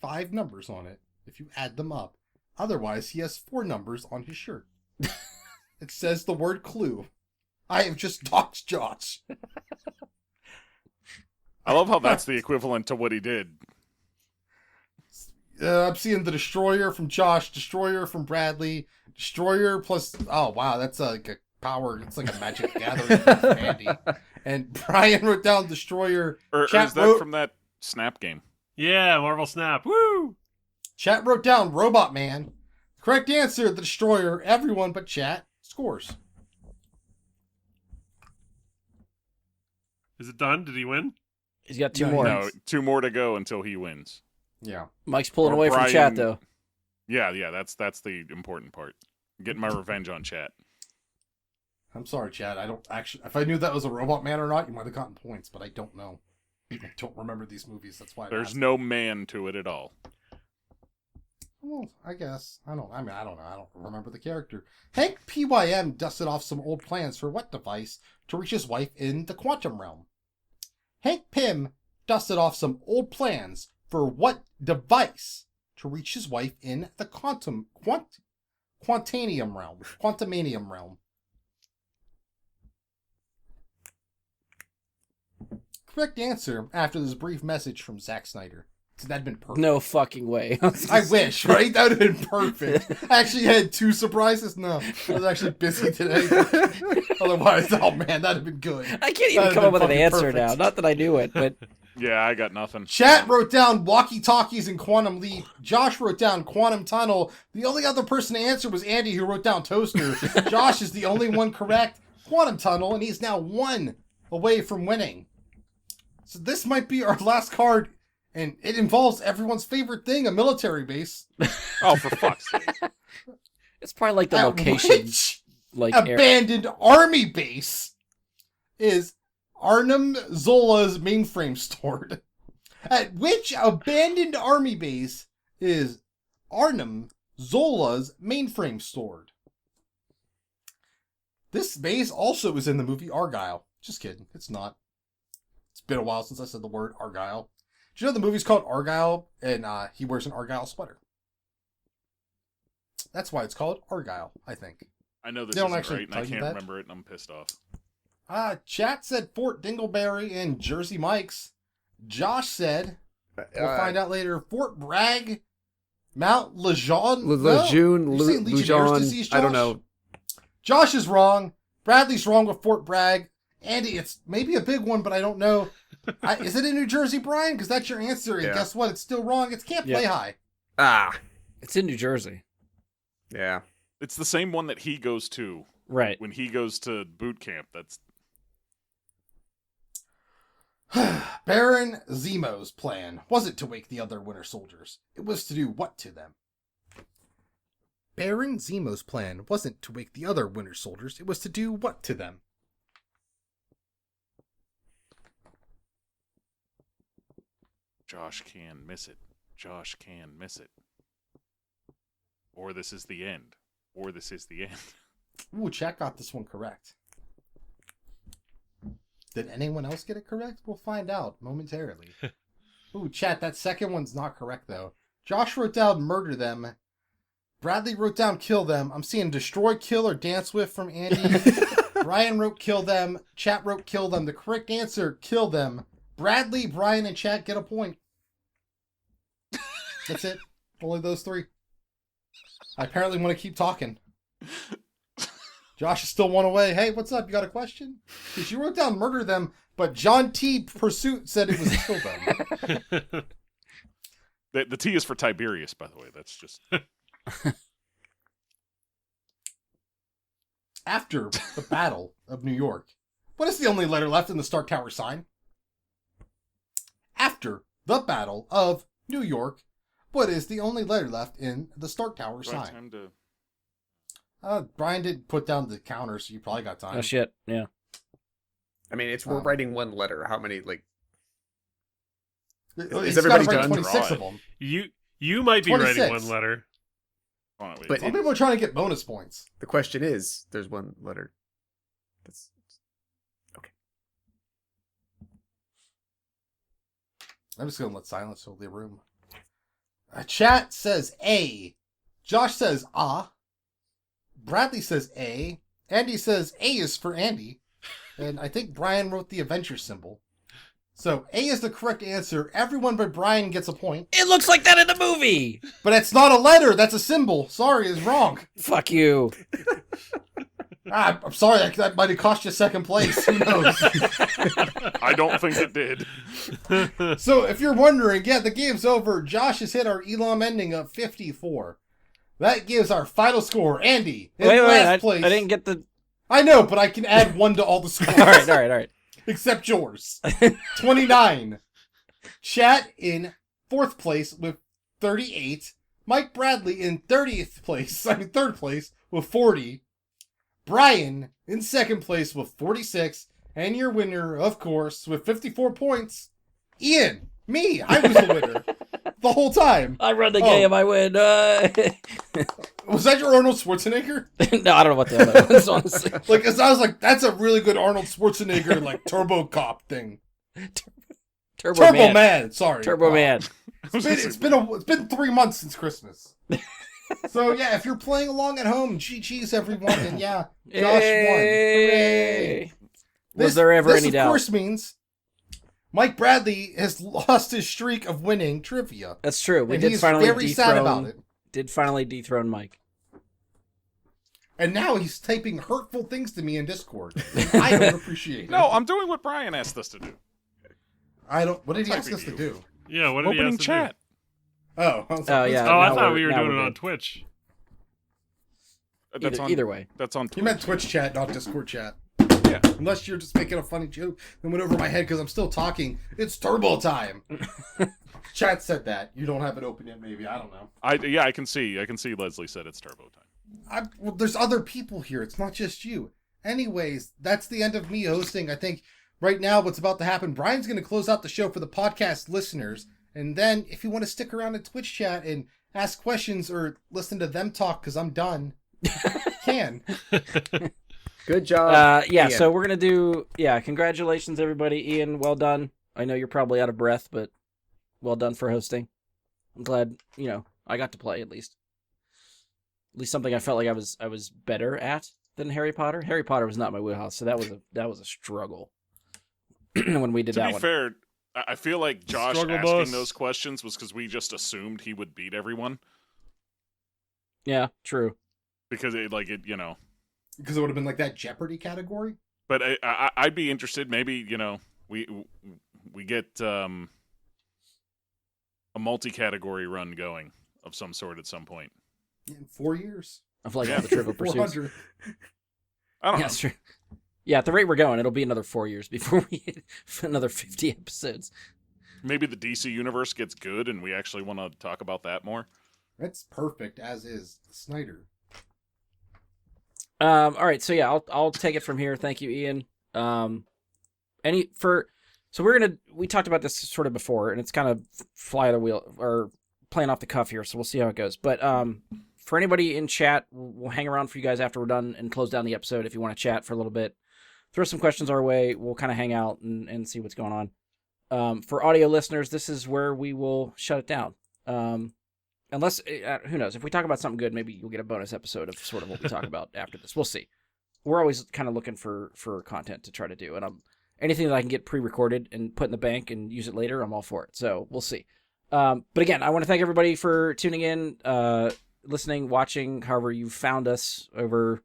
5 numbers on it, if you add them up. Otherwise, he has 4 numbers on his shirt. It says the word clue. I have just doxed Josh. I love how that's the equivalent to what he did. I'm seeing the Destroyer from Josh, Destroyer from Bradley, Destroyer plus... Oh, wow, that's like a power... It's like a Magic Gathering from Andy. And Brian wrote down Destroyer. Or Chat is that wrote- from that Snap game? Yeah, Marvel Snap. Woo! Chat wrote down Robot Man. Correct answer, the Destroyer. Everyone but Chat scores. Is it done? Did he win? He's got 2 No, more. No, 2 more to go until he wins. Yeah. Mike's pulling Or away from Brian- chat though. Yeah, that's the important part. Getting my revenge on chat. I'm sorry, Chad. I don't actually... If I knew that was a Robot Man or not, you might have gotten points, but I don't know. I don't remember these movies. That's why. There's no man to it at all. Well, I guess. I don't know. I don't remember the character. Hank PYM dusted off some old plans for what device to reach his wife in the quantum realm? Hank Pym dusted off some old plans for what device to reach his wife in the quantumanium realm. Correct answer after this brief message from Zack Snyder. So that'd been perfect. No fucking way. I wish, right? That would have been perfect. I actually had 2 surprises. No, I was actually busy today. Otherwise, oh man, that'd have been good. I can't even That'd come have up with been an fucking answer perfect. now. Not that I knew it, but Yeah, I got nothing. Chat wrote down walkie-talkies and quantum leap. Josh wrote down quantum tunnel. The only other person to answer was Andy, who wrote down toaster. Josh is the only one correct. Quantum tunnel, and he's now 1 away from winning. So this might be our last card, and it involves everyone's favorite thing, a military base. Oh, for fuck's sake. it's probably like the At location, which like abandoned army base is Arnhem Zola's mainframe stored. At which abandoned army base is Arnhem Zola's mainframe stored? This base also is in the movie Argyle. Just kidding. It's not. It's been a while since I said the word Argyle. Do you know the movie's called Argyle and he wears an Argyle sweater? That's why it's called Argyle, I think. I know this They don't isn't actually right, and I tell you can't that? remember it, and I'm pissed off. Chat said Fort Dingleberry and Jersey Mike's. Josh said, we'll find out later, Fort Bragg, Mount Lejeune. Lejeune, Did you say Legionnaire's Lujan. disease, I don't Josh? know. Josh is wrong. Bradley's wrong with Fort Bragg. Andy, it's maybe a big one, but I don't know. Is it in New Jersey, Brian? Because that's your answer. And Yeah. guess what? It's still wrong. It's Camp Yeah. Play High. Ah, it's in New Jersey. yeah. It's the same one that he goes to Right. when he goes to boot camp. That's Baron Zemo's plan wasn't to wake the other Winter Soldiers. It was to do what to them? Baron Zemo's plan wasn't to wake the other Winter Soldiers. It was to do what to them? Josh can miss it. Josh can miss it. Or this is the end. Or this is the end. Ooh, chat got this one correct. Did anyone else get it correct? We'll find out momentarily. Ooh, chat, that second one's not correct, though. Josh wrote down murder them. Bradley wrote down kill them. I'm seeing destroy, kill, or dance with from Andy. Brian wrote kill them. Chat wrote kill them. The correct answer, kill them. Bradley, Brian, and Chat get a point. That's it. Only those three. I apparently want to keep talking. Josh is still one away. Hey, what's up? You got a question? Because you wrote down murder them, but John T. Pursuit said it was kill them. The T is for Tiberius, by the way. That's just... After the Battle of New York, what is the only letter left in the Stark Tower sign? After the Battle of New York, what is the only letter left in the Stark Tower sign? Time to... Brian didn't put down the counter, so you probably got time. Oh shit! Yeah. I mean, we're writing one letter. How many, like... Is everybody write done? 26 of them. You might be 26. writing one letter. Hold on, wait. But Some people are trying to get bonus points. the question is, there's one letter. That's okay. I'm just going to let silence fill the room. Chat says A. Josh says ah. Bradley says A. Andy says A is for Andy. And I think Brian wrote the adventure symbol. So A is the correct answer. Everyone but Brian gets a point. It looks like that in the movie. But it's not a letter. That's a symbol. Sorry, it's wrong. Fuck you. I'm sorry. That might have cost you second place. Who knows? I don't think it did. So if you're wondering, yeah, the game's over. Josh has hit our Elam ending of 54. That gives our final score. Andy in last place. I didn't get the... I know, but I can add one to all the scores. All right. Except yours. 29. Chat in 4th place with 38. Mike Bradley in 30th place. Third place with 40. Brian in 2nd place with 46. And your winner, of course, with 54 points. Ian. Me. I was the winner. The whole time. I run the game, I win. Was that your Arnold Schwarzenegger? No, I don't know what the other one is, honestly. Like, 'cause I was like, that's a really good Arnold Schwarzenegger, like, Turbo Cop thing. Turbo Man. Sorry. Turbo Man. It's been 3 months since Christmas. So yeah, if you're playing along at home, GG's everyone, and yeah, Josh won. Hooray! Was there ever any doubt? This of course means Mike Bradley has lost his streak of winning trivia. That's true. We and did he's finally very sad about it. Did finally dethrone Mike. And now he's typing hurtful things to me in Discord. I don't appreciate it. No, I'm doing what Brian asked us to do. What did he ask us to do? Yeah, what did he Opening ask to chat. do? Oh, yeah. Oh, I now thought we're- we were now doing we're it on good. Twitch. That's on, Either way. That's on You Twitch. meant Twitch chat, not Discord chat. Yeah. Unless you're just making a funny joke that went over my head because I'm still talking. It's turbo time. Chat said that. You don't have it open yet, maybe. I don't know. I can see. Leslie said it's turbo time. Well, there's other people here. It's not just you. Anyways, that's the end of me hosting. I think right now what's about to happen, Brian's going to close out the show for the podcast listeners. And then if you want to stick around in Twitch chat and ask questions or listen to them talk because I'm done, you can. Good job. Yeah, Ian. so we're going to do... Yeah, congratulations, everybody. Ian, well done. I know you're probably out of breath, but well done for hosting. I'm glad, I got to play at least. At least something I felt like I was better at than Harry Potter. Harry Potter was not my wheelhouse, so that was a struggle when we did To that be one. fair, I feel like Josh Struggle asking bus. those questions was because we just assumed he would beat everyone. Yeah, true. Because Because it would have been like that Jeopardy category. But I'd be interested. Maybe we get a multi-category run going of some sort at some point. In 4 years. I feel like Yeah. all the Trivial Pursuits. 400. I don't Yeah, know. that's true. Yeah, at the rate we're going, it'll be another 4 years before we hit another 50 episodes. Maybe the DC universe gets good, and we actually want to talk about that more. That's perfect, as is Snyder. All right, so yeah, I'll take it from here. Thank you, Ian. So we talked about this sort of before, and it's kind of fly the wheel or playing off the cuff here, so we'll see how it goes. But for anybody in chat, we'll hang around for you guys after we're done and close down the episode if you want to chat for a little bit. Throw some questions our way. We'll kind of hang out and see what's going on. For audio listeners, this is where we will shut it down. Unless, who knows, if we talk about something good, maybe you'll get a bonus episode of sort of what we talk about after this. We'll see. we're always kind of looking for content to try to do, and anything that I can get pre-recorded and put in the bank and use it later, I'm all for it. So we'll see. But again, I want to thank everybody for tuning in, listening, watching, however you found us over.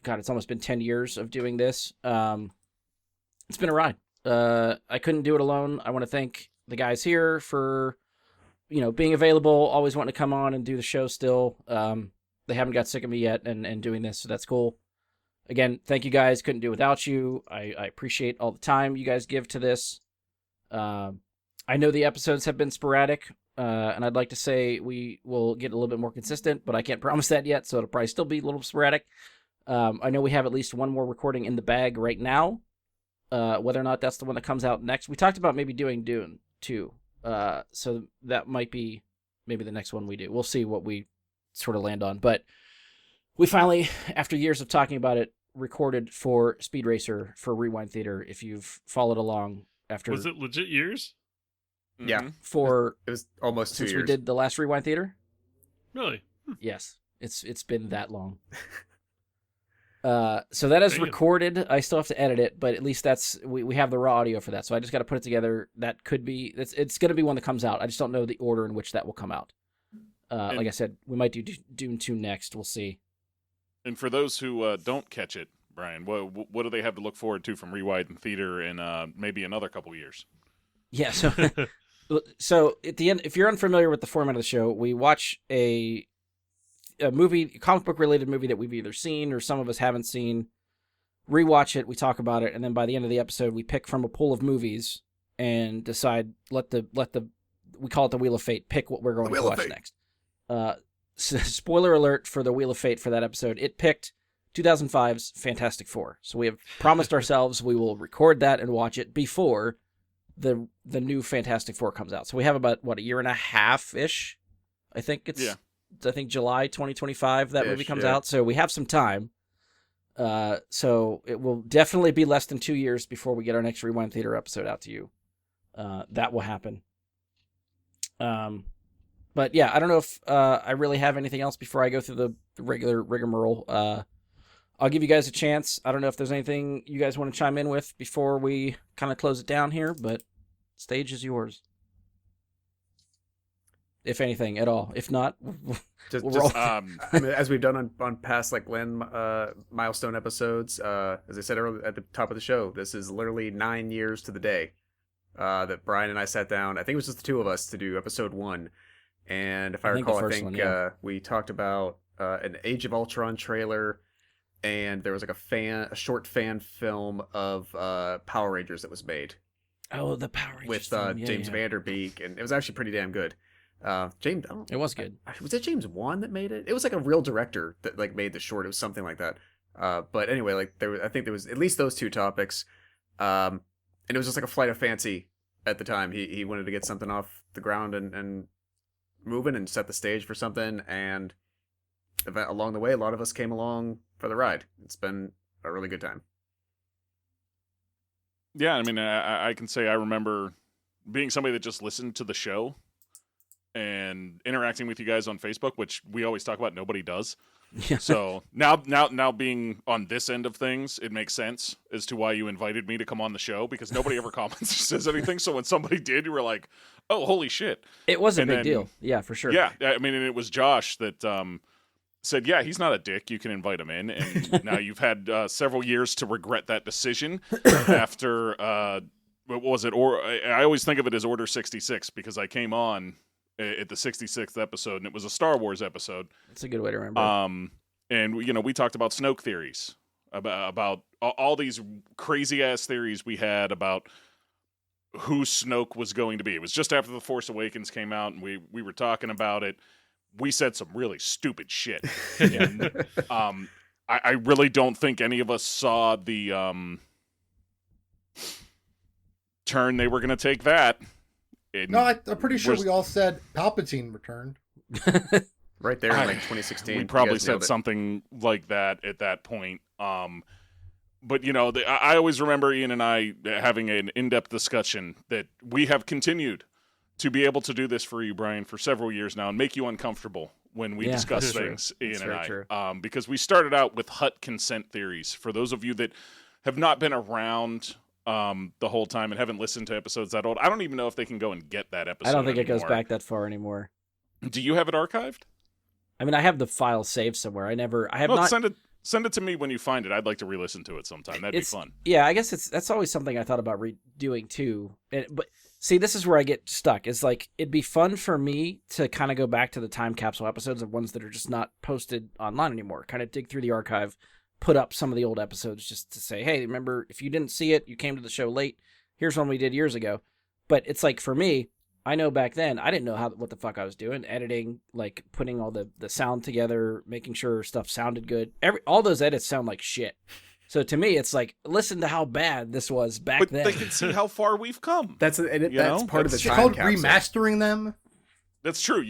God, it's almost been 10 years of doing this. It's been a ride. I couldn't do it alone. I want to thank the guys here for, being available, always wanting to come on and do the show still. They haven't got sick of me yet and doing this, so that's cool. Again, thank you guys. Couldn't do it without you. I appreciate all the time you guys give to this. I know the episodes have been sporadic, and I'd like to say we will get a little bit more consistent, but I can't promise that yet, so it'll probably still be a little sporadic. I know we have at least one more recording in the bag right now. Whether or not that's the one that comes out next. We talked about maybe doing Dune, too. So that might be maybe the next one we do. We'll see what we sort of land on. But we finally, after years of talking about it, recorded for Speed Racer for Rewind Theater. If you've followed along after... Was it legit years? Yeah. Mhm. For... It was almost 2 since years. we did the last Rewind Theater? Really? Yes. It's been that long. So that is Damn. recorded. I still have to edit it, but at least we have the raw audio for that. So I just got to put it together. That could be it's going to be one that comes out. I just don't know the order in which that will come out. Like I said, we might do Dune 2 next. We'll see. And for those who don't catch it, Brian, what do they have to look forward to from Rewind Theater in maybe another couple years? Yeah. So at the end, if you're unfamiliar with the format of the show, we watch a movie, comic book related movie that we've either seen or some of us haven't seen, rewatch it, we talk about it, and then by the end of the episode we pick from a pool of movies and decide, let the we call it the Wheel of Fate, pick what we're going to watch next. Spoiler alert for the Wheel of Fate for that episode, it picked 2005's Fantastic Four. So we have promised ourselves we will record that and watch it before the new Fantastic Four comes out. So we have about a year and a half ish. I think it's July 2025 that movie comes out, so we have some time. So it will definitely be less than 2 years before we get our next Rewind Theater episode out to you. That will happen. But yeah, I don't know if I really have anything else before I go through the regular rigmarole. I'll give you guys a chance. I don't know if there's anything you guys want to chime in with before we kind of close it down here, but stage is yours. If anything at all. If not, I mean, as we've done on past milestone episodes, as I said earlier at the top of the show, this is literally 9 years to the day that Brian and I sat down. I think it was just the two of us to do episode 1. And if I recall, we talked about an Age of Ultron trailer, and there was like a short fan film of Power Rangers that was made. Oh, the Power Rangers with James Vanderbeek, and it was actually pretty damn good. James, it was good. Was it James Wan that made it? It was like a real director that made the short. It was something like that. But anyway, I think there was at least those two topics, and it was just like a flight of fancy at the time. He wanted to get something off the ground and moving and set the stage for something. And along the way, a lot of us came along for the ride. It's been a really good time. Yeah, I mean, I can say I remember being somebody that just listened to the show and interacting with you guys on Facebook, which we always talk about, nobody does. Yeah. So now being on this end of things, it makes sense as to why you invited me to come on the show, because nobody ever comments or says anything. So when somebody did, you were like, oh, holy shit. It was a big deal. Yeah, for sure. Yeah, I mean, and it was Josh that said, yeah, he's not a dick. You can invite him in. And now you've had several years to regret that decision after, what was it? Or I always think of it as Order 66, because I came on at the 66th episode, and it was a Star Wars episode. That's a good way to remember. And we talked about Snoke theories, about all these crazy ass theories we had about who Snoke was going to be. It was just after The Force Awakens came out, and we were talking about it. We said some really stupid shit. And I really don't think any of us saw the turn they were going to take that. No, I'm pretty sure we all said Palpatine returned. Right there in 2016. We probably said something like that at that point. But, I always remember Ian and I having an in-depth discussion that we have continued to be able to do this for you, Brian, for several years now and make you uncomfortable when we Yeah, discuss that's true. things, That's Ian very and true. I, because we started out with hut consent theories. For those of you that have not been around the whole time and haven't listened to episodes that old, I don't even know if they can go and get that episode. I don't think it goes anymore. back that far anymore. Do you have it archived? I mean, I have the file saved somewhere. I have Well, not. send it to me when you find it. I'd like to re-listen to it sometime. That'd be fun. Yeah, I guess that's always something I thought about redoing too. But see, this is where I get stuck. It's like it'd be fun for me to kind of go back to the time capsule episodes of ones that are just not posted online anymore. Kind of dig through the archive, put up some of the old episodes just to say, hey, remember if you didn't see it, you came to the show late. Here's one we did years ago. But it's like for me, I know back then I didn't know what the fuck I was doing, editing, like putting all the sound together, making sure stuff sounded good. All those edits sound like shit. So to me, it's like, listen to how bad this was back But then. they can see how far we've come. That's You know? part of the It's time called capsule. remastering them. That's true.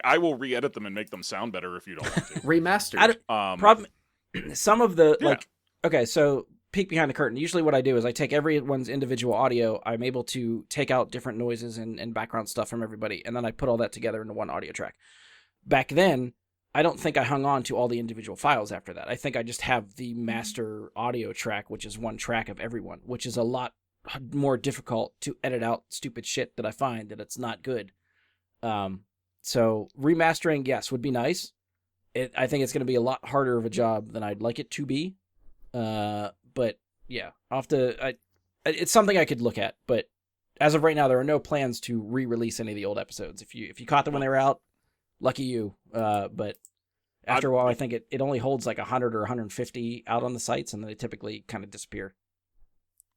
I will re-edit them and make them sound better if you don't want to. Remastered. I don't- Problem. Some of the Yeah. okay, so peek behind the curtain. Usually, what I do is I take everyone's individual audio. I'm able to take out different noises and background stuff from everybody, and then I put all that together into one audio track. Back then, I don't think I hung on to all the individual files after that. I think I just have the master audio track, which is one track of everyone, which is a lot more difficult to edit out stupid shit that I find that it's not good. So remastering, yes, would be nice. I think it's going to be a lot harder of a job than I'd like it to be. But yeah, I'll have to. It's something I could look at, but as of right now, there are no plans to re-release any of the old episodes. If you caught them when they were out, lucky you. But after a while, I think it only holds like 100 or 150 out on the sites, and then they typically kind of disappear.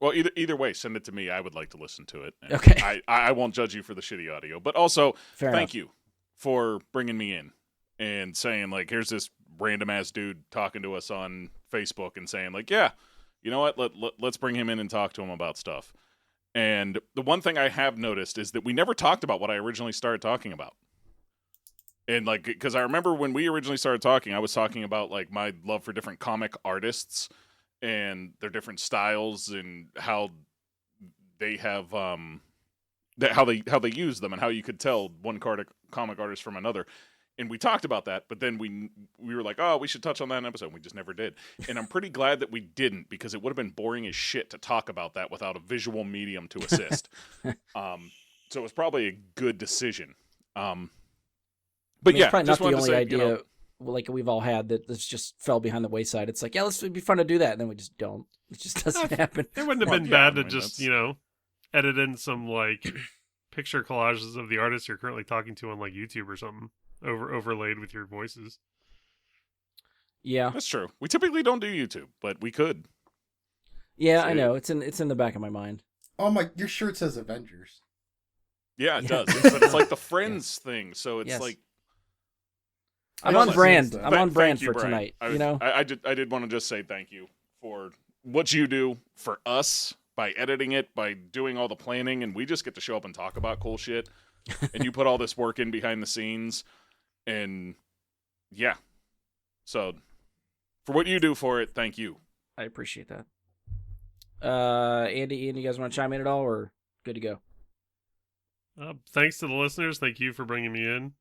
Well, either way, send it to me. I would like to listen to it. And Okay. I won't judge you for the shitty audio, but also Fair thank enough. you for bringing me in and saying like, here's this random ass dude talking to us on Facebook and saying like, yeah, you know what? Let's bring him in and talk to him about stuff. And the one thing I have noticed is that we never talked about what I originally started talking about. And like, because I remember when we originally started talking, I was talking about like my love for different comic artists and their different styles and how they have how they use them and how you could tell one comic artist from another. And we talked about that, but then we were like, oh, we should touch on that in an episode. And we just never did. And I'm pretty glad that we didn't, because it would have been boring as shit to talk about that without a visual medium to assist. So it was probably a good decision. But I mean, yeah, it's probably not just the wanted to only say, idea you know, like we've all had that this just fell behind the wayside. It's like, yeah, it'd be fun to do that, and then we just don't. It just doesn't happen. It wouldn't have Well, been yeah, bad I to mean, just, that's- edit in some like picture collages of the artists you're currently talking to on like YouTube or something, overlaid with your voices. Yeah, that's true. We typically don't do YouTube, but we could. yeah, I So- know. It's in the back of my mind. Oh my! Your shirt says Avengers. Yeah, it Yeah. does. But it's like the Friends thing, so it's Yes. like I'm I on also brand. sense I'm that. on brand Thank for you, Brian. tonight. I, You know, I did want to just say thank you for what you do for us by editing it, by doing all the planning, and we just get to show up and talk about cool shit. And you put all this work in behind the scenes, and yeah. So for what you do for it, thank you. I appreciate that. Andy, Ian, you guys want to chime in at all, or good to go? Thanks to the listeners. Thank you for bringing me in.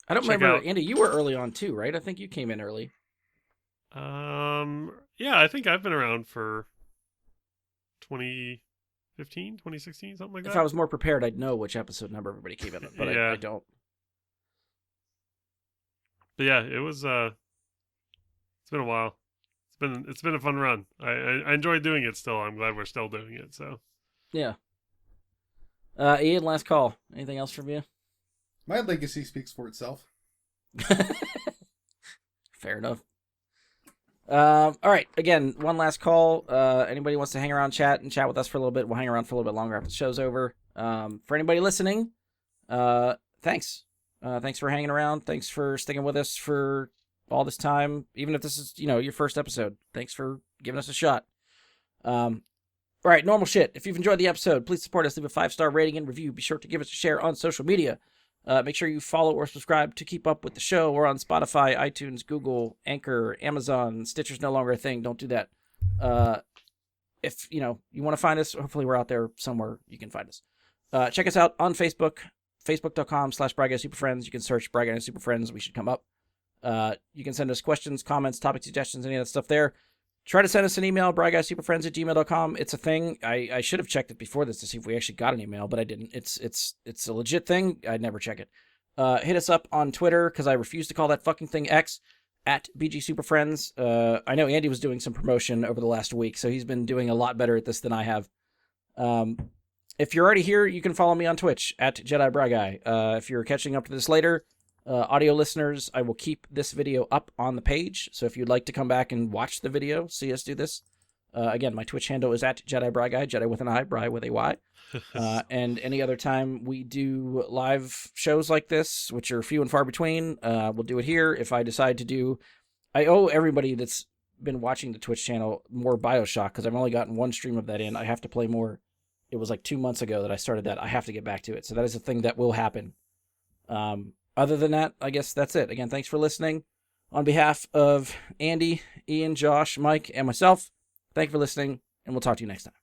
I don't Check remember, out- Andy. You were early on too, right? I think you came in early. Yeah, I think I've been around for 2015, 2016, something like that. If I was more prepared, I'd know which episode number everybody came in, but Yeah. I don't. But yeah, it was. It's been a while. It's been a fun run. I enjoy doing it still. I'm glad we're still doing it. So Yeah. Ian, last call. Anything else from you? My legacy speaks for itself. Fair enough. All right. Again, one last call. Anybody wants to hang around, chat with us for a little bit? We'll hang around for a little bit longer after the show's over. For anybody listening, thanks. Thanks for hanging around. Thanks for sticking with us for all this time. Even if this is, your first episode, thanks for giving us a shot. All right, normal shit. If you've enjoyed the episode, please support us. Leave a 5-star rating and review. Be sure to give us a share on social media. Make sure you follow or subscribe to keep up with the show. We're on Spotify, iTunes, Google, Anchor, Amazon. Stitcher's no longer a thing. Don't do that. If you want to find us, hopefully we're out there somewhere. You can find us. Check us out on Facebook, Facebook.com/BryGuySuperFriends. You can search Bry Guy Super Friends. We should come up. You can send us questions, comments, topic suggestions, any of that stuff there. Try to send us an email, bryguysuperfriends@gmail.com. It's a thing. I should have checked it before this to see if we actually got an email, but I didn't. It's a legit thing. I'd never check it. Hit us up on Twitter, because I refuse to call that fucking thing X, at BGSuperFriends. I know Andy was doing some promotion over the last week, so he's been doing a lot better at this than I have. If you're already here, you can follow me on Twitch, at Jedi Bry Guy. If you're catching up to this later, audio listeners, I will keep this video up on the page, so if you'd like to come back and watch the video, see us do this. Again, my Twitch handle is at Jedi Bry Guy, Jedi with an I, Bry with a Y. And any other time we do live shows like this, which are few and far between, we'll do it here. If I decide to do... I owe everybody that's been watching the Twitch channel more BioShock, because I've only gotten one stream of that in. I have to play more. It was like 2 months ago that I started that. I have to get back to it. So that is a thing that will happen. Other than that, I guess that's it. Again, thanks for listening. On behalf of Andy, Ian, Josh, Mike, and myself, thank you for listening, and we'll talk to you next time.